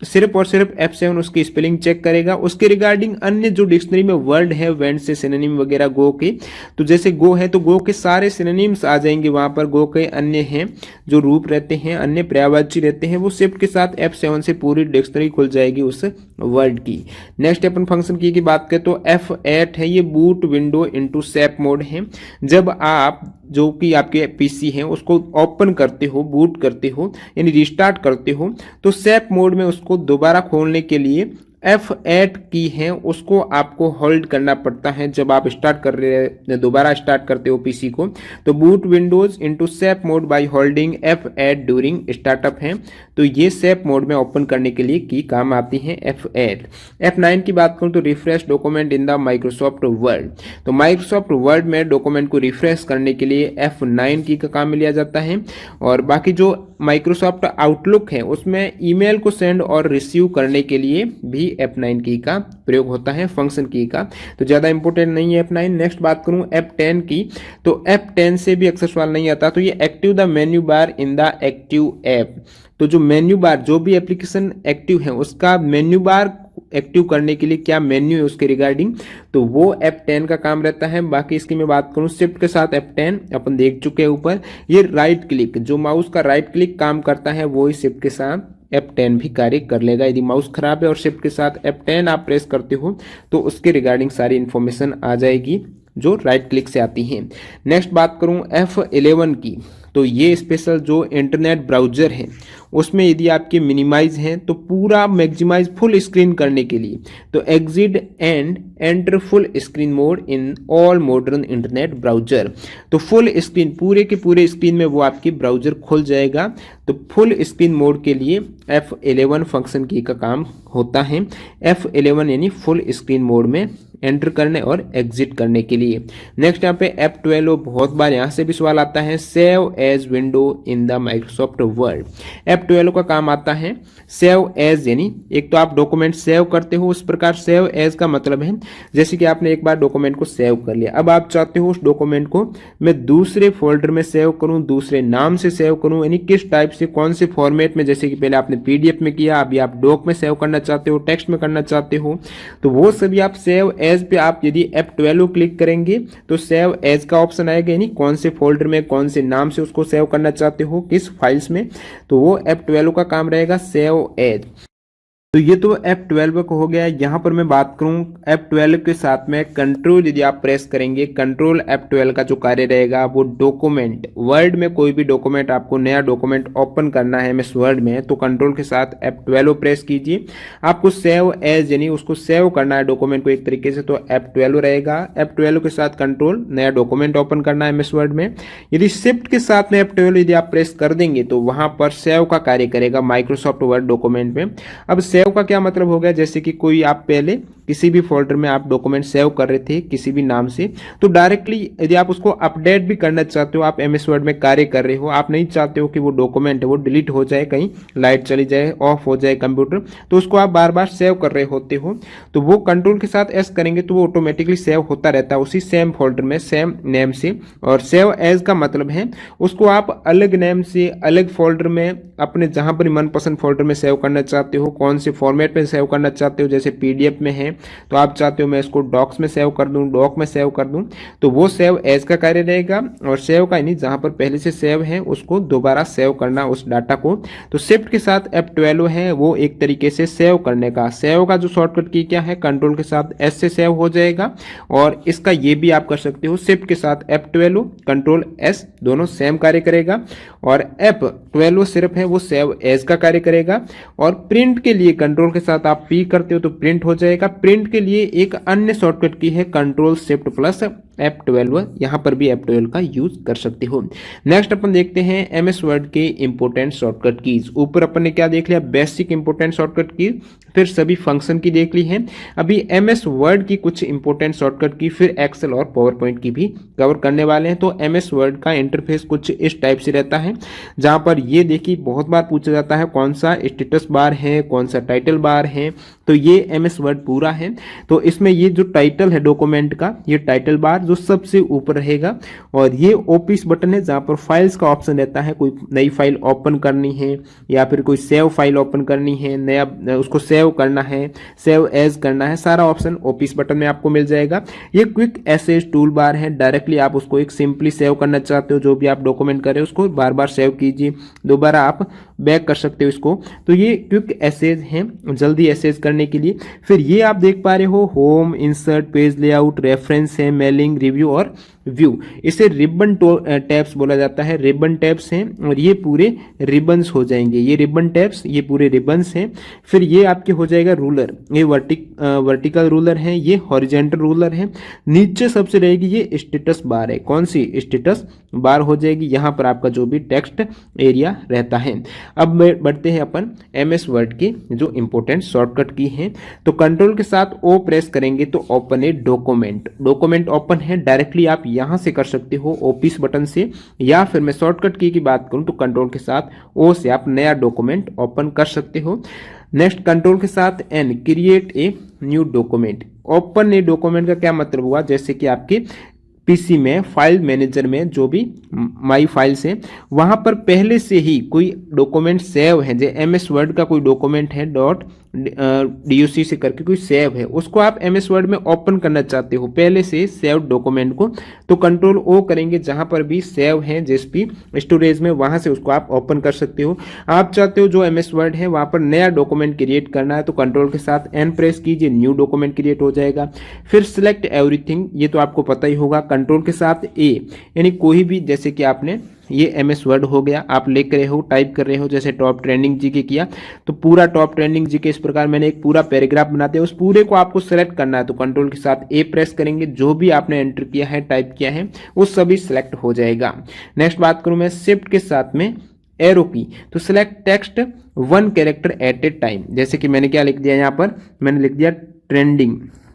सिर्फ और सिर्फ F7 उसकी स्पेलिंग चेक करेगा। उसके रिगार्डिंग अन्य जो डिक्शनरी में वर्ड है वेंट से सिनोनिम वगैरह गो के, तो जैसे गो है तो गो के सारे सिनोनिम्स आ जाएंगे वहां पर। गो के अन्य हैं जो रूप रहते हैं, अन्य पर्यायवाची रहते हैं, वो शिफ्ट के साथ F7 से पूरी डिक्शनरी खुल जाएगी उस वर्ड की। नेक्स्ट अपन फंक्शन की बात करें तो F8 है, ये बूट विंडो इनटू सेप मोड है। जब आप जो कि आपके पीसी है उसको ओपन करते हो, बूट करते हो यानी रिस्टार्ट करते हो, तो सेप मोड में उसको दोबारा खोलने के लिए F8 की है उसको आपको होल्ड करना पड़ता है। जब आप स्टार्ट कर रहे दोबारा स्टार्ट करते हो पीसी को, तो boot Windows into shape mode by holding F8 during startup है। तो ये सेप मोड में ओपन करने के लिए की काम आती है F8। F9 की बात करूं तो refresh document in the Microsoft word. तो माइक्रोसॉफ्ट वर्ड में डॉक्यूमेंट को रिफ्रेश करने के लिए F9 की का काम लिया जाता है। और बाकी जो माइक्रोसॉफ्ट आउटलुक है उसमें ईमेल को सेंड और रिसीव करने के लिए भी F9 की का प्रयोग होता है, फंक्शन की का। तो ज्यादा इंपोर्टेंट नहीं है F9। नेक्स्ट बात करूं F10 की, तो F10 से भी अक्सर सवाल नहीं आता। तो ये active the menu bar in the active app. तो जो मेन्यू बार, जो भी एप्लीकेशन एक्टिव है उसका मेन्यू बार एक्टिव करने के लिए क्या मेन्यू है उसके रिगार्डिंग, तो वो F10 का काम रहता है। बाकी इसकी मैं बात करूं शिफ्ट के साथ F10 अपन देख चुके हैं ऊपर। ये राइट क्लिक, जो माउस का राइट क्लिक काम करता है वो ही शिफ्ट के साथ F10 भी कार्य कर लेगा। यदि माउस खराब है और शिफ्ट के साथ F10 आप प्रेस करते हो तो उसके रिगार्डिंग सारी इंफॉर्मेशन आ जाएगी जो राइट क्लिक से आती है। नेक्स्ट बात करूं F11 की, तो ये स्पेशल जो इंटरनेट ब्राउजर है उसमें यदि आपके मिनिमाइज हैं तो पूरा मैक्सिमाइज फुल स्क्रीन करने के लिए तो exit and enter full screen mode in all modern internet browser. तो फुल स्क्रीन, पूरे के पूरे स्क्रीन में वो आपकी ब्राउजर खुल जाएगा। तो फुल स्क्रीन मोड के लिए F11 फंक्शन की का काम होता है। F11 यानी फुल स्क्रीन मोड में एंटर करने और एग्जिट करने के लिए। नेक्स्ट यहाँ पे F12, बहुत बार यहाँ से भी सवाल आता है, save as window in the Microsoft Word. F12 का काम आता है सेव एज, यानी एक तो आप डॉक्यूमेंट सेव करते हो, उस प्रकार सेव एज का मतलब है जैसे कि आपने एक बार डॉक्यूमेंट को सेव कर लिया, अब आप चाहते हो उस डॉक्यूमेंट को मैं दूसरे फोल्डर में सेव करूं, दूसरे नाम से सेव करूं, यानी किस टाइप से, कौन से फॉर्मेट में, जैसे कि पहले आपने PDF में किया, अभी आप डॉक में सेव करना चाहते हो, टेक्स्ट में करना चाहते हो, तो वो सभी आप सेव एज पे आप यदि F12 क्लिक करेंगे तो सेव एज का ऑप्शन आएगा, यानी कौन से फोल्डर में, कौन से नाम से उसको सेव करना चाहते हो, किस फाइल्स में, तो वो F12 का काम रहेगा सेव एज। तो ये तो F12 को हो गया। यहाँ पर मैं बात करूँ F12 के साथ में कंट्रोल, यदि आप प्रेस करेंगे कंट्रोल F12 का जो कार्य रहेगा वो डॉक्यूमेंट, वर्ड में कोई भी डॉक्यूमेंट, आपको नया डॉक्यूमेंट ओपन करना है MS वर्ड में, तो कंट्रोल के साथ F12 प्रेस कीजिए। आपको सेव एज यानी उसको सेव करना है डॉक्यूमेंट को एक तरीके से, तो F12 रहेगा। F12 के साथ कंट्रोल, नया डॉक्यूमेंट ओपन करना है MS वर्ड में। यदि शिफ्ट के साथ में F12 यदि आप प्रेस कर देंगे तो वहां पर सेव का कार्य करेगा माइक्रोसॉफ्ट वर्ड डॉक्यूमेंट में। अब सेव का क्या मतलब हो गया, जैसे कि कोई आप पहले किसी भी फोल्डर में आप डॉक्यूमेंट सेव कर रहे थे किसी भी नाम से, तो डायरेक्टली यदि आप उसको अपडेट भी करना चाहते हो, आप MS वर्ड में कार्य कर रहे हो, आप नहीं चाहते हो कि वो डॉक्यूमेंट है वो डिलीट हो जाए, कहीं लाइट चली जाए, ऑफ हो जाए कंप्यूटर, तो उसको आप बार बार सेव कर रहे होते हो, तो वो कंट्रोल के साथ S करेंगे तो वो ऑटोमेटिकली सेव होता रहता है उसी सेम फोल्डर में, सेम नेम से। और सेव एज का मतलब है उसको आप अलग नेम से अलग फोल्डर में, अपने जहां पर मनपसंद फोल्डर में सेव करना चाहते हो, कौन से फॉर्मेट में सेव करना चाहते हो, जैसे PDF में है तो आप चाहते हो मैं इसको डॉक्स में सेव कर दूं, डॉक में सेव कर दूं, तो वो सेव एज का कार्य रहेगा। और सेव का यानी जहां पर पहले से सेव है उसको दोबारा सेव करना उस डाटा को। तो शिफ्ट के साथ F12 है वो एक तरीके से सेव करने का, सेव का जो शॉर्टकट की क्या है, कंट्रोल के साथ S से सेव हो जाएगा। और इसका ये भी आप कर सकते हो शिफ्ट के साथ F12 कंट्रोल S दोनों सेम कार्य करेगा। और F12 सिर्फ है वो सेव एज का कार्य करेगा। और प्रिंट के लिए कंट्रोल के साथ आप P करते हो तो प्रिंट हो जाएगा, प्रिंट के लिए एक अन्य शॉर्टकट की है कंट्रोल शिफ्ट प्लस F12, यहाँ पर भी F12 का यूज कर सकते हो। नेक्स्ट अपन देखते हैं MS वर्ड के इंपोर्टेंट शॉर्टकट कीज। ऊपर अपन ने क्या देख लिया, बेसिक इंपोर्टेंट शॉर्टकट की, फिर सभी फंक्शन की देख ली है। अभी MS वर्ड की कुछ इंपोर्टेंट शॉर्टकट की, फिर एक्सेल और पावर पॉइंट की भी कवर करने वाले हैं। तो MS वर्ड का इंटरफेस कुछ इस टाइप से रहता है, जहां पर ये देखिए बहुत बार पूछा जाता है कौन सा स्टेटस बार है, कौन सा टाइटल बार है। तो ये MS वर्ड पूरा है। तो इसमें ये जो टाइटल है डॉक्यूमेंट का, ये टाइटल बार जो सबसे ऊपर रहेगा, और ये ऑफिस बटन है जहां पर फाइल्स का ऑप्शन रहता है। कोई नई फाइल ओपन करनी है या फिर कोई सेव फाइल ओपन करनी है, नया उसको सेव करना है, सेव एज करना है, सारा ऑप्शन ऑफिस बटन में आपको मिल जाएगा। ये क्विक एसेज टूल बार है, डायरेक्टली आप उसको एक सिंपली सेव करना चाहते हो, जो भी आप डॉक्यूमेंट कर रहे हो उसको बार बार सेव कीजिए, दोबारा आप बैक कर सकते हो इसको। तो ये क्विक एसेज है, जल्दी एसेज करने के लिए। फिर ये आप देख पा रहे हो home, insert, page layout, reference है, मेलिंग, रिव्यू और व्यू। इसे रिबन टैब्स बोला जाता है, रिबन टैब्स हैं, और ये पूरे रिबन्स हो जाएंगे। ये रिबन टैब्स, ये पूरे रिबन्स हैं। फिर ये आपके हो जाएगा रूलर, ये वर्टिकल रूलर है, ये हॉरिजेंटल रूलर है। नीचे सबसे रहेगी ये स्टेटस बार है, कौन सी स्टेटस बार हो जाएगी, यहाँ पर आपका जो भी टेक्स्ट एरिया रहता है। अब बढ़ते हैं अपन MS वर्ड की जो इंपोर्टेंट शॉर्टकट की है। तो कंट्रोल के साथ O प्रेस करेंगे तो open a document, document open है, डायरेक्टली आप यहां से कर सकते हो ऑफिस बटन से, या फिर मैं शॉर्टकट की बात करूं तो कंट्रोल के साथ O से आप नया डॉक्यूमेंट ओपन कर सकते हो। नेक्स्ट कंट्रोल के साथ N, create a new document. Open a document का क्या मतलब हुआ, जैसे कि आपके पीसी में फाइल मैनेजर में जो भी माई फाइल्स है, वहां पर पहले से ही कोई डॉक्यूमेंट सेव है, जो MS वर्ड का कोई डॉक्यूमेंट है .doc से करके कोई सेव है, उसको आप MS वर्ड में ओपन करना चाहते हो पहले से सेव डॉक्यूमेंट को, तो कंट्रोल O करेंगे, जहां पर भी सेव है JSP स्टोरेज में, वहां से उसको आप ओपन कर सकते हो। आप चाहते हो जो MS वर्ड है वहां पर नया डॉक्यूमेंट क्रिएट करना है, तो कंट्रोल के साथ N प्रेस कीजिए, न्यू डॉक्यूमेंट क्रिएट हो जाएगा। फिर सिलेक्ट एवरीथिंग, ये तो आपको पता ही होगा। कंट्रोल के साथ A, यानी कोई भी, जैसे कि आपने ये MS वर्ड हो गया, आप लिख रहे हो, टाइप कर रहे हो, जैसे टॉप ट्रेंडिंग जीके किया, तो पूरा टॉप ट्रेंडिंग जीके इस प्रकार मैंने एक पूरा पैराग्राफ बनाते हैं, उस पूरे को आपको सेलेक्ट करना है। तो कंट्रोल के साथ A प्रेस करेंगे, जो भी आपने एंटर किया है, टाइप किया है, वो सभी सिलेक्ट हो जाएगा। नेक्स्ट बात करूं मैं शिफ्ट के साथ में एरो की, तो सिलेक्ट टेक्स्ट 1 कैरेक्टर एट ए टाइम। जैसे कि मैंने क्या लिख दिया, यहाँ पर मैंने लिख दिया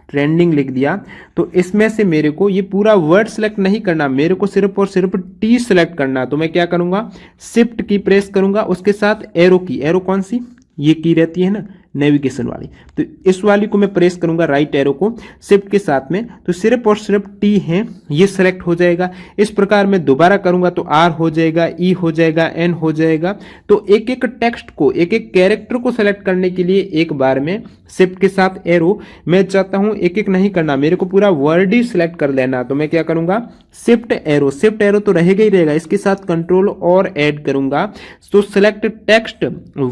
ट्रेंडिंग लिख दिया। तो इसमें से मेरे को ये पूरा वर्ड सेलेक्ट नहीं करना, मेरे को सिर्फ और सिर्फ T सेलेक्ट करना। तो मैं क्या करूंगा, शिफ्ट की प्रेस करूंगा, उसके साथ एरो की, एरो कौन सी, ये की रहती है ना नेविगेशन वाली, तो इस वाली को मैं प्रेस करूंगा, राइट एरो को शिफ्ट के साथ में, तो सिर्फ और सिर्फ T है, ये सेलेक्ट हो जाएगा। इस प्रकार मैं दोबारा करूंगा तो R हो जाएगा, E हो जाएगा, N हो जाएगा। तो एक एक टेक्स्ट को, एक एक कैरेक्टर को सेलेक्ट करने के लिए एक बार में शिफ्ट के साथ एरो, मैं चाहता हूं एक एक नहीं करना, मेरे को पूरा वर्ड ही सिलेक्ट कर लेना। तो मैं क्या करूंगा, शिफ्ट एरो तो रहेगा ही रहेगा, इसके साथ कंट्रोल और ऐड करूंगा, तो select text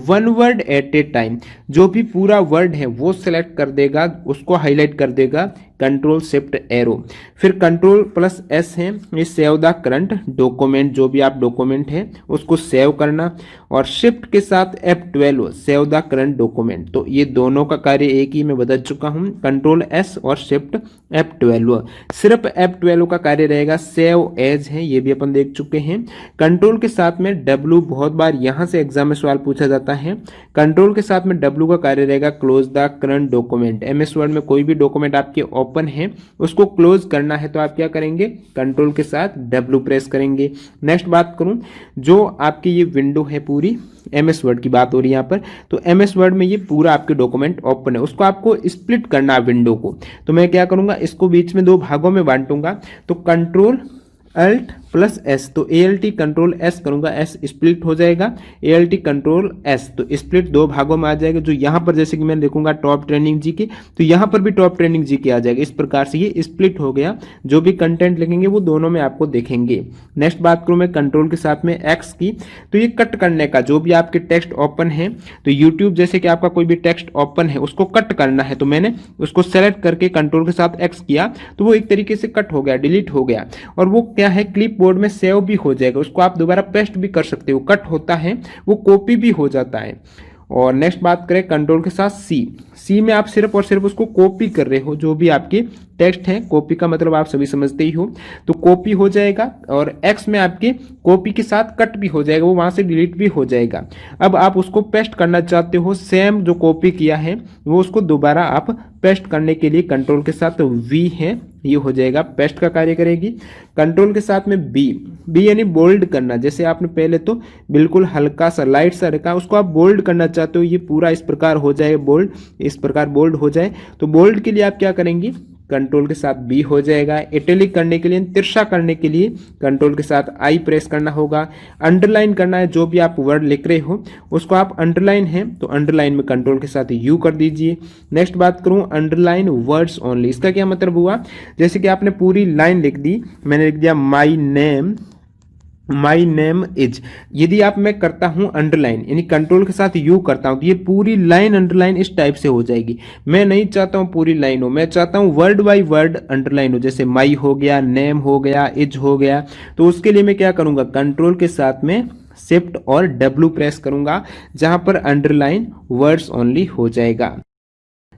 1 word at A time, जो भी पूरा वर्ड है वो सिलेक्ट कर देगा, उसको हाईलाइट कर देगा, कंट्रोल शिफ्ट एरो। फिर कंट्रोल प्लस S है, ये सेव द करंट डॉक्यूमेंट, जो भी आप डॉक्यूमेंट है उसको सेव करना, और शिफ्ट के साथ F12 save the current document. तो ये दोनों का कार्य एक ही मैं बदल चुका हूं, कंट्रोल S और शिफ्ट F12। सिर्फ F12 का कार्य रहेगा सेव एज है, ये भी अपन देख चुके हैं। कंट्रोल के साथ में W, बहुत बार यहां से एग्जाम में सवाल पूछा जाता है, कंट्रोल के साथ में W का कार्य रहेगा close the current document. MS Word में कोई भी डॉक्यूमेंट आपके ओपन है उसको क्लोज करना है, तो आप क्या करेंगे, कंट्रोल के साथ W प्रेस करेंगे। नेक्स्ट बात करूं, जो आपकी ये विंडो है पूरी, MS वर्ड की बात हो रही है यहाँ पर, तो MS वर्ड में ये पूरा आपके डॉक्यूमेंट ओपन है, उसको आपको स्प्लिट करना है विंडो को। तो मैं क्या करूंगा, इसको बीच में 2 भागों में बांटूंगा, तो कंट्रोल Alt प्लस S, तो ALT कंट्रोल S करूंगा, S स्प्लिट हो जाएगा, ALT कंट्रोल S, तो स्प्लिट 2 भागों में आ जाएगा। जो यहाँ पर जैसे कि मैं लिखूंगा टॉप ट्रेंडिंग जीके, तो यहाँ पर भी टॉप ट्रेंडिंग जीके आ जाएगा। इस प्रकार से ये स्प्लिट हो गया, जो भी कंटेंट लिखेंगे वो दोनों में आपको देखेंगे। नेक्स्ट बात करूं मैं कंट्रोल के साथ में X की, तो ये कट करने का, जो भी आपके टेक्स्ट ओपन है, तो यूट्यूब जैसे कि आपका कोई भी टेक्स्ट ओपन है उसको कट करना है, तो मैंने उसको सेलेक्ट करके कंट्रोल के साथ X किया, तो वो एक तरीके से कट हो गया, डिलीट हो गया, और वो क्या है, क्लिप बोर्ड में सेव भी हो जाएगा, उसको आप दोबारा पेस्ट भी कर सकते हो। कट होता है वो कॉपी भी हो जाता है। और नेक्स्ट बात करें कंट्रोल के साथ सी में आप सिर्फ और सिर्फ उसको कॉपी कर रहे हो, जो भी आपके टेक्स्ट है, कॉपी का मतलब आप सभी समझते ही हो, तो कॉपी हो जाएगा। और एक्स में आपके कॉपी के साथ कट भी हो जाएगा, वो वहां से डिलीट भी हो जाएगा। अब आप उसको पेस्ट करना चाहते हो, सेम जो कॉपी किया है वो उसको दोबारा आप पेस्ट करने के लिए कंट्रोल के साथ वी है, ये हो जाएगा, पेस्ट का कार्य करेगी। कंट्रोल के साथ में बी यानी बोल्ड करना, जैसे आपने पहले तो बिल्कुल हल्का सा लाइट सा रखा, उसको आप बोल्ड करना चाहते हो, ये पूरा इस प्रकार हो जाए बोल्ड, इस प्रकार बोल्ड हो जाए। तो बोल्ड के लिए आप क्या करेंगे, कंट्रोल के साथ बी हो जाएगा। इटैलिक करने के लिए, तिरछा करने के लिए कंट्रोल के साथ आई प्रेस करना होगा। अंडरलाइन करना है, जो भी आप वर्ड लिख रहे हो उसको आप अंडरलाइन है तो अंडरलाइन में कंट्रोल के साथ यू कर दीजिए। नेक्स्ट बात करूं अंडरलाइन वर्ड्स ओनली, इसका क्या मतलब हुआ, जैसे कि आपने पूरी लाइन लिख दी, मैंने लिख दिया माई नेम इज, यदि आप मैं करता हूं अंडरलाइन यानी कंट्रोल के साथ यू करता हूं तो ये पूरी लाइन अंडरलाइन इस टाइप से हो जाएगी। मैं नहीं चाहता हूं पूरी लाइन हो, मैं चाहता हूं वर्ड बाय वर्ड अंडरलाइन हो, जैसे माई हो गया, नेम हो गया, इज हो गया। तो उसके लिए मैं क्या करूंगा, कंट्रोल के साथ में शिफ्ट और डब्ल्यू प्रेस करूंगा, जहां पर अंडरलाइन वर्ड्स ओनली हो जाएगा।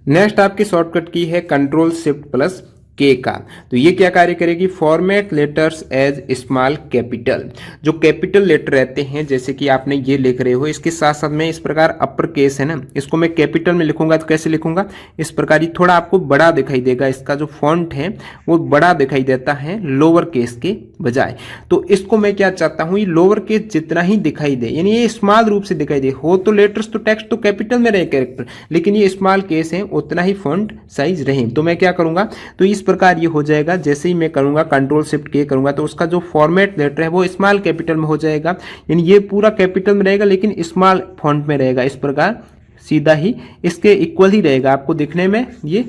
नेक्स्ट आपकी शॉर्टकट की है कंट्रोल शिफ्ट प्लस के का, तो ये क्या कार्य करेगी, format letters as small capital, जो कैपिटल लेटर रहते हैं जैसे कि आपने ये लिख रहे हो, इसके साथ साथ में इस प्रकार अपर केस है ना, इसको मैं कैपिटल में लिखूंगा तो कैसे लिखूंगा, इस प्रकार ये थोड़ा आपको बड़ा दिखाई देगा, इसका जो फॉन्ट है वो बड़ा दिखाई देता है लोअर केस के बजाय। तो इसको मैं क्या चाहता हूं, ये लोअर केस जितना ही दिखाई दे, यानी ये स्मॉल रूप से दिखाई दे, हो तो लेटर्स तो टेक्स्ट तो कैपिटल में रहे कैरेक्टर, लेकिन ये स्मॉल केस है, उतना ही फॉन्ट साइज रहे। तो मैं क्या करूंगा, तो इस प्रकार ये हो जाएगा, जैसे ही मैं करूंगा कंट्रोल शिफ्ट के करूंगा तो उसका जो फॉर्मेट लेटर है वो स्मॉल कैपिटल में हो जाएगा, यानी ये पूरा कैपिटल में रहेगा लेकिन स्मॉल फॉन्ट में रहेगा, इस प्रकार सीधा ही इसके इक्वल ही रहेगा, आपको दिखने में ये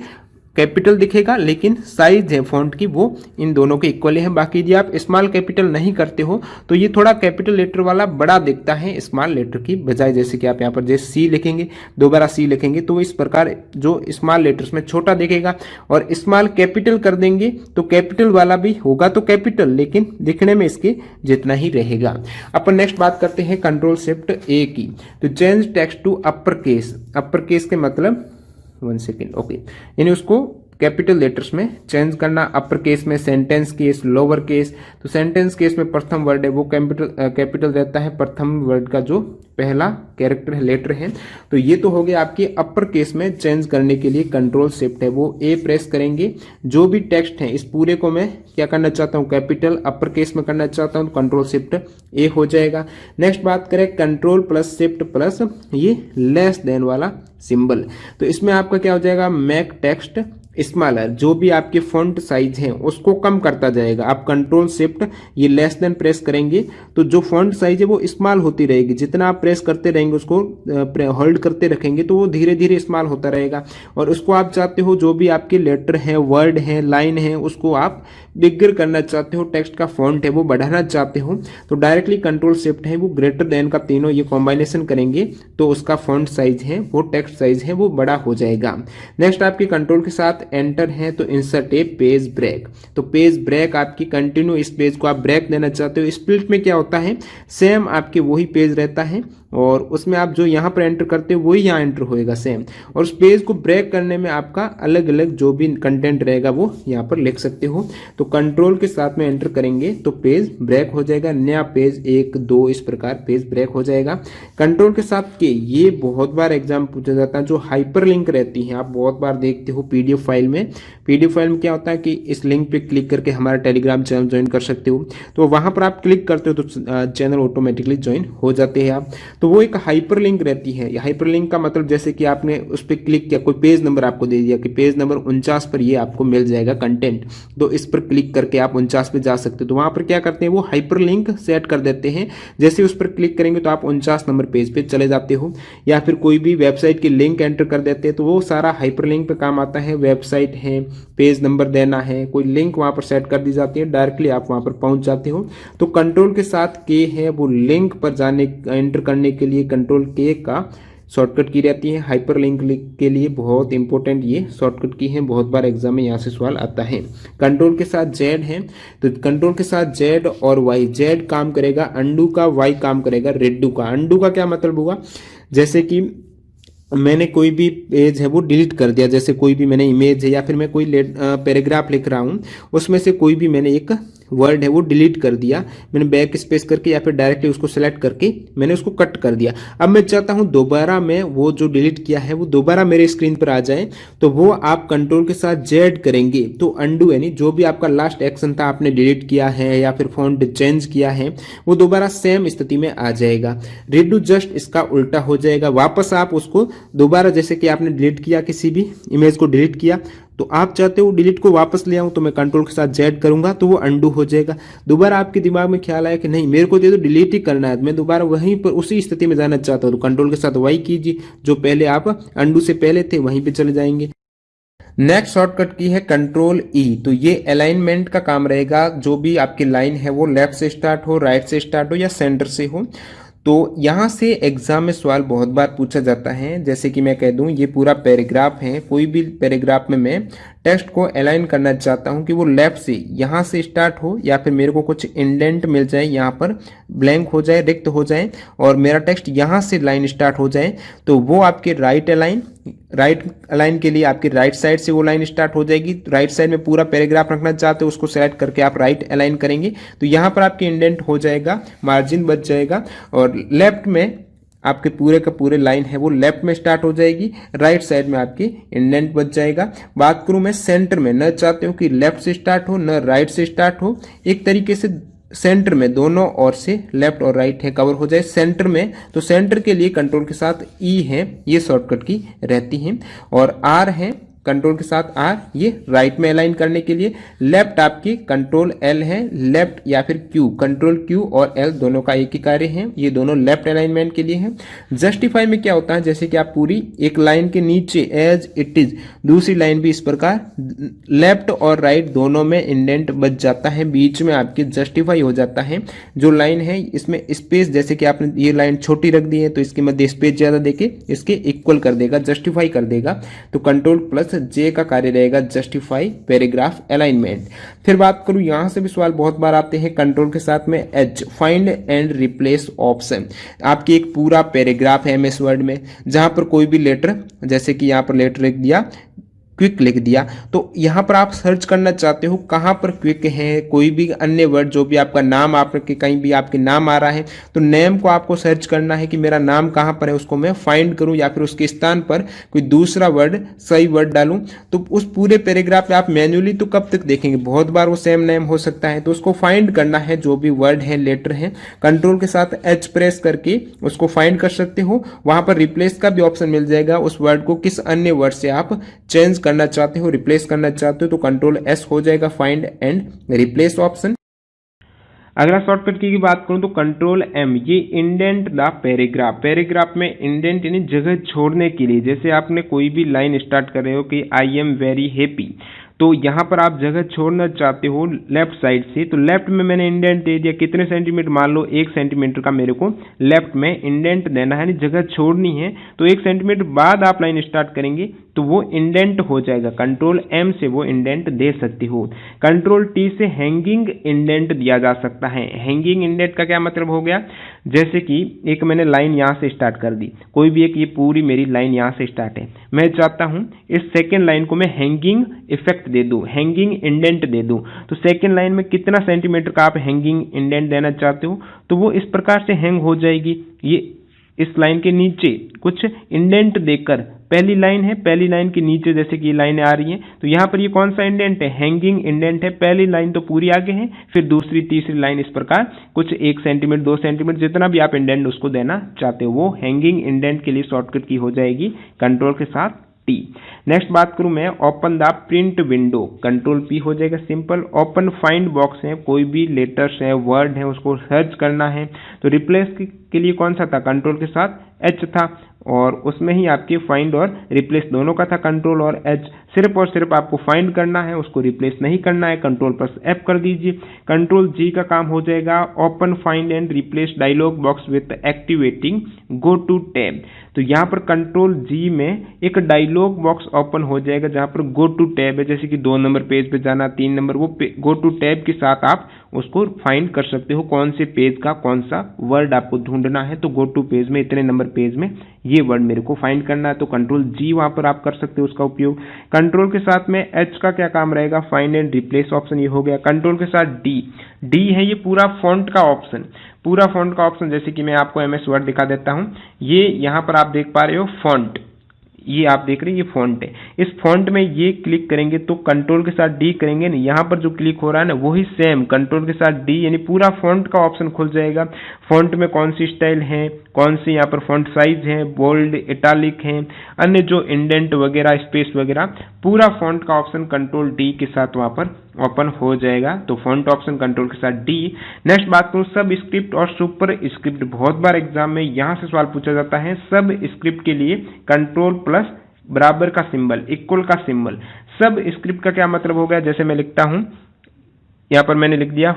कैपिटल दिखेगा लेकिन साइज है फॉन्ट की वो इन दोनों के इक्वल है। बाकी यदि आप स्मॉल कैपिटल नहीं करते हो तो ये थोड़ा कैपिटल लेटर वाला बड़ा दिखता है स्मॉल लेटर की बजाय, जैसे कि आप यहाँ पर जैसे सी लिखेंगे, दोबारा सी लिखेंगे तो इस प्रकार जो स्मॉल लेटर्स में छोटा दिखेगा, और स्मॉल कैपिटल कर देंगे तो कैपिटल वाला भी होगा तो कैपिटल लेकिन दिखने में इसके जितना ही रहेगा। अपन नेक्स्ट बात करते हैं कंट्रोल शिफ्ट ए की, तो change text to upper case, upper case के मतलब 1 सेकेंड ओके, यानी उसको कैपिटल लेटर्स में चेंज करना, अपर केस में, सेंटेंस केस, लोअर केस। तो सेंटेंस केस में प्रथम वर्ड है वो कैपिटल रहता है, प्रथम वर्ड का जो पहला कैरेक्टर है लेटर है। तो ये तो हो गया आपके अपर केस में चेंज करने के लिए कंट्रोल शिफ्ट है वो ए प्रेस करेंगे, जो भी टेक्स्ट है इस पूरे को मैं क्या करना चाहता हूँ, कैपिटल अपर केस में करना चाहता हूँ, कंट्रोल शिफ्ट ए हो जाएगा। नेक्स्ट बात करें कंट्रोल प्लस शिफ्ट प्लस ये लेस देन वाला सिंबल, तो इसमें आपका क्या हो जाएगा, मेक टेक्स्ट स्मॉलर, जो भी आपके फॉन्ट साइज है उसको कम करता जाएगा। आप कंट्रोल शिफ्ट ये लेस देन प्रेस करेंगे तो जो फॉन्ट साइज है वो स्मॉल होती रहेगी, जितना आप प्रेस करते रहेंगे उसको होल्ड करते रखेंगे तो वो धीरे धीरे स्मॉल होता रहेगा। और उसको आप चाहते हो जो भी आपके लेटर हैं, वर्ड हैं, लाइन है, उसको आप बिगर करना चाहते हो, टेक्स्ट का फॉन्ट है वो बढ़ाना चाहते हो, तो डायरेक्टली कंट्रोल शिफ्ट है वो ग्रेटर देन का तीनों ये कॉम्बिनेशन करेंगे तो उसका फॉन्ट साइज है वो टेक्स्ट साइज है वो बड़ा हो जाएगा। नेक्स्ट आपके कंट्रोल के साथ एंटर है तो इंसर्ट ए पेज ब्रेक, तो पेज ब्रेक आपकी कंटिन्यू इस पेज को आप ब्रेक देना चाहते हो। स्प्लिट में क्या होता है, सेम आपके वही पेज रहता है और उसमें आप जो यहाँ पर एंटर करते हो वही यहाँ एंटर होएगा सेम, और उस पेज को ब्रेक करने में आपका अलग अलग जो भी कंटेंट रहेगा वो यहाँ पर लिख सकते हो। तो कंट्रोल के साथ में एंटर करेंगे तो पेज ब्रेक हो जाएगा, नया पेज 1 2 इस प्रकार पेज ब्रेक हो जाएगा। कंट्रोल के साथ के ये बहुत बार एग्जाम पूछा जाता है, जो हाइपर लिंक रहती है आप बहुत बार देखते हो पीडीएफ फाइल में। पीडीएफ फाइल में क्या होता है कि इस लिंक पे क्लिक करके हमारा टेलीग्राम चैनल ज्वाइन कर सकते हो, तो वहां पर आप क्लिक करते हो तो चैनल ऑटोमेटिकली ज्वाइन हो जाते हैं आप। तो वो एक हाइपर लिंक रहती है। हाइपर लिंक का मतलब जैसे कि आपने उस पर क्लिक किया, कोई पेज नंबर आपको दे दिया कि पेज नंबर 49 पर ये आपको मिल जाएगा कंटेंट, तो इस पर क्लिक करके आप 49 पे जा सकते हो। तो वहां पर क्या करते हैं वो हाइपर लिंक सेट कर देते हैं, जैसे उस पर क्लिक करेंगे तो आप 49 नंबर पेज पे चले जाते हो, या फिर कोई भी वेबसाइट की लिंक एंटर कर देते हैं तो वो सारा हाइपर लिंक पे काम आता है। वेबसाइट है, पेज नंबर देना है, कोई लिंक वहां पर सेट कर दी जाती है, डायरेक्टली आप वहां पर पहुंच जाते हो। तो कंट्रोल के साथ के है वो लिंक पर जाने एंटर करने के लिए कंट्रोल के का शॉर्टकट की रहती है। हाइपर लिंक के लिए बहुत इंपॉर्टेंट ये शॉर्टकट की है, बहुत बार एग्जाम में यहाँ से सवाल आता है। कंट्रोल के साथ जेड है तो कंट्रोल के साथ जेड और वाई, जेड काम करेगा अंडू का, वाई काम करेगा रेडू का। अंडू का क्या मतलब हुआ, जैसे कि मैंने कोई भी पेज है वो डिलीट कर दिया, जैसे कोई भी मैंने इमेज है या फिर मैं कोई पैराग्राफ लिख रहा हूँ, उसमें से कोई भी मैंने एक वर्ड है वो डिलीट कर दिया, मैंने बैक स्पेस करके या फिर डायरेक्टली उसको सेलेक्ट करके मैंने उसको कट कर दिया। अब मैं चाहता हूँ दोबारा मैं वो जो डिलीट किया है वो दोबारा मेरे स्क्रीन पर आ जाए, तो वो आप कंट्रोल के साथ जेड करेंगे तो अंडू, यानी जो भी आपका लास्ट एक्शन था आपने डिलीट किया है या फिर फॉन्ट चेंज किया है वो दोबारा सेम स्थिति में आ जाएगा। रीडू जस्ट इसका उल्टा हो जाएगा, वापस आप उसको दोबारा, जैसे कि आपने डिलीट किया किसी भी इमेज को डिलीट किया, तो आप चाहते हो डिलीट को वापस ले आऊं तो मैं कंट्रोल के साथ जेड करूंगा तो वो अंडू हो जाएगा। दोबारा आपके दिमाग में ख्याल आया कि नहीं मेरे को तो डिलीट ही करना है, मैं दोबारा वहीं पर उसी स्थिति में जाना चाहता हूं, तो कंट्रोल के साथ वही कीजिए जो पहले आप अंडू से पहले थे वहीं पे चले जाएंगे। नेक्स्ट शॉर्टकट की है कंट्रोल ई, तो ये अलाइनमेंट का काम रहेगा, जो भी आपकी लाइन है वो लेफ्ट से स्टार्ट हो, राइट से स्टार्ट हो या सेंटर से हो। तो यहाँ से एग्जाम में सवाल बहुत बार पूछा जाता है, जैसे कि मैं कह दूं ये पूरा पैराग्राफ है, कोई भी पैराग्राफ में मैं टेक्स्ट को अलाइन करना चाहता हूं कि वो लेफ्ट से यहाँ से स्टार्ट हो या फिर मेरे को कुछ इंडेंट मिल जाए, यहाँ पर ब्लैंक हो जाए, रिक्त हो जाए और मेरा टेक्स्ट यहाँ से लाइन स्टार्ट हो जाए, तो वो आपके राइट अलाइन के लिए आपकी राइट साइड से वो लाइन स्टार्ट हो जाएगी। राइट साइड में पूरा पैराग्राफ रखना चाहते हो उसको सेलेक्ट करके आप राइट अलाइन करेंगे तो यहाँ पर आपकी इंडेंट हो जाएगा, मार्जिन बच जाएगा, और लेफ्ट में आपके पूरे का पूरे लाइन है वो लेफ्ट में स्टार्ट हो जाएगी, राइट साइड में आपकी इंडेंट बच जाएगा। बात करूं मैं सेंटर में, न चाहते हो कि लेफ्ट से स्टार्ट हो न राइट से स्टार्ट हो, एक तरीके से सेंटर में दोनों ओर से लेफ्ट और राइट है कवर हो जाए सेंटर में, तो सेंटर के लिए कंट्रोल के साथ ई है, ये शॉर्टकट की रहती है, और आर है कंट्रोल के साथ आर, ये राइट में अलाइन करने के लिए। लेफ्ट आपकी कंट्रोल एल है, लेफ्ट या फिर क्यू, कंट्रोल क्यू और एल दोनों का एक ही कार्य है, ये दोनों लेफ्ट अलाइनमेंट के लिए है। जस्टिफाई में क्या होता है, जैसे कि आप पूरी एक लाइन के नीचे एज इट इज, दूसरी लाइन भी इस प्रकार, लेफ्ट और राइट दोनों में इंडेंट बच जाता है, बीच में आपकी जस्टिफाई हो जाता है। जो लाइन है इसमें स्पेस, जैसे कि आपने ये लाइन छोटी रख दी है तो इसके मध्य स्पेस ज्यादा देके इसके इक्वल कर देगा, जस्टिफाई कर देगा, तो कंट्रोल प्लस जे का कार्य रहेगा जस्टिफाई पैराग्राफ अलाइनमेंट। फिर बात करूं, यहां से भी सवाल बहुत बार आते हैं कंट्रोल के साथ में H, find and replace option. आपकी एक पूरा पैराग्राफ है एमएस वर्ड में, जहां पर कोई भी लेटर, जैसे कि यहां पर लेटर लिख दिया, क्विक लिख दिया, तो यहाँ पर आप सर्च करना चाहते हो कहाँ पर क्विक है, कोई भी अन्य वर्ड, जो भी आपका नाम, आपके कहीं भी आपके नाम आ रहा है तो नेम को आपको सर्च करना है कि मेरा नाम कहाँ पर है, उसको मैं फाइंड करूँ या फिर उसके स्थान पर कोई दूसरा वर्ड, सही वर्ड डालूं। तो उस पूरे पैराग्राफ में आप मैन्युअली तो कब तक देखेंगे, बहुत बार वो सेम नेम हो सकता है, तो उसको फाइंड करना है, जो भी वर्ड है, लेटर है, कंट्रोल के साथ एच प्रेस करके उसको फाइंड कर सकते हो। वहां पर रिप्लेस का भी ऑप्शन मिल जाएगा, उस वर्ड को किस अन्य वर्ड से आप चेंज करना चाहते हो, रिप्लेस करना चाहते हो, तो कंट्रोल एस हो जाएगा फाइंड एंड रिप्लेस ऑप्शन। अगला शॉर्टकट की बात करूं तो कंट्रोल एम, ये इंडेंट द पैराग्राफ, पैराग्राफ में इंडेंट यानी जगह छोड़ने के लिए, जैसे आपने कोई भी लाइन स्टार्ट कर रहे हो कि आई एम वेरी हैप्पी, तो यहाँ पर आप जगह छोड़ना चाहते हो लेफ्ट साइड से, तो लेफ्ट में मैंने इंडेंट दे दिया, कितने सेंटीमीटर, मान लो 1 सेंटीमीटर का मेरे को लेफ्ट में इंडेंट देना है, जगह छोड़नी है, तो 1 सेंटीमीटर बाद आप लाइन स्टार्ट करेंगे तो वो इंडेंट हो जाएगा, कंट्रोल एम से वो इंडेंट दे सकती हो। कंट्रोल टी से हैंगिंग इंडेंट दिया जा सकता है। हैंगिंग इंडेंट का क्या मतलब हो गया, जैसे कि एक मैंने लाइन यहाँ से स्टार्ट कर दी, कोई भी एक, ये पूरी मेरी लाइन यहाँ से स्टार्ट है, मैं चाहता हूँ इस सेकेंड लाइन को मैं हैंगिंग इफेक्ट दे दूं, हैंगिंग इंडेंट दे दूं, तो सेकेंड लाइन में कितना सेंटीमीटर का आप हैंगिंग इंडेंट देना चाहते हो, तो वो इस प्रकार से हैंग हो जाएगी। ये इस लाइन के नीचे कुछ इंडेंट देकर, पहली लाइन है, पहली लाइन के नीचे जैसे कि ये लाइनें आ रही हैं, तो यहाँ पर ये कौन सा इंडेंट है, हैंगिंग इंडेंट है, पहली लाइन तो पूरी आगे है, फिर दूसरी तीसरी लाइन इस प्रकार कुछ 1 सेंटीमीटर 2 सेंटीमीटर जितना भी आप इंडेंट उसको देना चाहते हो, वो हैंगिंग इंडेंट के लिए शॉर्टकट की हो जाएगी कंट्रोल के साथ टी। नेक्स्ट बात करूं मैं, open the print window, control P हो जाएगा सिंपल। ओपन फाइंड बॉक्स है, कोई भी लेटर्स है, वर्ड है, उसको सर्च करना है, तो रिप्लेस के लिए कौन सा था, कंट्रोल के साथ एच था, और उसमें ही आपके फाइंड और रिप्लेस दोनों का था कंट्रोल और एच। सिर्फ और सिर्फ आपको फाइंड करना है, उसको रिप्लेस नहीं करना है, कंट्रोल प्लस एफ कर दीजिए। कंट्रोल जी का काम हो जाएगा open find and replace dialog box with activating go to tab. तो यहाँ पर कंट्रोल जी में एक डायलॉग बॉक्स ओपन हो जाएगा जहाँ पर गो टू टैब है, जैसे कि 2 नंबर पेज पे जाना, 3 नंबर, वो गो टू टैब के साथ आप उसको फाइंड कर सकते हो कौन से पेज का कौन सा वर्ड आपको ढूंढना है। तो गो टू पेज में इतने नंबर पेज में ये वर्ड मेरे को फाइंड करना है, तो कंट्रोल जी वहां पर आप कर सकते हो उसका उपयोग। कंट्रोल के साथ में एच का क्या काम रहेगा, फाइंड एंड रिप्लेस ऑप्शन ये हो गया। कंट्रोल के साथ डी, डी है ये पूरा फॉन्ट का ऑप्शन, पूरा फॉन्ट का ऑप्शन, जैसे कि मैं आपको एमएस वर्ड दिखा देता हूं। ये यहां पर आप देख पा रहे हो फॉन्ट, ये आप देख रहे हैं ये फॉन्ट है। इस फॉन्ट में ये क्लिक करेंगे तो कंट्रोल के साथ डी करेंगे ना, यहाँ पर जो क्लिक हो रहा है ना वही सेम कंट्रोल के साथ डी, यानी पूरा फॉन्ट का ऑप्शन खुल जाएगा। फॉन्ट में कौन सी स्टाइल है, कौन सी यहाँ पर फॉन्ट साइज है, बोल्ड, इटालिक है, अन्य जो इंडेंट वगैरह, स्पेस वगैरह, पूरा फॉन्ट का ऑप्शन कंट्रोल डी के साथ वहां पर ओपन हो जाएगा। तो फॉन्ट ऑप्शन कंट्रोल के साथ डी। नेक्स्ट बात करूं सब स्क्रिप्ट और सुपर स्क्रिप्ट, बहुत बार एग्जाम में यहां से सवाल पूछा जाता है। सब स्क्रिप्ट के लिए कंट्रोल प्लस बराबर का सिंबल, इक्वल का सिंबल। सब स्क्रिप्ट का क्या मतलब हो गया, जैसे मैं लिखता हूं, यहां पर मैंने लिख दिया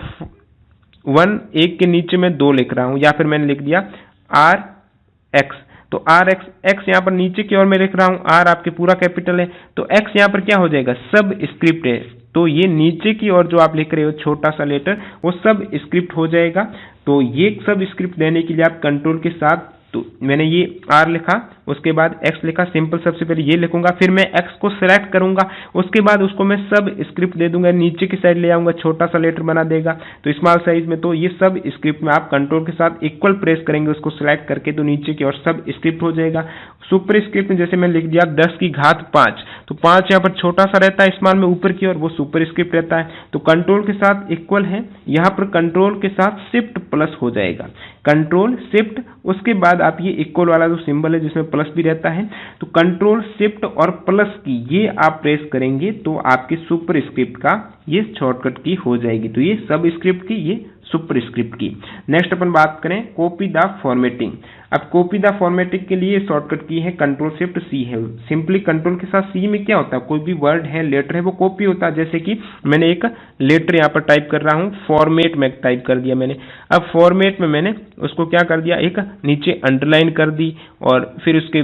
1, एक के नीचे मैं 2 लिख रहा हूं, या फिर मैंने लिख दिया आर एक्स, तो आर एक्स, एक्स यहाँ पर नीचे की ओर मैं लिख रहा हूं, आर आपके पूरा कैपिटल है, तो एक्स यहाँ पर क्या हो जाएगा, सब स्क्रिप्ट है। तो ये नीचे की ओर जो आप लिख रहे हो छोटा सा लेटर वो सब स्क्रिप्ट हो जाएगा। तो ये सब स्क्रिप्ट देने के लिए आप कंट्रोल के साथ, तो मैंने ये आर लिखा, उसके बाद एक्स लिखा, सिंपल सबसे पहले ये लिखूंगा, फिर मैं एक्स को सिलेक्ट करूंगा, उसके बाद उसको मैं सब स्क्रिप्ट दे दूंगा, नीचे की साइड ले आऊंगा, छोटा सा लेटर बना देगा तो स्मॉल साइज में। तो ये सब स्क्रिप्ट में आप कंट्रोल के साथ इक्वल प्रेस करेंगे उसको सिलेक्ट करके, तो नीचे की ओर सब स्क्रिप्ट हो जाएगा। सुपर स्क्रिप्ट में जैसे मैं लिख दिया 10 की घात 5, तो 5 यहाँ पर छोटा सा रहता है स्मॉल में ऊपर की ओर, वो सुपर स्क्रिप्ट रहता है। तो कंट्रोल के साथ इक्वल है, यहाँ पर कंट्रोल के साथ शिफ्ट प्लस हो जाएगा, कंट्रोल शिफ्ट, उसके बाद आप ये इक्वल वाला जो सिंबल है जिसमें प्लस भी रहता है, तो कंट्रोल शिफ्ट और प्लस की ये आप प्रेस करेंगे तो आपकी सुपर स्क्रिप्ट का ये शॉर्टकट की हो जाएगी। तो ये सब स्क्रिप्ट की, ये सुपर स्क्रिप्ट की। नेक्स्ट अपन बात करें कॉपी द फॉर्मेटिंग। अब कॉपी द फॉर्मेटिंग के लिए शॉर्टकट की है कंट्रोल शिफ्ट सी है। सिंपली कंट्रोल के साथ सी में क्या होता है, कोई भी वर्ड है, लेटर है, वो कॉपी होता है। जैसे कि मैंने एक लेटर यहाँ पर टाइप कर रहा हूँ, फॉर्मेट में टाइप कर दिया मैंने। अब फॉर्मेट में मैंने उसको क्या कर दिया, एक नीचे अंडरलाइन कर दी और फिर उसके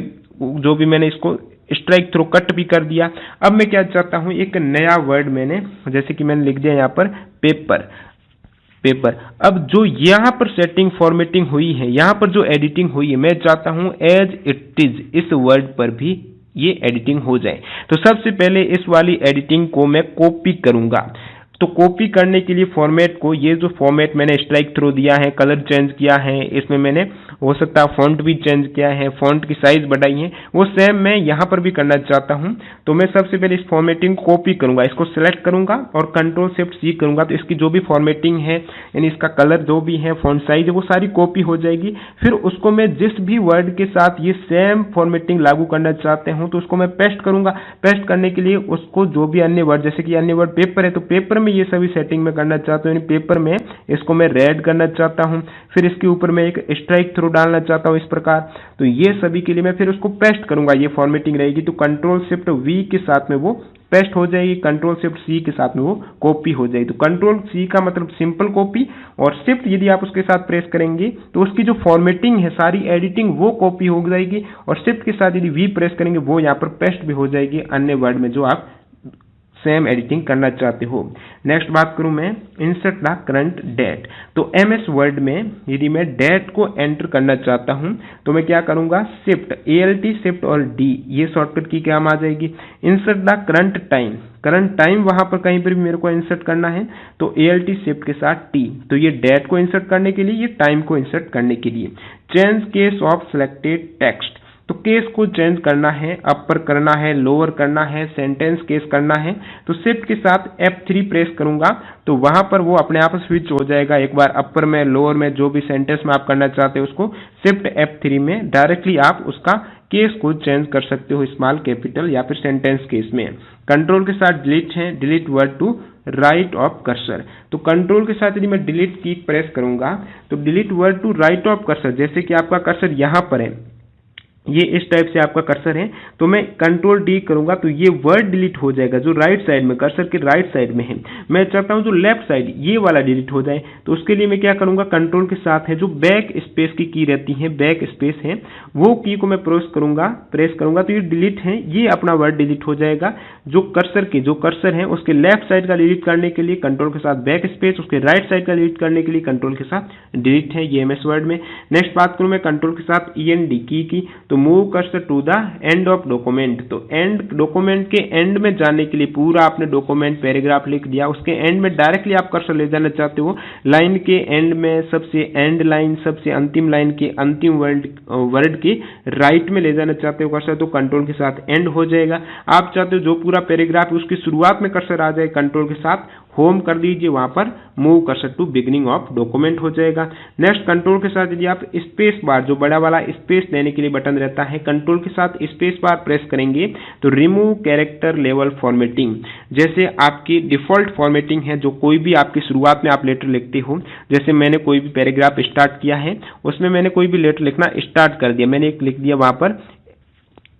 जो भी मैंने इसको स्ट्राइक थ्रू कट भी कर दिया। अब मैं क्या चाहता हूं, एक नया वर्ड मैंने, जैसे कि मैंने लिख दिया यहाँ पर पेपर, पेपर। अब जो यहाँ पर सेटिंग फॉर्मेटिंग हुई है, यहाँ पर जो एडिटिंग हुई है, मैं चाहता हूं एज इट इज इस वर्ड पर भी ये एडिटिंग हो जाए। तो सबसे पहले इस वाली एडिटिंग को मैं कॉपी करूंगा। तो कॉपी करने के लिए फॉर्मेट को, ये जो फॉर्मेट मैंने स्ट्राइक थ्रू दिया है, कलर चेंज किया है, इसमें मैंने हो सकता है फॉन्ट भी चेंज किया है, फॉन्ट की साइज बढ़ाई है, वो सेम मैं यहाँ पर भी करना चाहता हूँ। तो मैं सबसे पहले इस फॉर्मेटिंग को कॉपी करूंगा, इसको सिलेक्ट करूंगा और कंट्रोल शिफ्ट सी करूंगा, तो इसकी जो भी फॉर्मेटिंग है, यानी इसका कलर जो भी है, फॉन्ट साइज है, वो सारी कॉपी हो जाएगी। फिर उसको मैं जिस भी वर्ड के साथ ये सेम फॉर्मेटिंग लागू करना चाहते हूँ तो उसको मैं पेस्ट करूंगा। पेस्ट करने के लिए उसको जो भी अन्य वर्ड, जैसे कि अन्य वर्ड पेपर है, तो पेपर में ये सभी सेटिंग में करना चाहता हूँ, यानी पेपर में इसको मैं रेड करना चाहता हूँ, फिर इसके ऊपर मैं एक स्ट्राइक थ्रू डालना चाहता हूँ इस प्रकार। तो ये सभी के लिए मैं फिर उसको पेस्ट करूंगा, ये फॉर्मेटिंग रहेगी। तो कंट्रोल शिफ्ट वी के साथ में वो पेस्ट हो जाएगी, कंट्रोल शिफ्ट सी के साथ में वो कॉपी हो जाएगी। तो कंट्रोल सी का मतलब सिंपल कॉपी, और शिफ्ट यदि आप उसके साथ प्रेस करेंगे तो उसकी जो फॉर्मेटिंग है, सारी एडिटिंग वो कॉपी हो जाएगी, और शिफ्ट के साथ यदि वी प्रेस करेंगे वो यहाँ पर पेस्ट भी हो जाएगी अन्य वर्ड में जो आप सेम एडिटिंग करना चाहते हो। नेक्स्ट बात करूं मैं इंसर्ट द करंट डेट। तो एमएस वर्ड में यदि मैं डेट को एंटर करना चाहता हूं तो मैं क्या करूंगा, शिफ्ट ALT शिफ्ट और D, ये शॉर्टकट की काम आ जाएगी। Insert the current time, current time वहां पर कहीं पर भी मेरे को इंसर्ट करना है तो ALT शिफ्ट के साथ T, तो ये डेट को इंसर्ट करने के लिए, ये टाइम को इंसर्ट करने के लिए। Change case of selected text, तो केस को चेंज करना है, अपर करना है, लोअर करना है, सेंटेंस केस करना है, तो शिफ्ट के साथ F3 प्रेस करूंगा तो वहां पर वो अपने आप स्विच हो जाएगा। एक बार अपर में, लोअर में, जो भी सेंटेंस में आप करना चाहते हो उसको शिफ्ट F3 में डायरेक्टली आप उसका केस को चेंज कर सकते हो, स्मॉल, कैपिटल या फिर सेंटेंस केस में। कंट्रोल के साथ डिलीट है, delete word to right of cursor. तो कंट्रोल के साथ यदि मैं डिलीट की प्रेस करूंगा तो delete word to right of cursor, जैसे कि आपका कर्सर यहां पर है, ये इस टाइप से आपका कर्सर है, तो मैं कंट्रोल डी करूंगा तो ये वर्ड डिलीट हो जाएगा जो राइट साइड में, कर्सर के राइट साइड में है। मैं चाहता हूं जो लेफ्ट साइड ये वाला डिलीट हो जाए, तो उसके लिए मैं क्या करूंगा, कंट्रोल के साथ है जो बैक स्पेस की की रहती है, बैक स्पेस है, वो की को मैं प्रेस करूंगा तो ये डिलीट है, ये अपना वर्ड डिलीट हो जाएगा। जो कर्सर है उसके लेफ्ट साइड का डिलीट करने के लिए कंट्रोल के साथ बैक स्पेस, उसके राइट साइड का डिलीट करने के लिए कंट्रोल के साथ डिलीट है, ये एमएस वर्ड में। नेक्स्ट बात करूं मैं कंट्रोल के साथ END की, तो move cursor to the end of document, तो एंड डॉक्यूमेंट के एंड में जाने के लिए पूरा आपने डॉक्यूमेंट पैराग्राफ लिख दिया, उसके एंड में डायरेक्टली आप कर्सर ले जाना चाहते हो, लाइन के एंड में सबसे एंड लाइन, सबसे अंतिम लाइन के अंतिम वर्ड के राइट में ले जाना चाहते हो कर्सर, तो कंट्रोल के साथ एंड हो जाएगा। आप चाहते हो जो पूरा पैराग्राफ उसकी शुरुआत में कर्सर आ जाए, कंट्रोल के साथ होम कर दीजिए, वहां पर move cursor to beginning of document हो जाएगा। नेक्स्ट कंट्रोल के साथ यदि आप स्पेस बार, जो बड़ा वाला स्पेस देने के लिए बटन रहता है, कंट्रोल के साथ स्पेस बार प्रेस करेंगे तो रिमूव कैरेक्टर लेवल फॉर्मेटिंग, जैसे आपकी डिफॉल्ट फॉर्मेटिंग है, जो कोई भी आपकी शुरुआत में आप लेटर लिखते हो, जैसे मैंने कोई भी पैराग्राफ स्टार्ट किया है, उसमें मैंने कोई भी लेटर लिखना स्टार्ट कर दिया, मैंने एक लिख दिया वहां पर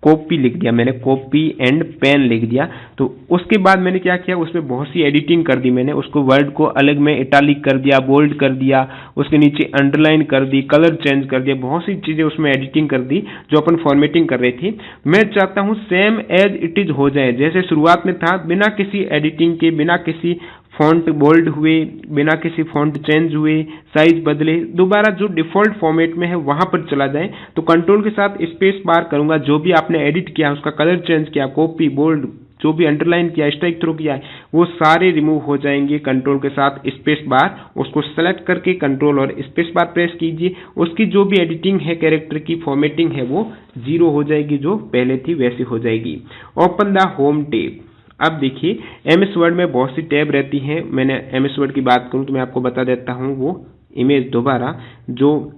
कॉपी लिख दिया, मैंने कॉपी एंड पेन लिख दिया, तो उसके बाद मैंने क्या किया, उसमें बहुत सी एडिटिंग कर दी, मैंने उसको वर्ड को अलग में इटालिक कर दिया, बोल्ड कर दिया, उसके नीचे अंडरलाइन कर दी, कलर चेंज कर दिया, बहुत सी चीजें उसमें एडिटिंग कर दी जो अपन फॉर्मेटिंग कर रहे थे। मैं चाहता हूं सेम एज इट इज हो जाए, जैसे शुरुआत में था, बिना किसी एडिटिंग के, बिना किसी फॉन्ट बोल्ड हुए, बिना किसी फॉन्ट चेंज हुए, साइज बदले, दोबारा जो डिफॉल्ट फॉर्मेट में है वहां पर चला जाए, तो कंट्रोल के साथ स्पेस बार करूंगा, जो भी आपने एडिट किया, उसका कलर चेंज किया, कॉपी, बोल्ड, जो भी अंडरलाइन किया, स्ट्राइक थ्रो किया है, वो सारे रिमूव हो जाएंगे कंट्रोल के साथ स्पेस बार। उसको सेलेक्ट करके कंट्रोल और स्पेस बार प्रेस कीजिए, उसकी जो भी एडिटिंग है, कैरेक्टर की फॉर्मेटिंग है, वो 0 हो जाएगी, जो पहले थी वैसी हो जाएगी। Open the home tab. अब देखिए एमएस वर्ड में बहुत सी टैब रहती हैं, मैंने एमएस वर्ड की बात करूं तो मैं आपको बता देता हूं वो इमेज दोबारा, जो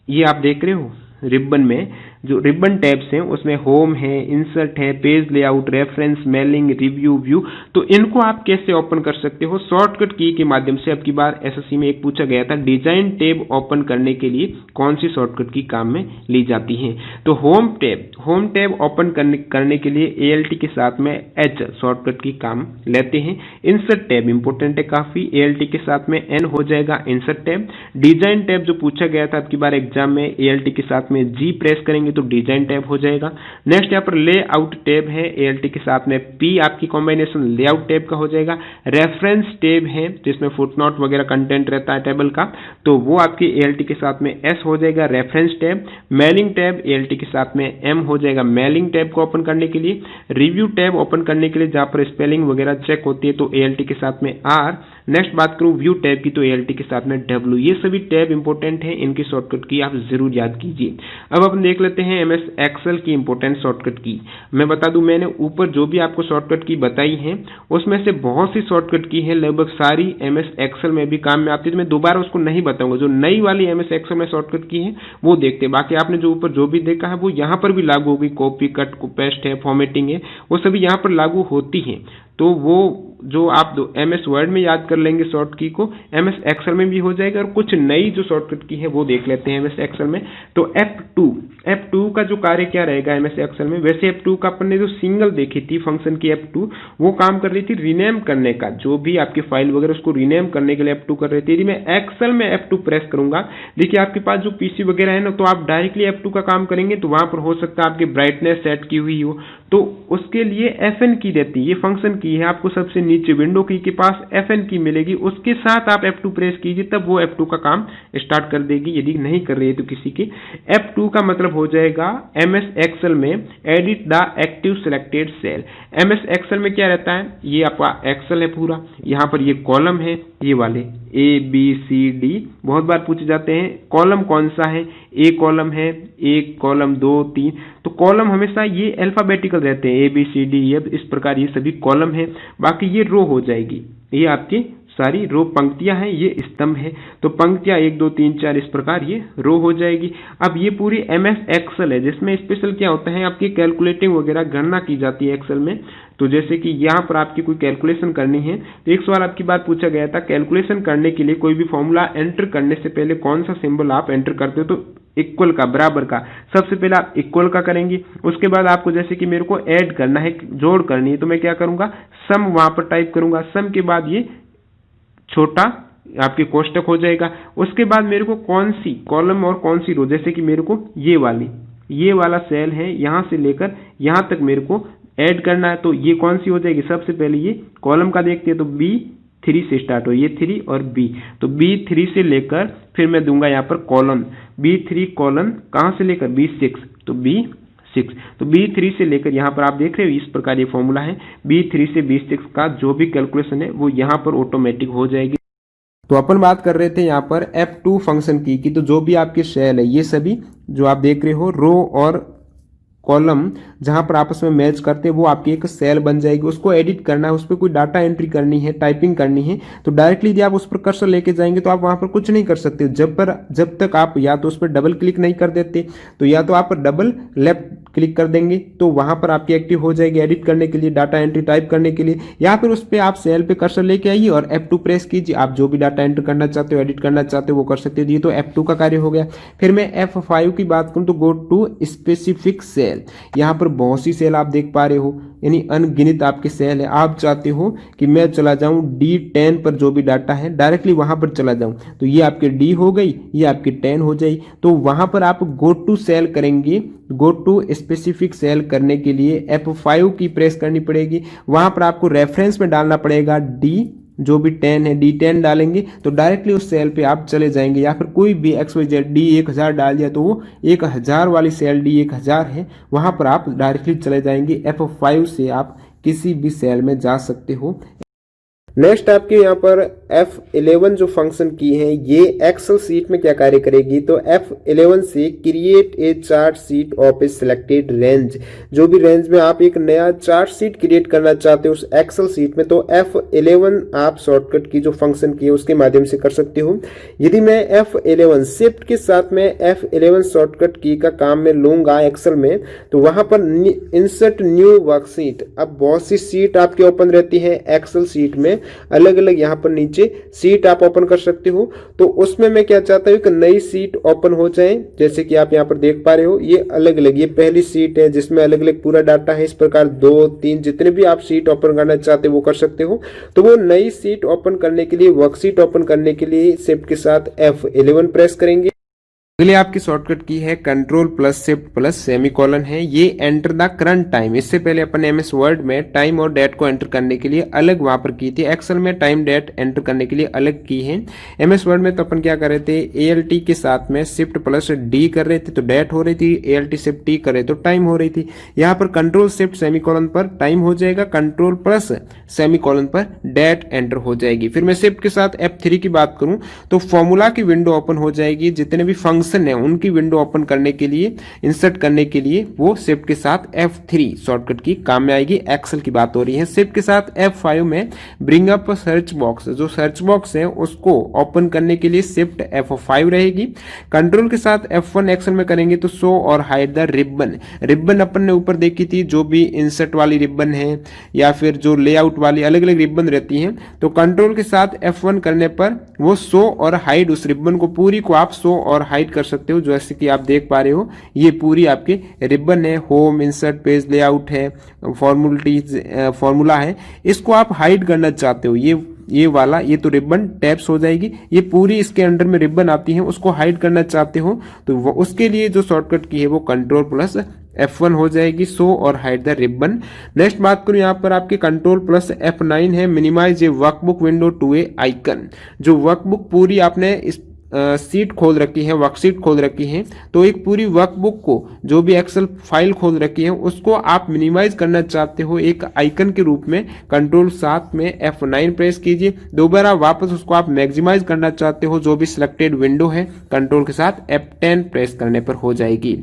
ये आप देख रहे हो रिबन में, जो रिबन टैब्स हैं उसमें होम है, इंसर्ट है, page layout, reference, mailing, review, view, तो इनको आप कैसे ओपन कर सकते हो, शॉर्टकट की के माध्यम से। अब की बार एसएससी में एक पूछा गया था, डिजाइन टैब ओपन करने के लिए कौन सी शॉर्टकट की काम में ली जाती है, तो होम टैब ओपन करने के लिए ALT के साथ में H शॉर्टकट की काम लेते हैं। इंसर्ट टैब इंपोर्टेंट है काफी, ALT के साथ में N हो जाएगा इंसर्ट टैब। डिजाइन टैब जो पूछा गया था अब की बार एग्जाम में, ALT के साथ में G प्रेस करेंगे तो डिजाइन टैब हो जाएगा। नेक्स्ट यहाँ पर लेआउट टैब है, ALT के साथ में P आपकी कॉम्बिनेशन लेआउट टैब का हो जाएगा। रेफरेंस टैब है जिसमें फुटनोट वगैरह कंटेंट रहता है टेबल का, तो वो आपकी ALT के साथ में S हो जाएगा, reference tab. Mailing tab ALT के साथ में M हो जाएगा मेलिंग टैब को ओपन करने के लिए। रिव्यू टैब ओपन करने के लिए जहां पर स्पेलिंग वगैरह चेक होती है तो ALT के साथ में R। नेक्स्ट बात करूं व्यू टैब की तो ALT के साथ में W। ये सभी टैब इंपोर्टेंट है, इनकी शॉर्टकट की आप जरूर याद कीजिए। अब अपन देख लेते हैं MS एक्सेल की इंपोर्टेंट शॉर्टकट की। मैं बता दूं मैंने ऊपर जो भी आपको शॉर्टकट की बताई है उसमें से बहुत सी शॉर्टकट की है, लगभग सारी MS एक्सेल में भी काम में आती है, तो मैं दोबारा उसको नहीं बताऊंगा। जो नई वाली MS एक्सेल में शॉर्टकट की है वो देखते हैं, बाकी आपने जो ऊपर जो भी देखा है वो यहाँ पर भी लागू होगी, कॉपी, कट, पेस्ट है, फॉर्मेटिंग है, वो सभी यहाँ पर लागू होती है। तो वो जो आप MS वर्ड में याद कर लेंगे शॉर्ट की को, MS एक्सेल में भी हो जाएगा। और कुछ नई जो शॉर्टकट की है वो देख लेते हैं MS एक्सेल में। तो F2 का जो कार्य क्या रहेगा MS एक्सेल में, वैसे F2 का अपन ने जो सिंगल देखी थी फंक्शन की F2, वो काम कर रही थी रीनेम करने का, जो भी आपकी फाइल वगैरह उसको रीनेम करने के लिए F2 कर रही थी। यदि मैं एक्सेल में F2 प्रेस करूंगा, देखिए आपके पास जो PC वगैरह है ना, तो आप डायरेक्टली F2 का काम करेंगे तो वहां पर हो सकता है आपकी ब्राइटनेस सेट की हुई हो, तो उसके लिए FN की रहती है, ये फंक्शन की है, आपको सबसे नीचे विंडो की के पास FN की मिलेगी, उसके साथ आप F2 प्रेस कीजिए तब वो F2 का काम स्टार्ट कर देगी, यदि नहीं कर रही है तो किसी के। F2 का मतलब हो जाएगा MS एक्सेल में edit the active selected cell. MS Excel में क्या रहता है, ये आपका एक्सेल है पूरा, यहाँ पर ये कॉलम है, ये वाले ABCD बहुत बार पूछे जाते हैं, कॉलम कौन सा है, A कॉलम है, 1 कॉलम 2 3, तो कॉलम हमेशा ये अल्फाबेटिकल रहते हैं ABCD, ये इस प्रकार ये सभी कॉलम है। बाकी ये रो हो जाएगी, ये आपकी सारी रो पंक्तियां हैं, ये स्तंभ है, तो पंक्तियां 1 2 3 4 इस प्रकार ये रो हो जाएगी। अब ये पूरी MS एक्सेल है जिसमें स्पेशल क्या होता है, आपकी कैलकुलेटिंग वगैरह गणना की जाती है एक्सेल में। तो जैसे कि यहाँ पर आपकी कोई कैलकुलेशन करनी है, तो एक सवाल आपकी बात पूछा गया था, कैलकुलेशन करने के लिए कोई भी फॉर्मूला एंटर करने से पहले कौन सा सिंबल आप एंटर करते हो, तो इक्वल का, बराबर का। सबसे पहले आप इक्वल का करेंगे, उसके बाद आपको जैसे कि मेरे को ऐड करना है, जोड़ करनी है, तो मैं क्या करूंगा, सम वहां पर टाइप करूंगा। सम के बाद ये छोटा आपके कोष्टक हो जाएगा। उसके बाद मेरे को कौन सी कॉलम और कौन सी रो, जैसे कि मेरे को ये वाला सेल है, यहां से लेकर यहां तक मेरे को ऐड करना है, तो ये कौन सी हो जाएगी, सबसे पहले ये कॉलम का देखते हैं, तो B3 से स्टार्ट हो, ये 3 और B, तो B3 से लेकर फिर मैं दूंगा यहाँ पर कॉलम, B3 कॉलम कहां से लेकर B6, तो B6, तो B3 से लेकर यहाँ पर आप देख रहे हो इस प्रकार ये फॉर्मूला है। B3 से B6 का जो भी कैलकुलेशन है वो यहाँ पर ऑटोमेटिक हो जाएगी। तो अपन बात कर रहे थे यहाँ पर F2 फंक्शन की तो जो भी आपके सेल है ये सभी जो आप देख रहे हो रो और कॉलम जहां पर आपस में मैच करते हैं वो आपकी एक सेल बन जाएगी। उसको एडिट करना है, उस पर कोई डाटा एंट्री करनी है, टाइपिंग करनी है, तो डायरेक्टली यदि आप उस पर कर्सर लेके जाएंगे तो आप वहां पर कुछ नहीं कर सकते जब तक आप या तो उस पर डबल क्लिक नहीं कर देते, तो या तो आप डबल लेफ्ट क्लिक कर देंगे तो वहां पर आपकी एक्टिव हो जाएगी एडिट करने के लिए, डाटा एंट्री टाइप करने के लिए, या फिर उस पर आप सेल पे कर्सर लेके आइए और F2 प्रेस कीजिए। आप जो भी डाटा एंटर करना चाहते हो, एडिट करना चाहते हो वो कर सकते हो। ये तो F2 का कार्य हो गया। फिर मैं F5 की बात करूं तो गो टू स्पेसिफिक सेल। यहाँ पर बहुत सी सेल आप देख पा रहे हो, यानी अनगिनत आपके सेल है। आप चाहते हो कि मैं चला जाऊं D10 पर, जो भी डाटा है डायरेक्टली वहां पर चला जाऊं, तो ये आपके D हो गई, ये आपकी 10 हो जाएगी। तो वहां पर आप गो टू सेल करेंगे। गो टू स्पेसिफिक सेल करने के लिए F5 की प्रेस करनी पड़ेगी। वहां पर आपको रेफरेंस में डालना पड़ेगा D, जो भी 10 है D10 डालेंगे तो डायरेक्टली उस सेल पे आप चले जाएंगे। या फिर कोई भी XYZ D1000 डाल दिया तो वो 1000 वाली सेल D1000 है, वहां पर आप डायरेक्टली चले जाएंगे। F5 से आप किसी भी सेल में जा सकते हो। नेक्स्ट आपके यहाँ पर F11 जो फंक्शन की है ये एक्सेल सीट में क्या कार्य करेगी, तो F11 से create a chart seat of A selected range. जो भी रेंज में आप एक नया चार्ट सीट क्रिएट करना चाहते हो उस एक्सेल सीट में, तो F11 आप शॉर्टकट की जो फंक्शन की है उसके माध्यम से कर सकते हो। यदि मैं F11 शिफ्ट के साथ में F11 शॉर्टकट की का काम में लूंगा एक्सेल में, तो वहां पर इंसर्ट न्यू वर्कशीट। अब बहुत सी सीट आपकी ओपन रहती है एक्सेल सीट में, अलग अलग यहाँ पर नीचे सीट आप ओपन कर सकते हो। तो उसमें मैं क्या चाहता हूँ कि नई सीट ओपन हो जाए, जैसे कि आप यहाँ पर देख पा रहे हो ये अलग अलग, ये पहली सीट है जिसमें अलग अलग पूरा डाटा है। इस प्रकार 2, 3 जितने भी आप सीट ओपन करना चाहते हो वो कर सकते हो। तो वो नई सीट ओपन करने के लिए, वर्कशीट ओपन करने के लिए शिफ्ट के साथ F11 प्रेस करेंगे। अगले आपकी शॉर्टकट की है control plus shift plus semicolon है। ये एंटर द करंट टाइम। इससे पहले अपन MS वर्ड में टाइम और डेट को एंटर करने के लिए अलग वहां पर की थी, एक्सेल में टाइम डेट एंटर करने के लिए अलग की है। MS वर्ड में तो अपन क्या कर रहे थे, ALT के साथ में शिफ्ट प्लस D कर रहे थे तो डेट हो रही थी, ALT शिफ्ट T कर रहे तो टाइम हो रही थी। यहाँ पर कंट्रोल शिफ्ट सेमीकोलन पर टाइम हो जाएगा, कंट्रोल प्लस सेमीकोलन पर डेट एंटर हो जाएगी। फिर मैं शिफ्ट के साथ F3 की बात करूं तो फॉर्मूला की विंडो ओपन हो जाएगी। जितने भी फंक्शन है उनकी विंडो ओपन करने के लिए, इंसर्ट करने के लिए वो शिफ्ट के साथ F3 शॉर्टकट की काम में आएगी। एक्सेल की बात हो रही है। शिफ्ट के साथ F5 में ब्रिंग अप सर्च बॉक्स, जो सर्च बॉक्स है उसको ओपन करने के लिए शिफ्ट F5 रहेगी। कंट्रोल के साथ F1 एक्सेल में करेंगे तो शो और हाइड द रिबन। रिबन अपन ने ऊपर देखी थी, जो भी इंसर्ट वाली रिबन है या फिर जो लेआउट वाली अलग अलग रिबन रहती हैं, तो कंट्रोल के साथ F1 करने पर वो शो और हाइड, उस रिबन को पूरी को आप शो और हाइड कर सकते हो। जैसे कि आप देख पा रहे हो ये पूरी आपके रिबन है, होम, इंसर्ट, पेज लेआउट है, फॉर्मूला है, इसको आप हाइड करना चाहते हो, ये वाला ये तो रिबन टैप्स हो जाएगी। ये पूरी इसके अंडर में रिबन आती है, उसको हाइड करना चाहते हो तो उसके लिए जो शॉर्टकट की है वो कंट्रोल प्लस F1 हो जाएगी, शो और हाइड द रिबन। नेक्स्ट बात करूं यहाँ पर आपके कंट्रोल प्लस F9 है, minimize a workbook window to a icon. जो वर्कबुक पूरी आपने इस सीट खोल रखी है, वर्कशीट खोल रखी है, तो एक पूरी वर्कबुक को जो भी एक्सेल फाइल खोल रखी है उसको आप मिनिमाइज करना चाहते हो एक आइकन के रूप में, कंट्रोल साथ में F9 प्रेस कीजिए। दोबारा वापस उसको आप मैक्सिमाइज करना चाहते हो, जो भी सिलेक्टेड विंडो है कंट्रोल के साथ F10 प्रेस करने पर हो जाएगी।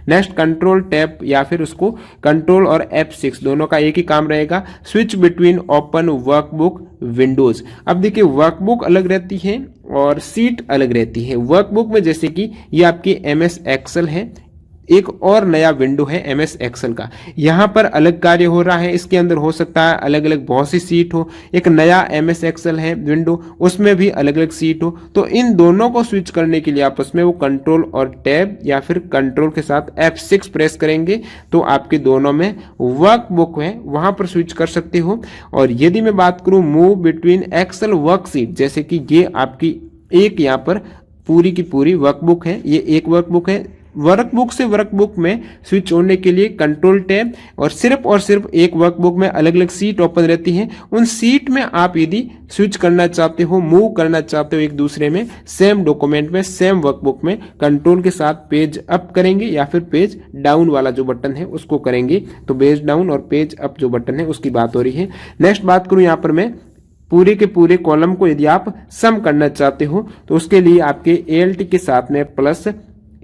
नेक्स्ट कंट्रोल टैब या फिर उसको कंट्रोल और F6 दोनों का एक ही काम रहेगा, switch between open workbook Windows. अब देखिए वर्कबुक अलग रहती है और सीट अलग रहती है। वर्कबुक में जैसे कि ये आपकी MS एक्सेल है, एक और नया विंडो है MS एक्सेल का। यहाँ पर अलग कार्य हो रहा है, इसके अंदर हो सकता है अलग अलग बहुत सी सीट हो। एक नया MS एक्सेल है विंडो, उसमें भी अलग अलग सीट हो। तो इन दोनों को स्विच करने के लिए आपस में वो कंट्रोल और टैब या फिर कंट्रोल के साथ F6 प्रेस करेंगे तो आपके दोनों में वर्कबुक है वहां पर स्विच कर सकते हो। और यदि मैं बात करूं मूव बिटवीन एक्सेल वर्कशीट, जैसे कि ये आपकी एक यहाँ पर पूरी की पूरी वर्कबुक है, ये एक वर्कबुक है। वर्कबुक से वर्कबुक में स्विच होने के लिए कंट्रोल टैब और सिर्फ एक वर्कबुक में अलग अलग सीट ओपन रहती हैं। उन सीट में आप यदि स्विच करना चाहते हो, मूव करना चाहते हो एक दूसरे में, सेम डॉक्यूमेंट में, सेम वर्कबुक में, कंट्रोल के साथ पेज अप करेंगे या फिर पेज डाउन वाला जो बटन है उसको करेंगे। तो पेज डाउन और पेज अप जो बटन है उसकी बात हो रही है। नेक्स्ट बात करूं यहाँ पर मैं पूरे के पूरे कॉलम को यदि आप सम करना चाहते हो तो उसके लिए आपके ALT के साथ में प्लस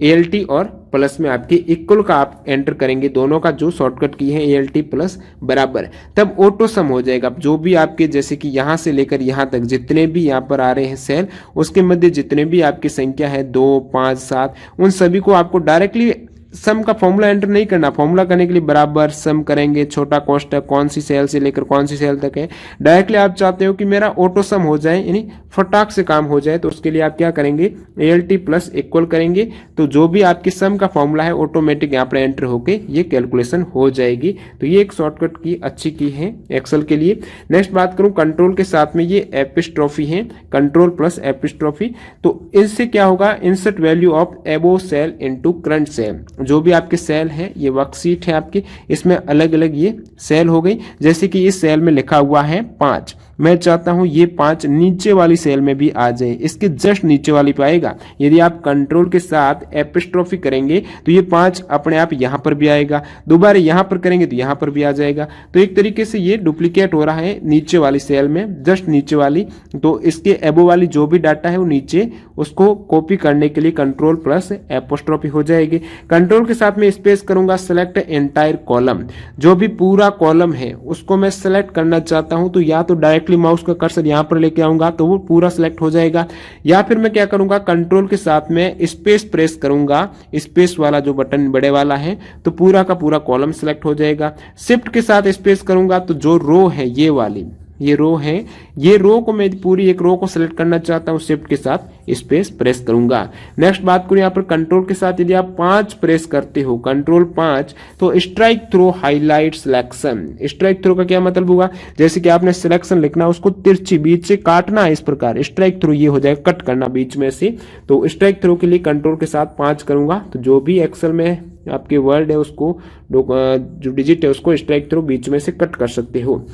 ALT और प्लस में आपके इक्वल का आप एंटर करेंगे, दोनों का जो शॉर्टकट की है ALT प्लस बराबर, तब ऑटो सम हो जाएगा। जो भी आपके जैसे कि यहां से लेकर यहां तक जितने भी यहां पर आ रहे हैं सेल, उसके मध्य जितने भी आपकी संख्या है 2, 5, 7, उन सभी को आपको डायरेक्टली सम का फॉर्मूला एंटर नहीं करना। फॉर्मूला करने के लिए बराबर सम करेंगे, छोटा कोष्टक कौन सी सेल से लेकर कौन सी सेल तक है। डायरेक्टली आप चाहते हो कि मेरा ऑटो सम हो जाए, यानी फटाक से काम हो जाए, तो उसके लिए आप क्या करेंगे ALT प्लस इक्वल करेंगे तो जो भी आपकी सम का फॉर्मूला है ऑटोमेटिक यहाँ पर एंटर होके ये कैलकुलेशन हो जाएगी। तो ये एक शॉर्टकट की अच्छी की है एक्सेल के लिए। नेक्स्ट बात करूं कंट्रोल के साथ में ये एपिस्ट्रोफी है, कंट्रोल प्लस एपिस्ट्रोफी। तो इससे क्या होगा, इंसर्ट वैल्यू ऑफ एबो सेल इनटू करंट सेल। जो भी आपके सेल है, ये वर्कशीट है आपकी, इसमें अलग अलग ये सेल हो गई। जैसे कि इस सेल में लिखा हुआ है 5, मैं चाहता हूं ये 5 नीचे वाली सेल में भी आ जाए, इसके जस्ट नीचे वाली पे आएगा। यदि आप कंट्रोल के साथ एपिस्ट्रोफी करेंगे तो ये 5 अपने आप यहां पर भी आएगा, दोबारा यहां पर करेंगे तो यहां पर भी आ जाएगा। तो एक तरीके से ये डुप्लीकेट हो रहा है नीचे वाली सेल में, जस्ट नीचे वाली। तो इसके एबो वाली जो भी डाटा है वो नीचे, उसको कॉपी करने के लिए कंट्रोल प्लस एपोस्ट्रोफी हो जाएगी। कंट्रोल के साथ में स्पेस करूंगा, सेलेक्ट एंटायर कॉलम, जो भी पूरा कॉलम है उसको मैं सेलेक्ट करना चाहता हूं तो या तो डायरेक्टली माउस का कर्सर यहां पर लेके आऊंगा तो वो पूरा सेलेक्ट हो जाएगा, या फिर मैं क्या करूंगा कंट्रोल के साथ में स्पेस प्रेस करूंगा, स्पेस वाला जो बटन बड़े वाला है, तो पूरा का पूरा कॉलम सेलेक्ट हो जाएगा। शिफ्ट के साथ स्पेस करूंगा तो जो रो है ये वाली, ये रो है, ये रो को मैं पूरी एक रो को सिलेक्ट करना चाहता हूं, शिफ्ट के साथ स्पेस प्रेस करूंगा। नेक्स्ट बात करूं यहाँ पर कंट्रोल के साथ यदि आप 5 प्रेस करते हो, कंट्रोल 5, तो strike through highlight selection. Strike through का क्या मतलब होगा, जैसे कि आपने सिलेक्शन लिखना, उसको तिरछी बीच से काटना है, इस प्रकार स्ट्राइक थ्रो ये हो जाएगा, कट करना बीच में से। तो स्ट्राइक थ्रो के लिए कंट्रोल के साथ 5 करूंगा तो जो भी एक्सेल में आपके वर्ड है उसको, जो डिजिट है उसको स्ट्राइक थ्रो बीच में से कट कर सकते हो।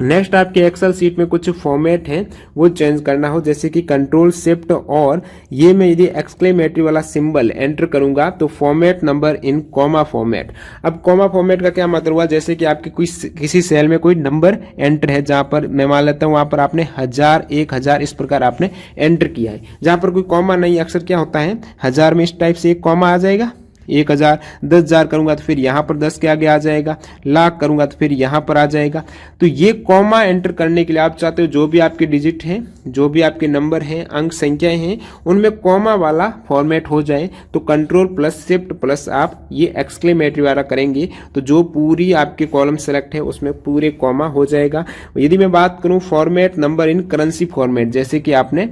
नेक्स्ट आपके एक्सेल सीट में कुछ फॉर्मेट है वो चेंज करना हो, जैसे कि कंट्रोल शिफ्ट और ये मैं यदि एक्सक्लेमेटरी वाला सिंबल एंटर करूंगा तो format number in comma format. अब कॉमा फॉर्मेट का क्या मतलब हुआ, जैसे कि आपके किसी सेल में कोई नंबर एंटर है, जहां पर मैं मान लेता हूं वहां पर आपने 1000, 1000 इस प्रकार आपने एंटर किया है, जहां पर कोई कॉमा नहीं, अक्सर क्या होता है 1000 में इस टाइप से एक कॉमा आ जाएगा, 1000, 10,000 करूंगा तो फिर यहां पर 10 के आगे आ जाएगा, लाख करूंगा तो फिर यहां पर आ जाएगा। तो ये कॉमा एंटर करने के लिए आप चाहते हो जो भी आपके डिजिट हैं, जो भी आपके नंबर हैं, अंक संख्याएं हैं, उनमें कॉमा वाला फॉर्मेट हो जाए तो कंट्रोल प्लस शिफ्ट प्लस आप ये एक्सक्लेमेटरी वाला करेंगे तो जो पूरी आपके कॉलम सेलेक्ट है उसमें पूरे कॉमा हो जाएगा। यदि मैं बात करूं format number in currency format, जैसे कि आपने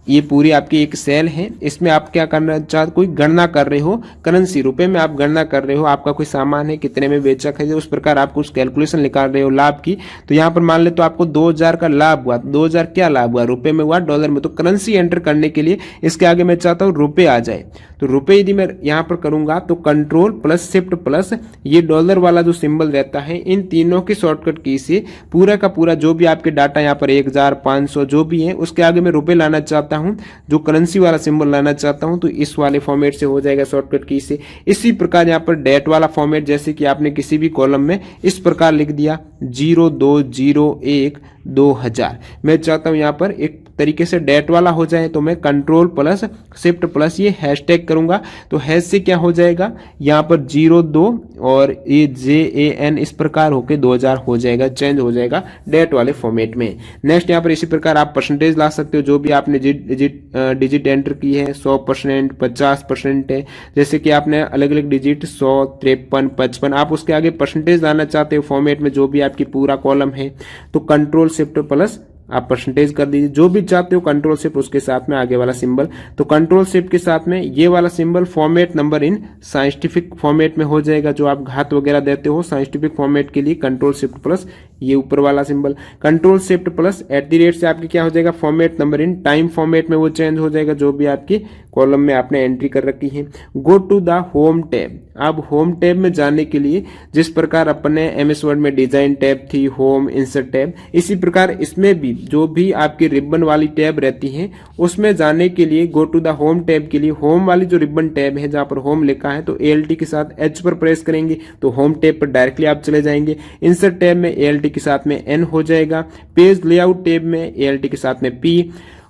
ये पूरी आपकी एक सेल है, इसमें आप क्या करना चाहते, कोई गणना कर रहे हो, करेंसी रुपए में आप गणना कर रहे हो, आपका कोई सामान है कितने में बेचा खरीदे, उस प्रकार आप कुछ कैलकुलेशन निकाल रहे हो लाभ की। तो यहाँ पर मान ले तो आपको 2000 का लाभ हुआ, 2000 क्या लाभ हुआ, रुपए में हुआ, डॉलर में। तो करेंसी एंटर करने के लिए इसके आगे मैं चाहता हूँ रुपए आ जाए, तो रुपए यदि मैं यहाँ पर करूंगा तो कंट्रोल प्लस शिफ्ट प्लस ये डॉलर वाला जो सिंबल रहता है, इन तीनों की शॉर्टकट की से पूरा का पूरा जो भी आपके डाटा यहाँ पर 1000-500 जो भी है उसके आगे मैं रुपए लाना चाहता हूं, जो करेंसी वाला सिंबल लाना चाहता हूं, तो इस वाले फॉर्मेट से हो जाएगा शॉर्टकट की से। इसी प्रकार यहाँ पर डेट वाला फॉर्मेट, जैसे कि आपने किसी भी कॉलम में इस प्रकार लिख दिया 02/01/2000। मैं चाहता हूँ यहाँ पर एक तरीके से डेट वाला हो जाए, तो मैं कंट्रोल प्लस शिफ्ट प्लस ये हैशटैग करूंगा, तो हैश से क्या हो जाएगा यहाँ पर 02 और ये JAN इस प्रकार होके 2000 हो जाएगा, चेंज हो जाएगा डेट वाले फॉर्मेट में। नेक्स्ट यहाँ पर इसी प्रकार आप परसेंटेज ला सकते हो, जो भी आपने डिजिट एंटर की है 100%, 50% है, जैसे कि आपने अलग अलग डिजिट 100, 53, 55, आप उसके आगे परसेंटेज लाना चाहते हो फॉर्मेट में, जो भी आपकी पूरा कॉलम है, तो कंट्रोल शिफ्ट प्लस आप परसेंटेज कर दीजिए, जो भी चाहते हो कंट्रोल शिफ्ट उसके साथ में आगे वाला सिंबल, तो कंट्रोल शिफ्ट के साथ में ये वाला symbol format number in scientific format में हो जाएगा, जो आप घात वगैरह देते हो साइंटिफिक फॉर्मेट के लिए कंट्रोल शिफ्ट प्लस ये ऊपर वाला सिंबल, कंट्रोल शिफ्ट प्लस @ से आपकी क्या हो जाएगा format number in time format में वो चेंज हो जाएगा, जो भी आपकी कॉलम में आपने एंट्री कर रखी है। Go to the home tab, अब होम टैब में जाने के लिए जिस प्रकार अपने MS वर्ड में डिजाइन टैब थी, होम, इंसर्ट टैब, इसी प्रकार इसमें भी जो भी आपकी रिबन वाली टैब रहती है उसमें जाने के लिए go to the home tab के लिए होम वाली जो रिबन टैब है जहां पर होम लिखा है, तो ALT के साथ H पर प्रेस करेंगे तो होम टैब पर डायरेक्टली आप चले जाएंगे। इंसर्ट टैब में ALT के साथ में N हो जाएगा, पेज लेआउट टैब में ALT के साथ में P,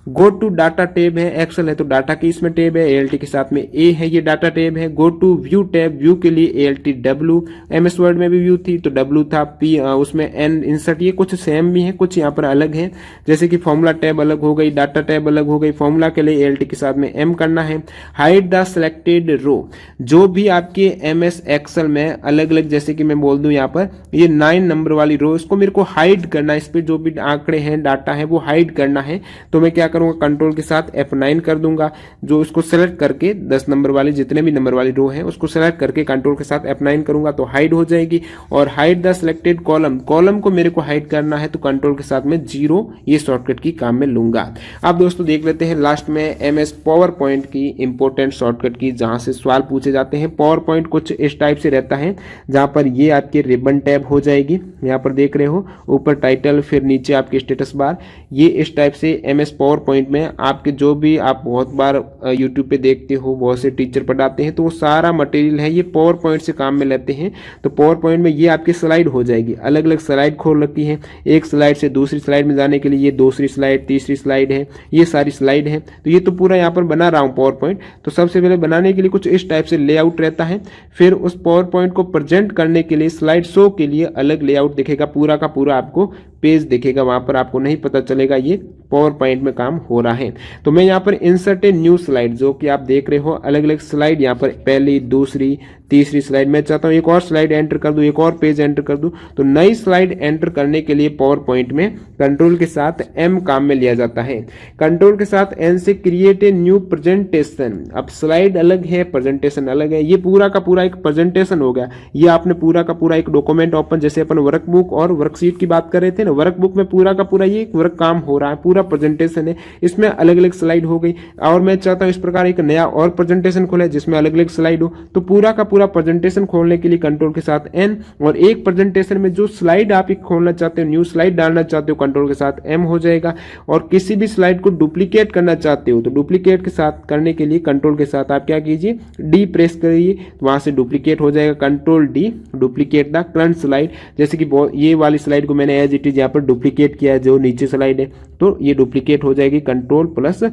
go to data tab है, एक्सेल है तो डाटा की इसमें टैब है, ALT के साथ में A है, ये डाटा टैब है। Go to view tab, view के लिए ALT W, MS वर्ड में भी व्यू थी तो W था, P उसमें N, इंसर्ट, ये कुछ सेम भी है, कुछ यहाँ पर अलग है, जैसे कि फॉर्मूला टैब अलग हो गई, डाटा टैब अलग हो गई, फॉर्मूला के लिए ALT के साथ में M करना है। हाइड द सिलेक्टेड रो, जो भी आपके MS एक्सेल में अलग अलग, जैसे कि मैं बोल दूं यहाँ पर ये 9 नंबर वाली रो, इसको मेरे को हाइड करना है, इस पर जो भी आंकड़े हैं, डाटा है वो हाइड करना है, तो मैं क्या करूंगा कंट्रोल के साथ F9 कर दूंगा, जो इसको सेलेक्ट करके 10 नंबर वाली जितने भी नंबर वाली रो है उसको सेलेक्ट करके कंट्रोल के साथ F9 करूंगा तो हाइड हो जाएगी। और hide the selected column, column को मेरे को हाइड करना है तो कंट्रोल के साथ में 0 ये शॉर्टकट की काम में लूंगा। अब दोस्तों देख लेते हैं लास्ट में MS पावर पॉइंट की इंपॉर्टेंट शॉर्टकट की, जहां से सवाल पूछे जाते हैं। पावर पॉइंट कुछ इस टाइप से रहता है, जहां पर ये आपकी रिबन टैब हो जाएगी, यहाँ पर देख रहे हो ऊपर टाइटल, फिर नीचे आपकी स्टेटस बार, ये इस टाइप से MS पावर पॉइंट में आपके जो भी आप बहुत बार यूट्यूब पे देखते हो, बहुत से टीचर पढ़ाते हैं, तो वो सारा मटेरियल है ये पावर पॉइंट से काम में लेते हैं। तो पावर पॉइंट में ये आपकी स्लाइड हो जाएगी, अलग अलग स्लाइड खोल रखी है, एक स्लाइड से दूसरी स्लाइड में जाने के लिए ये दूसरी स्लाइड, तीसरी स्लाइड है, ये सारी स्लाइड है। तो ये तो पूरा यहाँ पर बना रहा हूँ पावर पॉइंट। तो सबसे पहले बनाने के लिए कुछ इस टाइप से लेआउट रहता है, फिर उस पावर पॉइंट को प्रेजेंट करने के लिए स्लाइड शो के लिए अलग लेआउट दिखेगा, पूरा का पूरा आपको पेज दिखेगा, वहां पर आपको नहीं पता चलेगा ये पावर पॉइंट में काम हो रहा है। तो मैं यहाँ पर इंसर्ट ए न्यू स्लाइड, जो कि आप देख रहे हो अलग अलग स्लाइड, यहाँ पर पहली, दूसरी, तीसरी स्लाइड, मैं चाहता हूँ एक और स्लाइड एंटर कर दूं, एक और पेज एंटर कर दूं। तो नई स्लाइड एंटर करने के लिए पावर पॉइंट में कंट्रोल के साथ M काम में लिया जाता है। कंट्रोल के साथ N से क्रिएट ए न्यू प्रेजेंटेशन, अब स्लाइड अलग है, प्रेजेंटेशन अलग है, ये पूरा का पूरा एक प्रेजेंटेशन हो गया। ये आपने पूरा का पूरा एक डॉक्यूमेंट ओपन, जैसे अपन वर्कबुक और वर्कशीट की बात कर रहे थे ना, वर्कबुक में पूरा का पूरा ये वर्क काम हो रहा है, पूरा प्रेजेंटेशन है, इसमें अलग अलग स्लाइड हो गई। और मैं चाहता हूँ इस प्रकार एक नया और प्रेजेंटेशन खोले जिसमें अलग अलग स्लाइड हो, तो पूरा का पूरा प्रेजेंटेशन खोलने के लिए कंट्रोल के साथ N, और एक प्रेजेंटेशन में जो स्लाइड आप खोलना चाहते हो, न्यू स्लाइड डालना चाहते हो, कंट्रोल के साथ M हो जाएगा। और किसी भी स्लाइड को डुप्लीकेट करना चाहते हो तो डुप्लीकेट के साथ करने के लिए कंट्रोल के साथ आप क्या कीजिए, D प्रेस करिए, तो वहां से डुप्लीकेट हो जाएगा, control D, duplicate the current slide. जैसे कि ये वाली स्लाइड को मैंने एज इट इज यहाँ पर डुप्लीकेट किया है, जो नीचे स्लाइड है, तो ये डुप्लीकेट हो जाएगी, कंट्रोल प्लस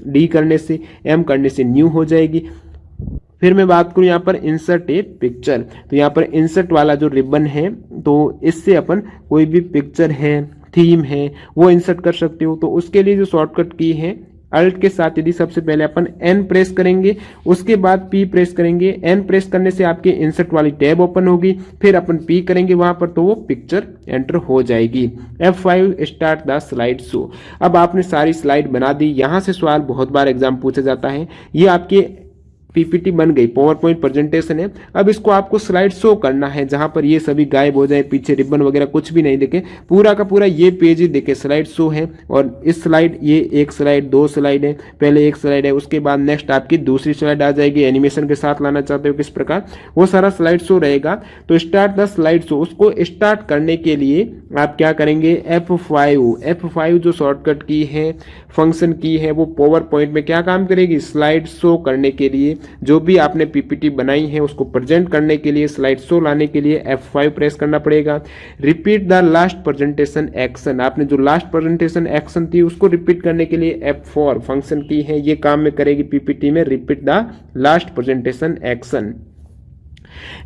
D करने से, M करने से न्यू हो जाएगी। फिर मैं बात करूं यहाँ पर इंसर्ट ए पिक्चर, तो यहाँ पर इंसर्ट वाला जो रिबन है, तो इससे अपन कोई भी पिक्चर है, थीम है, वो इंसर्ट कर सकते हो। तो उसके लिए जो शॉर्टकट की है, अल्ट के साथ यदि सबसे पहले अपन N प्रेस करेंगे, उसके बाद P प्रेस करेंगे, N प्रेस करने से आपके इंसर्ट वाली टैब ओपन होगी, फिर अपन P करेंगे वहां पर तो वो पिक्चर एंटर हो जाएगी। F5 start the slide show, अब आपने सारी स्लाइड बना दी। यहां से सवाल बहुत बार एग्जाम पूछा जाता है, ये आपके PPT बन गई, पावर पॉइंट प्रेजेंटेशन है, अब इसको आपको स्लाइड शो करना है जहां पर ये सभी गायब हो जाए, पीछे रिबन वगैरह कुछ भी नहीं दिखे, पूरा का पूरा ये पेज ही दिखे, स्लाइड शो है। और इस स्लाइड, ये एक स्लाइड, दो स्लाइड है, पहले एक स्लाइड है, उसके बाद नेक्स्ट आपकी दूसरी स्लाइड आ जाएगी, एनिमेशन के साथ लाना चाहते हो किस प्रकार, वो सारा स्लाइड शो रहेगा। तो स्टार्ट द स्लाइड शो, उसको स्टार्ट करने के लिए आप क्या करेंगे, F5 जो शॉर्टकट की है, फंक्शन की है, वो पावर पॉइंट में क्या काम करेगी, स्लाइड शो करने के लिए जो भी आपने पीपीटी बनाई है उसको प्रेजेंट करने के लिए, स्लाइड शो लाने के लिए F5 प्रेस करना पड़ेगा। Repeat the last presentation action, आपने जो लास्ट प्रेजेंटेशन एक्शन थी उसको रिपीट करने के लिए F4 फंक्शन की है, ये काम में करेगी पीपीटी में, repeat the last presentation action.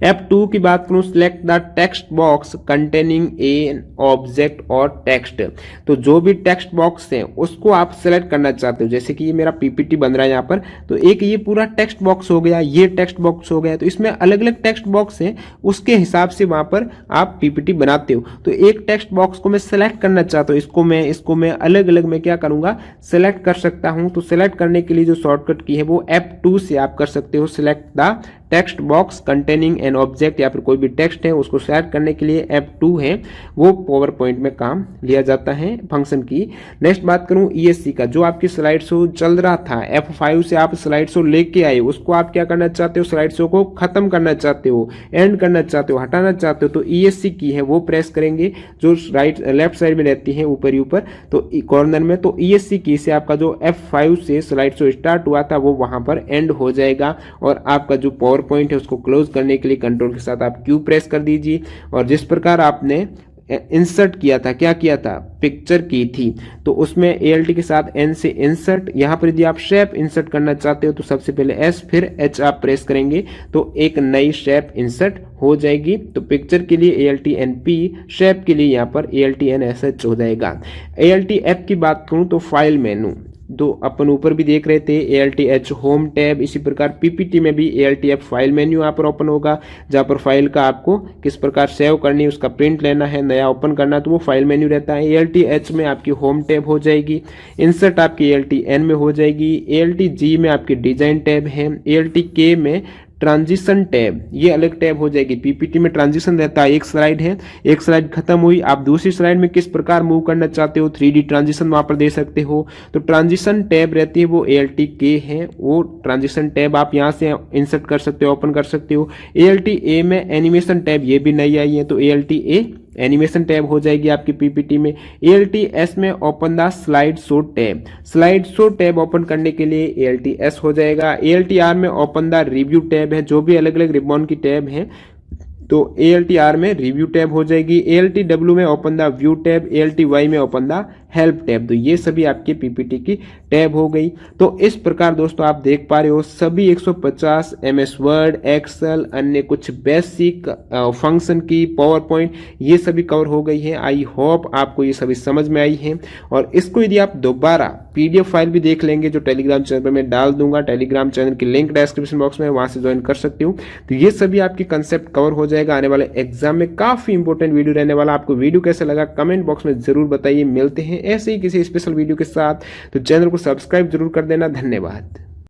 F2 की बात करूं, select the text box containing an object और टेक्स्ट। तो जो भी टेक्स्ट बॉक्स है उसको आप सेलेक्ट करना चाहते हो, जैसे कि ये मेरा पीपीटी बन रहा है यहाँ पर, तो एक ये पूरा टेक्स्ट बॉक्स हो गया, ये टेक्स्ट बॉक्स हो गया, तो इसमें अलग अलग टेक्स्ट बॉक्स है, उसके हिसाब से वहां पर आप पीपीटी बनाते हो। तो एक टेक्स्ट बॉक्स को मैं सेलेक्ट करना चाहता हूँ, इसको मैं अलग अलग में क्या करूंगा, सेलेक्ट कर सकता हूं। तो सेलेक्ट करने के लिए जो शॉर्टकट की है वो F2 से आप कर सकते हो, select the text box containing an object, या फिर कोई भी टेक्स्ट है उसको सेलेक्ट करने के लिए F2 है, वो पावर पॉइंट में काम लिया जाता है फंक्शन की। नेक्स्ट बात करूं ESC का, जो आपकी स्लाइड शो चल रहा था, F5 से आप स्लाइड शो लेके आए, उसको आप क्या करना चाहते हो, स्लाइड शो को खत्म करना चाहते हो, एंड करना चाहते हो, हटाना चाहते हो, तो ESC की है वो प्रेस करेंगे, जो लेफ्ट साइड में रहती है ऊपर ही ऊपर तो कॉर्नर में, तो ESC की से आपका जो F5 से स्लाइड शो स्टार्ट हुआ था वो वहां पर एंड हो जाएगा, और आपका जो पावर पॉइंट है उसको क्लोज करने के लिए कंट्रोल के साथ आप Q प्रेस कर दीजिए। और जिस प्रकार आपने इंसर्ट किया था, क्या किया था, पिक्चर की थी, तो उसमें ALT के साथ N से इंसर्ट, यहां पर यदि आप शेप इंसर्ट करना चाहते हो तो सबसे पहले S फिर H आप प्रेस करेंगे तो एक नई शेप इंसर्ट हो जाएगी। तो पिक्चर के लिए ALT NP, शेप के लिए यहाँ पर ALT NSH हो जाएगा। ALT F की बात करूं तो फाइल मेनू, तो अपन ऊपर भी देख रहे थे ALT H होम टैब, इसी प्रकार पीपीटी में भी ALT F फाइल मेन्यू यहाँ पर ओपन होगा, जहाँ पर फाइल का आपको किस प्रकार सेव करनी है, उसका प्रिंट लेना है, नया ओपन करना है, तो वो फाइल मेन्यू रहता है। ALT H में आपकी होम टैब हो जाएगी, इंसर्ट आपकी ALT N में हो जाएगी, ALT G में आपकी डिजाइन टैब है, ALT K में ट्रांजिशन टैब, ये अलग टैब हो जाएगी। पीपीटी में ट्रांजिशन रहता है, एक स्लाइड है, एक स्लाइड खत्म हुई, आप दूसरी स्लाइड में किस प्रकार मूव करना चाहते हो, 3D ट्रांजिशन वहां पर दे सकते हो, तो ट्रांजिशन टैब रहती है वो ALT K है, वो ट्रांजिशन टैब आप यहां से इंसर्ट कर सकते हो, ओपन कर सकते हो। ALT A में एनिमेशन टैब, ये भी नई आई है, तो ALT A एनिमेशन टैब हो जाएगी आपकी पीपीटी में। ALT S में open the slide show tab, slide show tab open करने के लिए ALT S हो जाएगा। ALT R में ओपन द रिव्यू टैब है, जो भी अलग अलग रिबॉन की टैब है तो ALT R में रिव्यू टैब हो जाएगी। ALT W में open the view tab, ALT Y में ओपन द हेल्प टैब, तो ये सभी आपकी पीपीटी की टैब हो गई। तो इस प्रकार दोस्तों आप देख पा रहे हो सभी 150 MS वर्ड, एक्सेल, अन्य कुछ बेसिक फंक्शन की, पावर पॉइंट, ये सभी कवर हो गई है। आई होप आपको ये सभी समझ में आई है, और इसको यदि आप दोबारा PDF फाइल भी देख लेंगे जो टेलीग्राम चैनल पर मैं डाल दूंगा, टेलीग्राम चैनल की लिंक डिस्क्रिप्शन बॉक्स में, वहां से ज्वाइन कर सकते हो, तो ये सभी आपकी कंसेप्ट कवर हो जाएगा। आने वाले एग्जाम में काफी इंपॉर्टेंट वीडियो रहने वाला। आपको वीडियो कैसा लगा कमेंट बॉक्स में जरूर बताइए। मिलते हैं ऐसे ही किसी स्पेशल वीडियो के साथ, तो चैनल को सब्सक्राइब जरूर कर देना। धन्यवाद।